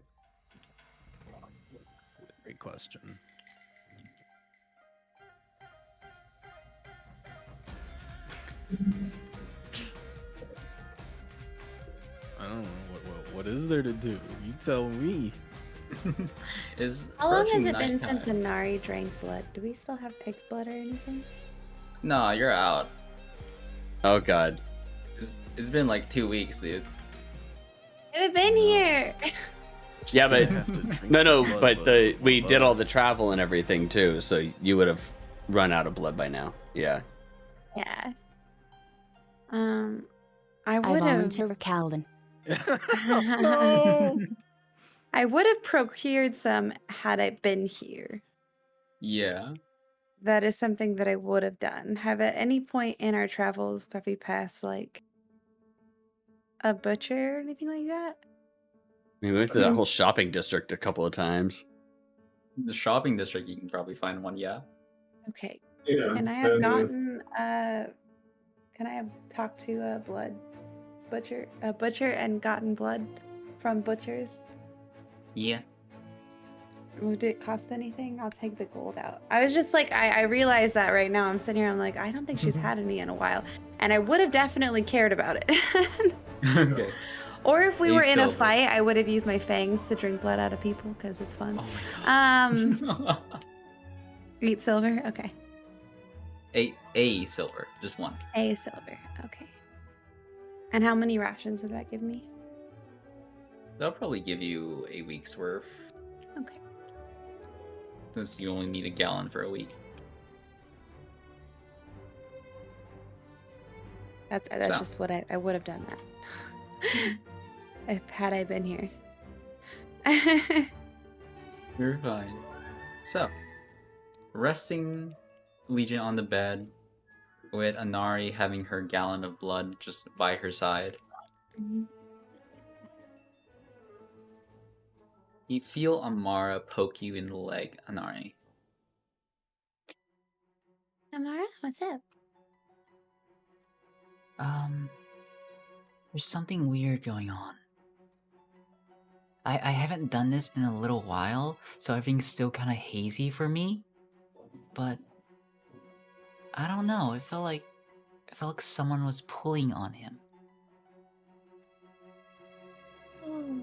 Great question. I don't know what is there to do. You tell me. Is How long has approaching it been nighttime. since Inari drank blood? Do we still have pig's blood or anything? No, you're out. Oh god. It's been like 2 weeks, dude. I haven't been here. Yeah, but Have to drink no, blood, but we blood. did all the travel and everything too, so you would have run out of blood by now. Yeah. Yeah. I I would have. volunteer Calden. No! I would have procured some had I been here. Yeah. That is something that I would have done. Have at any point in our travels have we passed like a butcher or anything like that? We went to that whole shopping district a couple of times. The shopping district, you can probably find one, yeah. Okay. Yeah. Can I have and, gotten can I have talked to a butcher and gotten blood from butchers? Yeah. Would it cost anything? I'll take the gold out. I was just like, I realized that right now. I'm sitting here, I'm like, I don't think she's had any in a while. And I would have definitely cared about it. Okay. Or if we Eight were in a silver. fight, I would have used my fangs to drink blood out of people because it's fun. Oh my god. 8 silver? Okay. A silver, just one. A silver. Okay. And how many rations would that give me? That'll probably give you a week's worth, Okay. since you only need a gallon for a week. That's So. just what I would have done that. Had I been here. You're fine. So, resting Legion on the bed, with Anari having her gallon of blood just by her side. Mhm. You feel Amara poke you in the leg, Anari. Amara, what's up? There's something weird going on. I haven't done this in a little while, so everything's still kind of hazy for me. But I don't know. It felt like someone was pulling on him. Oh.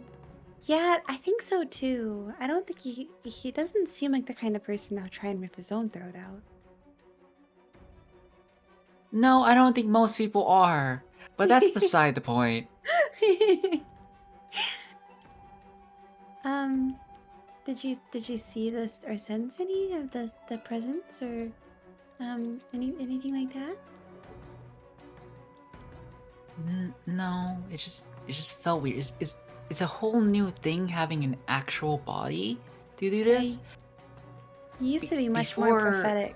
Yeah, I think so too. I don't think he doesn't seem like the kind of person that would try and rip his own throat out. No, I don't think most people are. But that's beside the point. Did you see this or sense any of the presence or anything like that? No, it just felt weird. It's a whole new thing having an actual body to do this. You used to be much more Before- prophetic.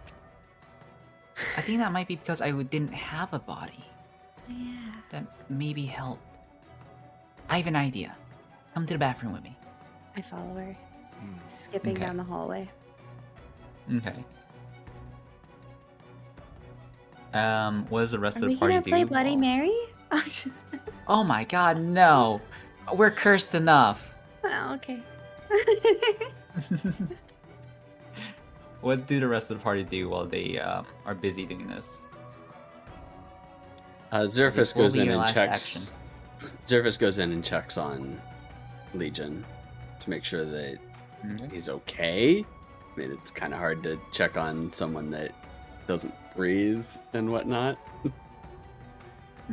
I think that might be because I didn't have a body. Yeah. That maybe helped. I have an idea. Come to the bathroom with me. I follow her, skipping Okay. down the hallway. Okay. What does the rest Are of we the party gonna do? play Bloody while- Mary? Oh my god, no! We're cursed enough. Oh, okay. What do the rest of the party do while they are busy doing this? Xerphus This will goes be in your and last checks. Xerphus goes in and checks on Legion to make sure that Okay. he's okay. I mean, it's kind of hard to check on someone that doesn't breathe and whatnot.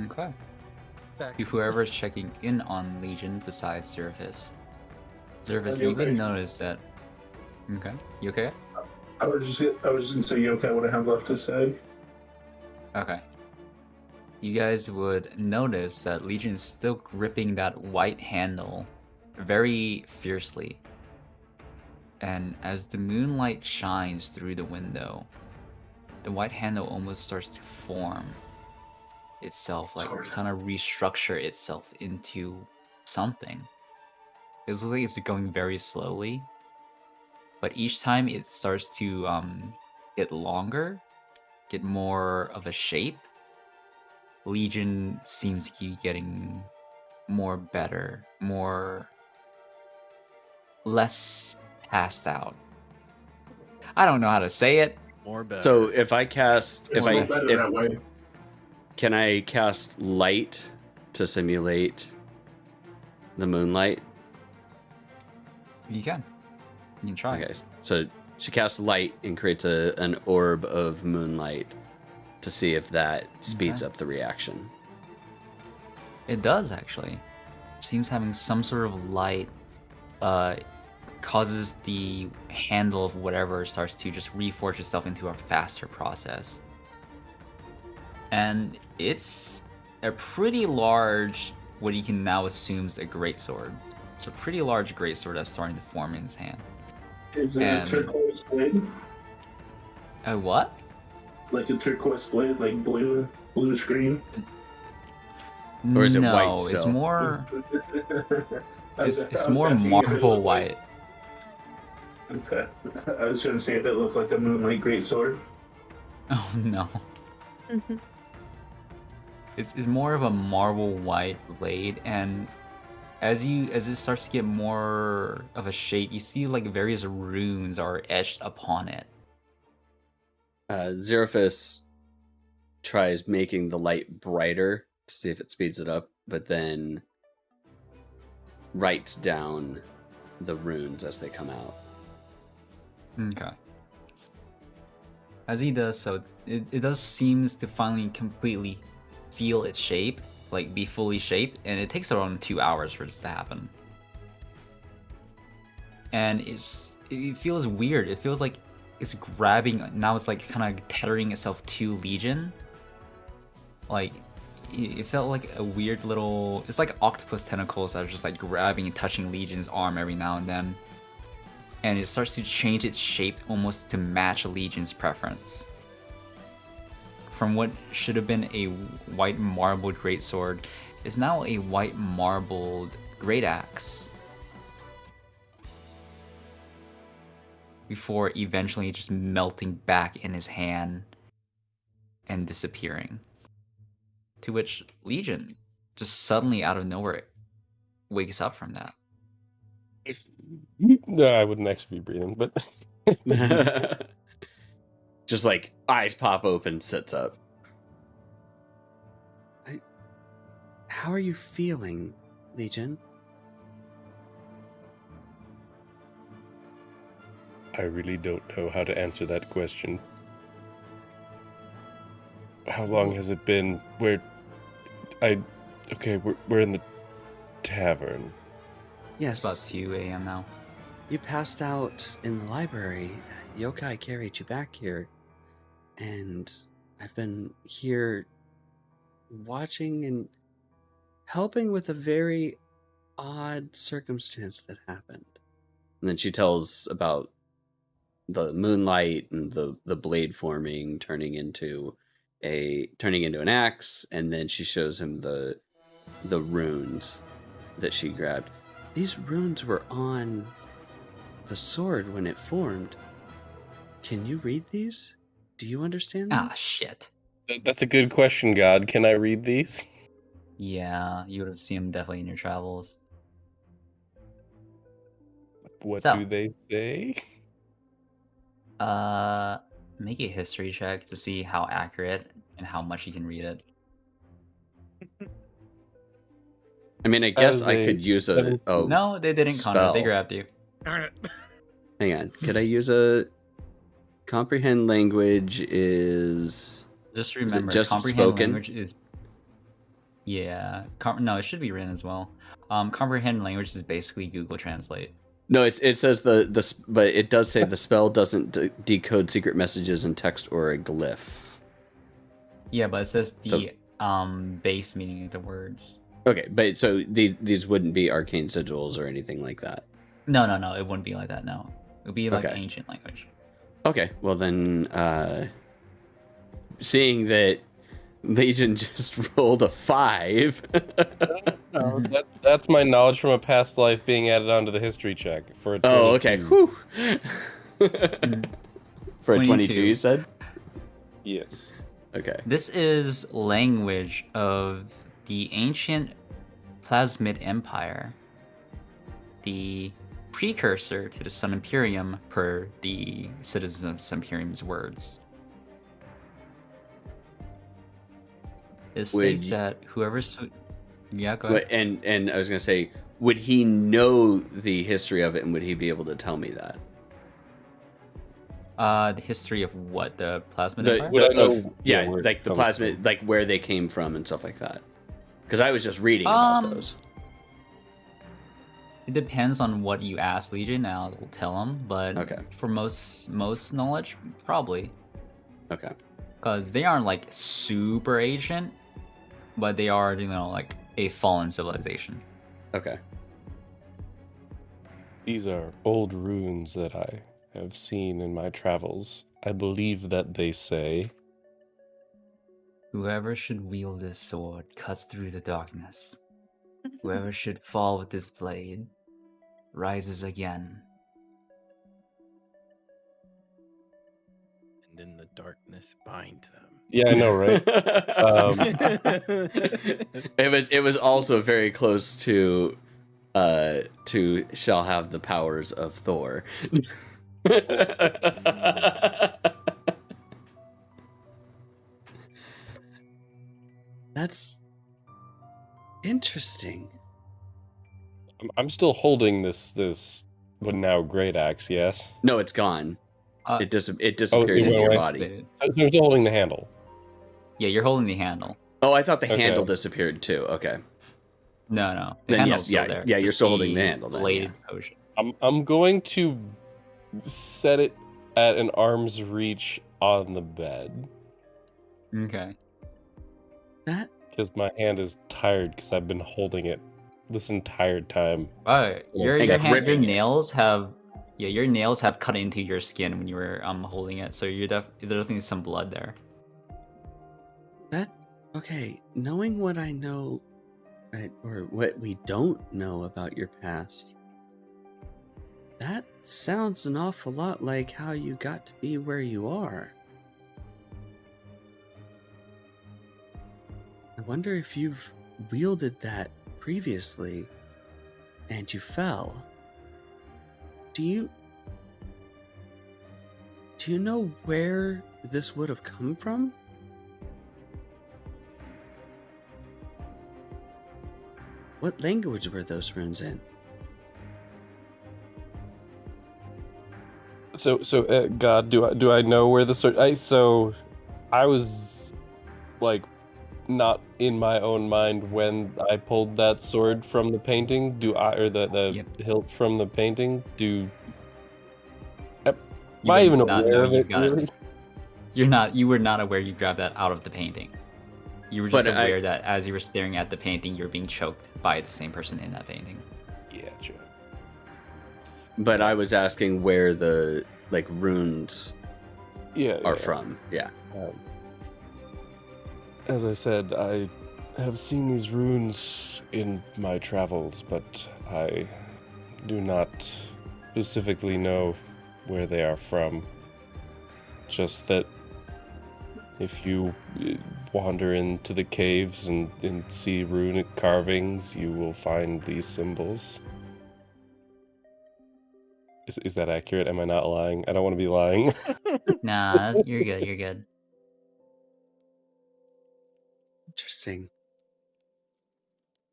Okay. Back. To whoever's checking in on Legion besides Xerphus. Xerphus, I'm you did okay. notice that. Okay. You okay? I was just gonna say Yokai what I have left to say. Okay. you guys would notice that Legion is still gripping that white handle very fiercely. And as the moonlight shines through the window, the white handle almost starts to form itself, like trying to restructure itself into something. It looks like it's going very slowly, but each time it starts to get longer, get more of a shape. Legion seems to be getting more better, less passed out. I don't know how to say it. More better. So if I cast, It's no better that way. can I cast light to simulate the moonlight? You can try. Okay, so she casts light and creates an orb of moonlight to see if that speeds up the reaction. It does actually. Seems having some sort of light causes the handle of whatever starts to just reforge itself into a faster process. And it's a pretty large, what you can now assume is a greatsword. It's a pretty large greatsword that's starting to form in his hand. Is it a turquoise blade? A what? Like a turquoise blade, like bluish green? Or is it no, white still? It's more I was it's more asking if it marble looked white. Okay. I was trying to see if it looked like the Moonlight Greatsword. Oh no. It's more of a marble white blade, and as it starts to get more of a shape, you see like various runes are etched upon it. Xerophis tries making the light brighter to see if it speeds it up, but then writes down the runes as they come out. Okay. As he does so, it does seems to finally completely feel its shape, like be fully shaped, and it takes around 2 hours for this to happen. And it feels weird. It feels like it's grabbing, now it's like kind of tethering itself to Legion. Like, it felt like a weird little, it's like octopus tentacles that are just like grabbing and touching Legion's arm every now and then. And it starts to change its shape almost to match Legion's preference. From what should have been a white marbled greatsword is now a white marbled great axe. Before eventually just melting back in his hand and disappearing. To which Legion just suddenly out of nowhere wakes up from that. No, I wouldn't actually be breathing, but Just like eyes pop open, sits up. How are you feeling, Legion? I really don't know how to answer that question. How long has it been? We're in the tavern. Yes. It's about 2 a.m. now. You passed out in the library. Yokai carried you back here. And I've been here watching and helping with a very odd circumstance that happened. And then she tells about the moonlight and the blade forming, turning into an axe, and then she shows him the runes that she grabbed. These runes were on the sword when it formed. Can you read these? Do you understand them? Ah, shit. That's a good question, God. Can I read these? Yeah, you would have seen them definitely in your travels. What So. do they say? Make a history check to see how accurate and how much you can read it. I mean, I guess I could use a No, they didn't, Connor. They spell. grabbed you. Darn it. Hang on. Could I use a comprehend language is Just remember, just comprehend spoken? language is... Yeah. No, it should be written as well. Comprehend language is basically Google Translate. No, it says but it does say the spell doesn't decode secret messages in text or a glyph. Yeah, but it says the base meaning of the words. Okay, but so these wouldn't be arcane sigils or anything like that. No, it wouldn't be like that. No, it would be like Okay. ancient language. Okay, well then, seeing that Legion just rolled a 5. No, that's my knowledge from a past life being added onto the history check for a 22. Oh, okay. Whew. For a 22, you said? Yes. Okay. This is language of the ancient Plasmid Empire, the precursor to the Sun Imperium per the citizens of Sun Imperium's words. It states that whoever... Yeah, go ahead. And I was going to say, would he know the history of it, and would he be able to tell me that? The history of what? The Plasmid Empire? Like the Plasmid, like where they came from and stuff like that. Because I was just reading about those. It depends on what you ask Legion. I'll tell them, but for most knowledge, probably. Okay. Because they aren't like super ancient, but they are, like a fallen civilization. Okay. These are old runes that I have seen in my travels. I believe that they say, whoever should wield this sword cuts through the darkness. Whoever should fall with this blade rises again. And in the darkness bind them. Yeah, I know, right? It was also very close to shall have the powers of Thor. That's interesting. I'm still holding this but now great axe, yes? No, it's gone. It disappeared it into your went body. I'm still holding the handle. Yeah, you're holding the handle. Oh, I thought the handle disappeared too. Okay. No. The Then handle's yes, still there. yeah, you're Just still holding the handle. Then, bladed yeah. potion. I'm going to set it at an arm's reach on the bed. Okay. That because my hand is tired because I've been holding it this entire time. Your nails have your nails have cut into your skin when you were holding it, so there's definitely some blood there. Okay, knowing what I know, or what we don't know about your past, that sounds an awful lot like how you got to be where you are. I wonder if you've wielded that previously and you fell. Do you know where this would have come from? What language were those runes in? So, God, do I know where the sword? I was like not in my own mind when I pulled that sword from the painting. The hilt from the painting? Am I even aware of it? Really? You were not aware you grabbed that out of the painting. You were just aware that as you were staring at the painting, you're being choked by the same person in that painting. Yeah, sure. But I was asking where the runes are from. Yeah. As I said, I have seen these runes in my travels, but I do not specifically know where they are from. Just that if you wander into the caves and see runic carvings, you will find these symbols. Is that accurate? Am I not lying? I don't want to be lying. Nah, you're good. You're good. Interesting.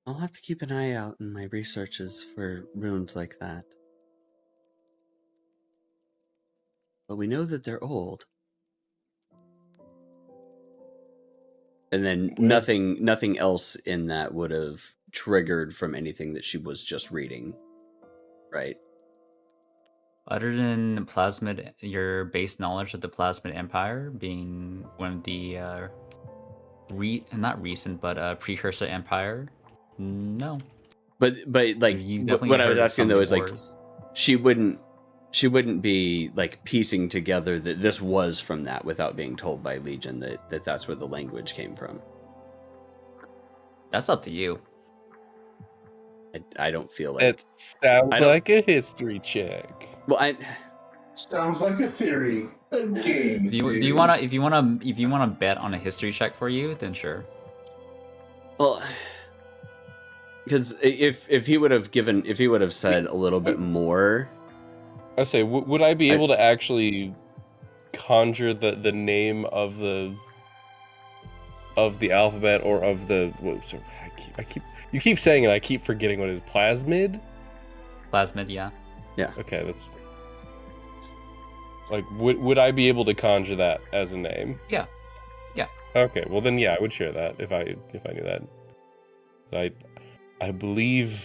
I'll have to keep an eye out in my researches for runes like that. But we know that they're old. And then nothing else in that would have triggered from anything that she was just reading, right? Other than your base knowledge of the Plasmid Empire being one of the not recent, but precursor empire. No. But like You definitely what I was heard of asking some though of is the like wars. she wouldn't be like piecing together that this was from that without being told by Legion that that's where the language came from. That's up to you. I don't feel like It sounds like a history check. Well, Sounds like a theory. A game Do you theory. wanna if you wanna bet on a history check for you, then sure. Well, because if he would have said a little bit more, I say, would I be able to actually conjure the name of the alphabet or of the? You keep saying it. I keep forgetting what it is. Plasmid. Plasmid, yeah. Yeah. Okay, that's like would I be able to conjure that as a name? Yeah. Yeah. Okay, well then yeah, I would share that if I knew that. I believe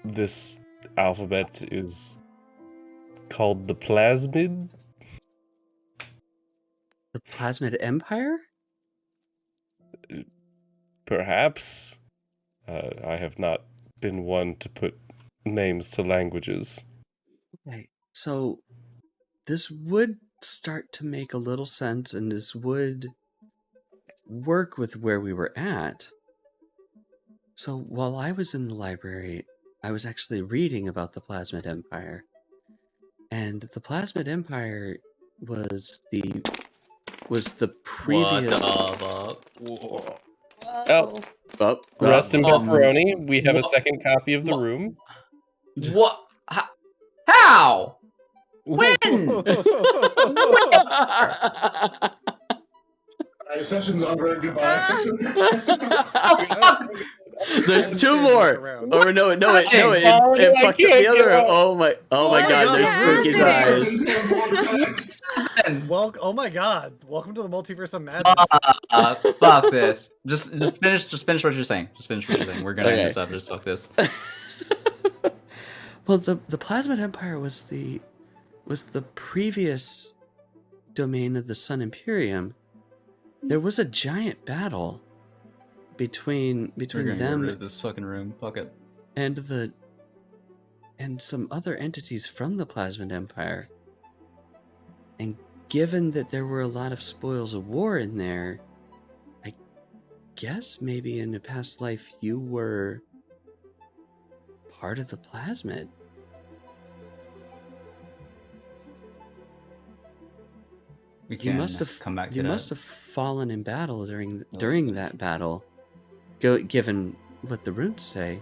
this alphabet is called the Plasmid. The Plasmid Empire? Perhaps. I have not been one to put names to languages. Okay, so this would start to make a little sense, and this would work with where we were at. So while I was in the library, I was actually reading about the Plasmid Empire. And the Plasmid Empire was the previous... Rest in pepperoni. We have a second copy of the room. What? How? When? Session's over. Goodbye. There's two more. Oh no! It fucked up the other. Oh my god! There's Spooky's eyes. Oh my god! Welcome to the multiverse of madness. Fuck this. Just finish what you're saying. Just finish what you're saying. We're gonna end this up. Just fuck this. Well, the Plasmid Empire was the previous domain of the Sun Imperium. There was a giant battle between them Get this fucking room. Fuck it. and some other entities from the Plasmid Empire. And given that there were a lot of spoils of war in there, I guess maybe in a past life you were part of the Plasmid. You must have come back to you that. must have fallen in battle during that battle, given what the runes say,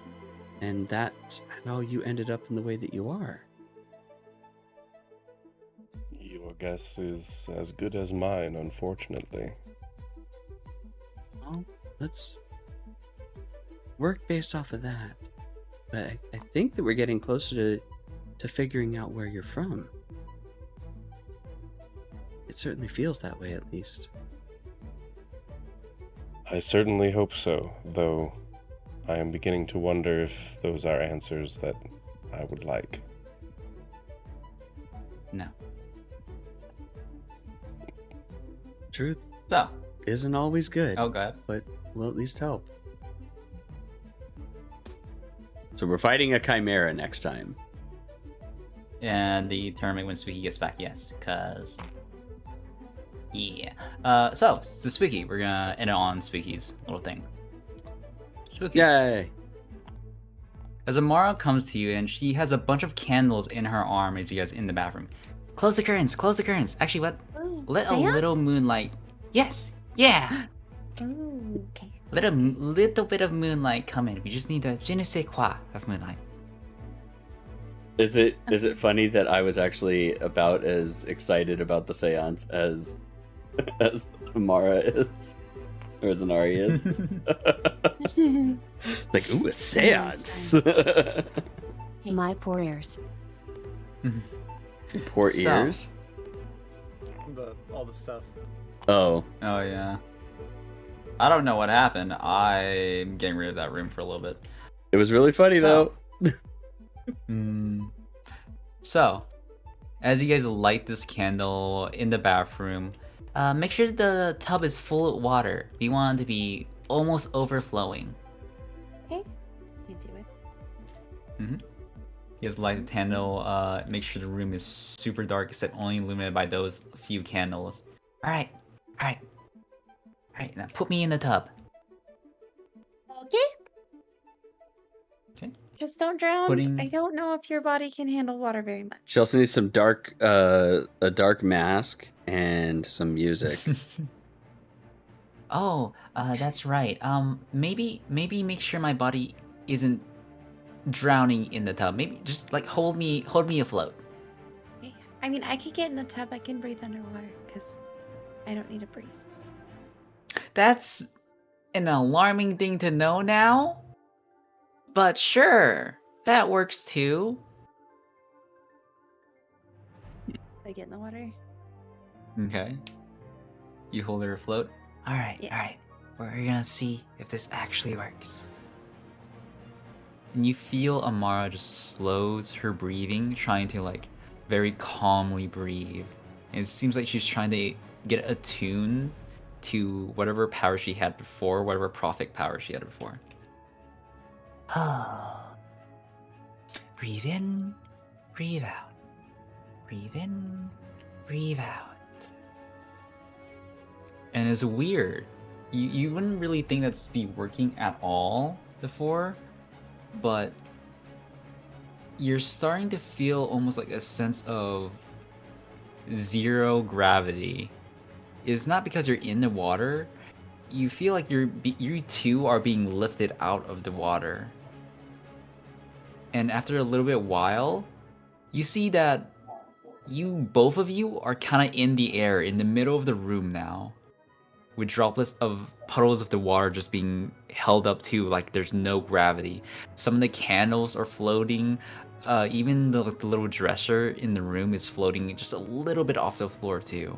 and that's how you ended up in the way that you are. Your guess is as good as mine, unfortunately. Well, let's work based off of that. But I think that we're getting closer to figuring out where you're from. It certainly feels that way, at least. I certainly hope so, though I am beginning to wonder if those are answers that I would like. No. Truth So. isn't always good. Oh god. But will at least help. So we're fighting a chimera next time. And the tournament when Spooky gets back, yes, because yeah. So Spooky, we're gonna end it on Spooky's little thing. Spooky. Yay! As Amara comes to you and she has a bunch of candles in her arm as you guys in the bathroom. Close the curtains, close the curtains. Actually, what? Let a little moonlight. Yes, yeah. Ooh, okay. Let a little bit of moonlight come in. We just need a je ne sais quoi of moonlight. Is it funny that I was actually about as excited about the seance as Amara is? Or as Anari is? Like, ooh, a seance! My poor ears. Poor ears? All the stuff. Oh. Oh, yeah. I don't know what happened. I'm getting rid of that room for a little bit. It was really funny, though. So, as you guys light this candle in the bathroom, Make sure the tub is full of water. We want it to be almost overflowing. Okay. You do it. Mm-hmm. You just light the candle. Make sure the room is super dark, except only illuminated by those few candles. All right. Now put me in the tub. Okay. Okay. Just don't drown. Putting- I don't know if your body can handle water very much. She also needs some a dark mask and some music. Oh, that's right. Maybe make sure my body isn't drowning in the tub. Maybe just like hold me afloat. Okay. I mean, I could get in the tub. I can breathe underwater because I don't need to breathe. That's an alarming thing to know now. But sure, that works too. I get in the water. Okay. You hold her afloat. All right. Yeah. We're gonna see if this actually works. And you feel Amara just slows her breathing, trying to like very calmly breathe. And it seems like she's trying to get attuned to whatever power she had before, whatever prophet power she had before. Oh. Breathe in, breathe out. Breathe in, breathe out. And it's weird. You wouldn't really think that's be working at all before, but you're starting to feel almost like a sense of zero gravity. It's not because you're in the water. You feel like you two are being lifted out of the water. And after a little bit while, you see that both of you are kind of in the air, in the middle of the room now, with droplets of puddles of the water just being held up to like there's no gravity. Some of the candles are floating. Even the little dresser in the room is floating just a little bit off the floor too.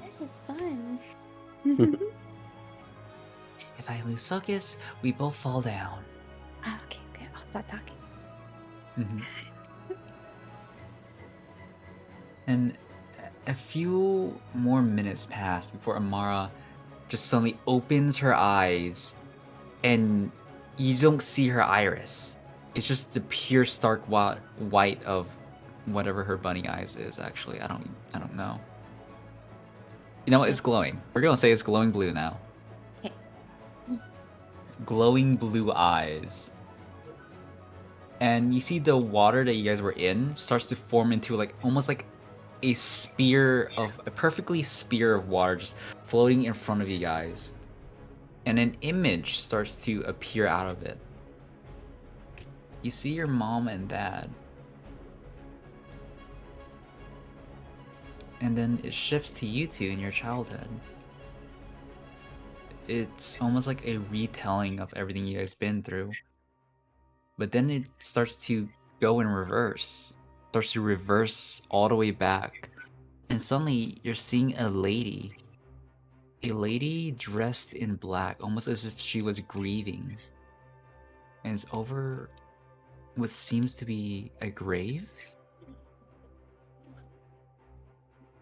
This is fun. If I lose focus, we both fall down. Okay. I'll stop talking. Mm-hmm. And a few more minutes pass before Amara just suddenly opens her eyes, and you don't see her iris. It's just the pure stark white of whatever her bunny eyes is. Actually, I don't know. You know what? It's glowing. We're gonna say it's glowing blue now. Okay. Glowing blue eyes. And you see the water that you guys were in starts to form into like almost like a perfectly spear of water just floating in front of you guys. And an image starts to appear out of it. You see your mom and dad. And then it shifts to you two in your childhood. It's almost like a retelling of everything you guys been through. But then it starts to go in reverse. Starts to reverse all the way back. And suddenly you're seeing a lady. A lady dressed in black, almost as if she was grieving. And it's over what seems to be a grave.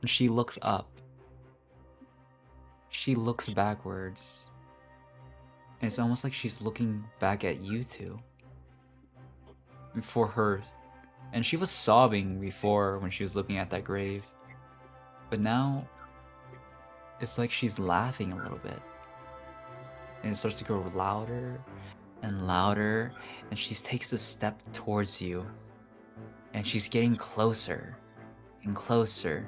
And she looks up. She looks backwards. And it's almost like she's looking back at you two. For her. And she was sobbing before when she was looking at that grave. But now, it's like she's laughing a little bit. And it starts to grow louder and louder. And she takes a step towards you. And she's getting closer and closer.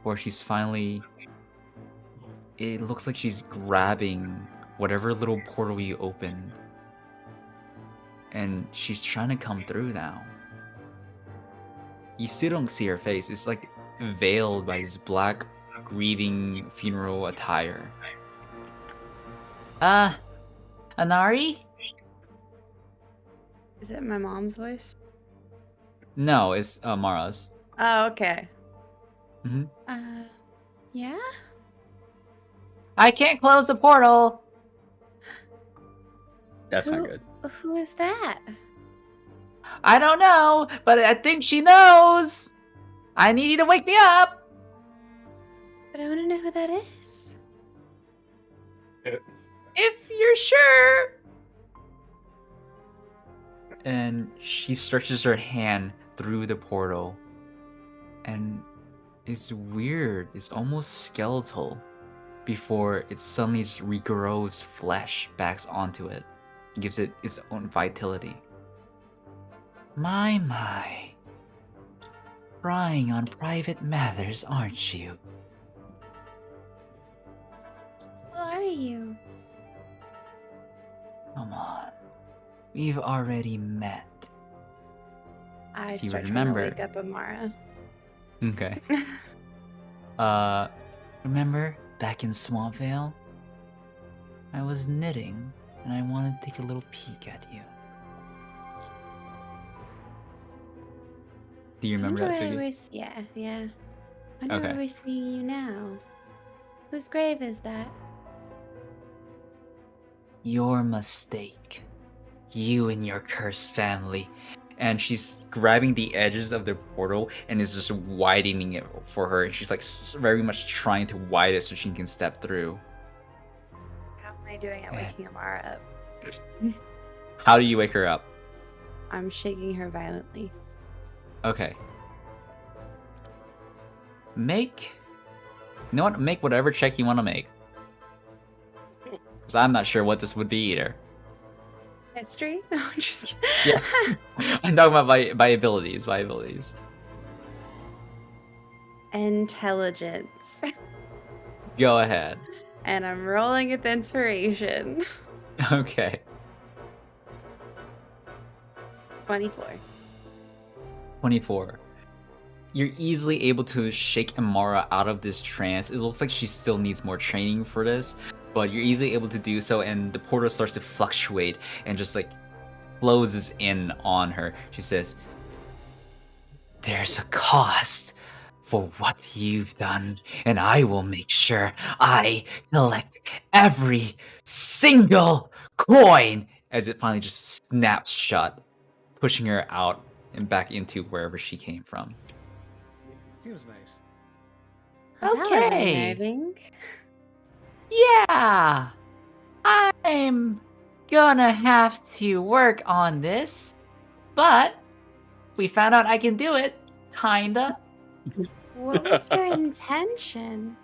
Where she's finally... It looks like she's grabbing whatever little portal you opened. And she's trying to come through now. You still don't see her face. It's like veiled by this black, grieving funeral attire. Anari? Is it my mom's voice? No, it's Mara's. Oh, okay. Mm-hmm. Yeah? I can't close the portal. That's not good. Who is that? I don't know, but I think she knows. I need you to wake me up. But I want to know who that is. If you're sure. And she stretches her hand through the portal. And it's weird. It's almost skeletal before it suddenly just regrows flesh back onto it. Gives it its own vitality. My. Prying on private matters, aren't you? Who are you? Come on. We've already met. I If you start remember. trying to wake up Amara. Okay. Remember back in Swampvale? I was knitting, and I wanted to take a little peek at you. Do you remember that, Sugi? Yeah. I know Okay. where we're seeing you now. Whose grave is that? Your mistake. You and your cursed family. And she's grabbing the edges of the portal and is just widening it for her. And she's like very much trying to widen it so she can step through. How am I doing at waking Amara up? How do you wake her up? I'm shaking her violently. Okay. Make whatever check you want to make. Because I'm not sure what this would be either. History? No, I'm just kidding. Yeah. I'm talking about by abilities. Intelligence. Go ahead. And I'm rolling with inspiration. Okay. 24. 24. You're easily able to shake Amara out of this trance. It looks like she still needs more training for this, but you're easily able to do so, and the portal starts to fluctuate and just like closes in on her. She says, "There's a cost for what you've done, and I will make sure I collect every single coin," as it finally just snaps shut, pushing her out and back into wherever she came from. Seems nice. That was Okay. unnerving. Yeah, I'm gonna have to work on this, but we found out I can do it, kinda. What was your intention?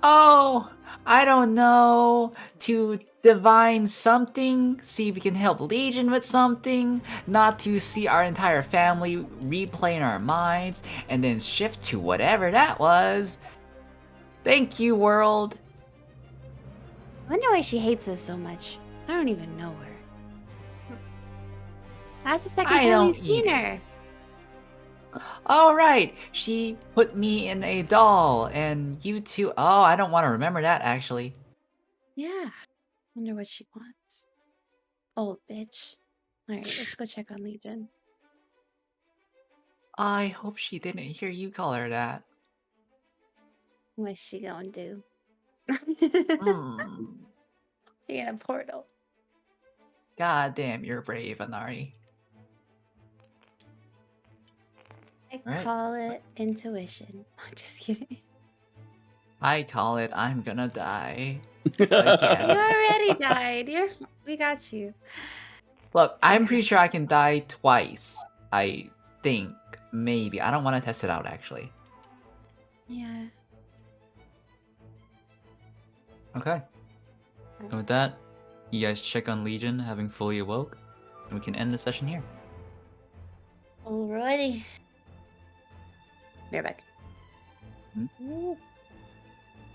Oh, I don't know. To divine something, see if we can help Legion with something, not to see our entire family replay in our minds, and then shift to whatever that was. Thank you, world. I wonder why she hates us so much. I don't even know her. That's the second I time don't we've seen either. her. All right, she put me in a doll, and you two. Oh, I don't want to remember that actually. Yeah. Wonder what she wants. Old bitch. Alright, let's go check on Legion. I hope she didn't hear you call her that. What's she gonna do? Hmm. She in a portal. God damn, you're brave, Anari. I Right. call it intuition. I'm just kidding. I call it I'm gonna die. You Again. already died. We got you. Look, I'm Okay. pretty sure I can die twice. I think. Maybe. I don't want to test it out, actually. Yeah. Okay. And with that, you guys check on Legion having fully awoke, and we can end the session here. Alrighty. You're back.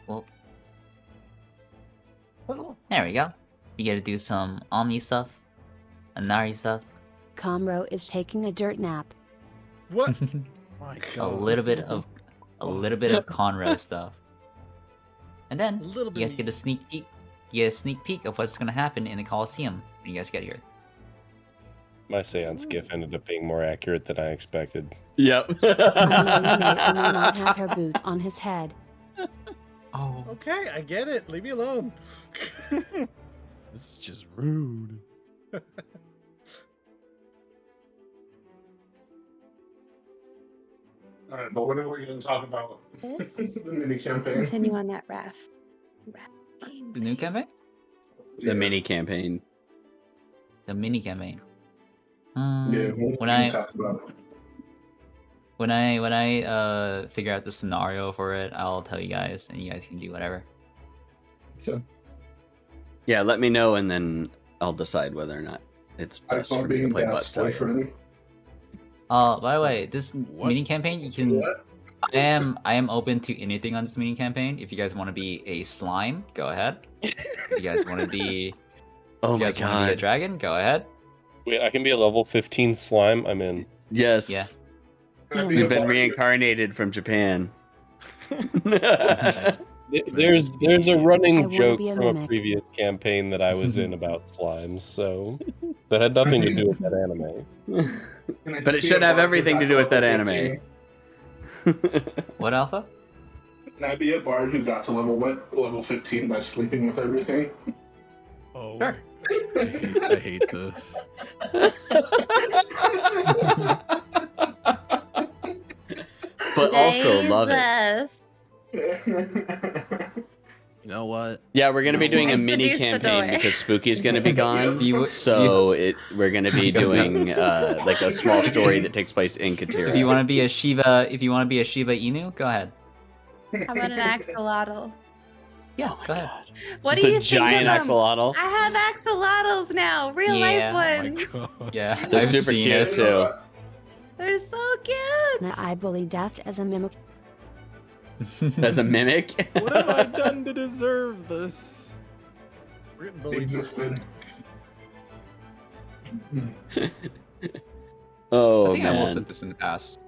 Well, there we go. You gotta do some Omni stuff, Anari stuff, Comro is taking a dirt nap. What? My a God. little bit of Conroe stuff, and then A little you guys bit. get a sneak peek. You get a sneak peek of what's gonna happen in the Coliseum when you guys get here. My seance gif ended up being more accurate than I expected. Yep. Amelia may or may not have her boot on his head. Oh, Okay, I get it. Leave me alone. This is just rude. but when are we going to talk about This? the mini campaign? Continue on that rafting. The new campaign? The mini campaign. The mini campaign. Yeah, When I figure out the scenario for it, I'll tell you guys, and you guys can do whatever. Sure. Yeah, let me know, and then I'll decide whether or not it's best for me to play Butt Stallion. By the way, this What? mini campaign, you can. What? I am open to anything on this mini campaign. If you guys want to be a slime, go ahead. If you guys want to be, Oh if you my guys want to be a god. dragon, go ahead. Wait, I can be a level 15 slime. I'm in. Yes. Yeah. We've been reincarnated from Japan. There's a I running wanna joke be a from a mimic. previous campaign that I was in about slimes, so that had nothing to do with that anime. But it should have everything to do with that anime. What alpha? Can I be a bard who got to level 15 by sleeping with everything? Oh, Sure. I hate this. But also love it. You know what? Yeah, we're gonna be doing a Just mini seduce the campaign door. because Spooky's gonna be gone. You- We're gonna be doing like a small story that takes place in Catira. If you want to be a Shiba, Inu, go ahead. How about an axolotl? Yeah, Oh my go ahead. god. What Just do you a giant think of them? axolotl. I have axolotls now, real Yeah. life Oh my ones. god. Yeah, They're I've super seen cute it. too. They're so cute. Now I bully Daft as a mimic. As a mimic. What have I done to deserve this? We're getting bullied. Existed. Oh I think I almost man. said this in the past,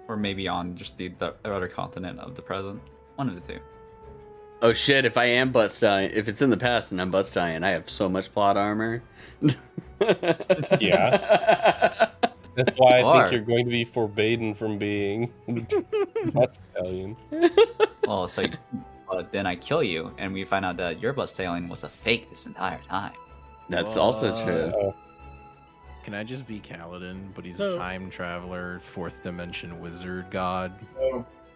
or maybe on just the other continent of the present. One of the two. Oh shit! If I am Butt Stallion, if it's in the past and I'm Butt Stallion, I have so much plot armor. Yeah. That's why I Or- think you're going to be forbidden from being Butt Stallion. Well, so then I kill you, and we find out that your butt stallion was a fake this entire time. That's also true. Oh, Can I just be Kaladin, but he's So- a time traveler, fourth dimension wizard god?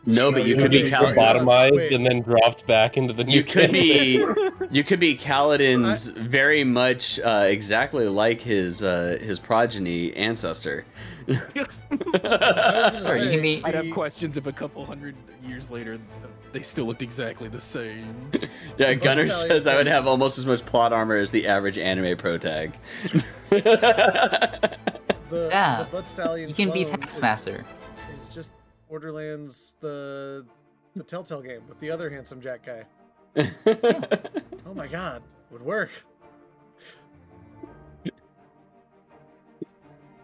No, but you No, could you be could be lobotomized Wait. and then dropped back into the new You could be campaign. you could be Kaladin's very much exactly like his progeny ancestor. I was gonna Or you say, can be- I'd have the- questions if a couple hundred years later they still looked exactly the same. Yeah, Butt Gunnar Stallion says I would can- have almost as much plot armor as the average anime pro tag. The Butt Stallion You can be clone Taskmaster. Is just Borderlands the Telltale game with the other handsome Jack guy. Oh my god, would work.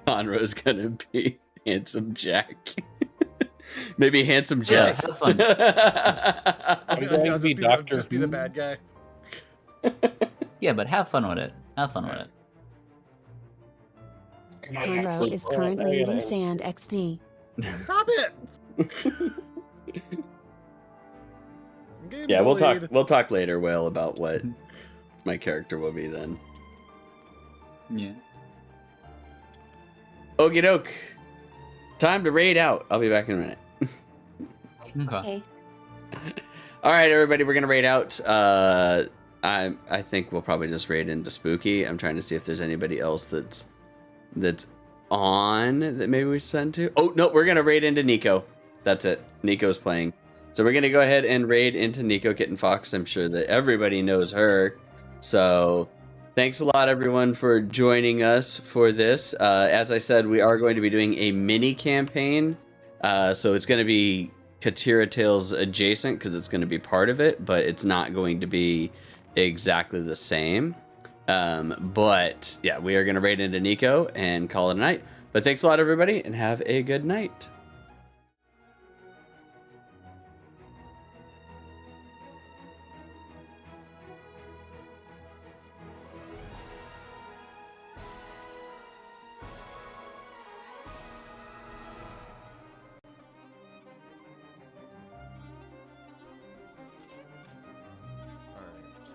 Conroe's gonna be handsome Jack. Maybe handsome Yeah, Jeff. have fun. I'm going to be Doctor just be the Who. bad guy. Yeah, but have fun with it. Have fun with it. Conroe is currently eating sand XD. Stop it! I'm getting Yeah, bullied. we'll talk later, Will, about what my character will be then. Yeah. Okie doke. Time to raid out. I'll be back in a minute. Okay. Okay. All right, everybody, we're gonna raid out. I think we'll probably just raid into Spooky. I'm trying to see if there's anybody else that's on that maybe we should send to. Oh no, we're gonna raid into Nico. That's it. Nico's playing, so we're gonna go ahead and raid into Nico Kitten Fox. I'm sure that everybody knows her. So thanks a lot, everyone, for joining us for this. As I said, we are going to be doing a mini campaign. So it's going to be Catira Tales adjacent because it's going to be part of it, but it's not going to be exactly the same. But yeah, we are going to raid into Nico and call it a night. But thanks a lot, everybody, and have a good night.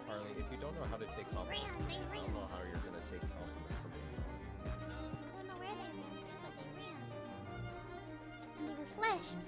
Harley, if you don't know how to take compliments, I don't know how you're gonna take compliments from me. I don't know where they ran to, but they ran. And they were fleshed.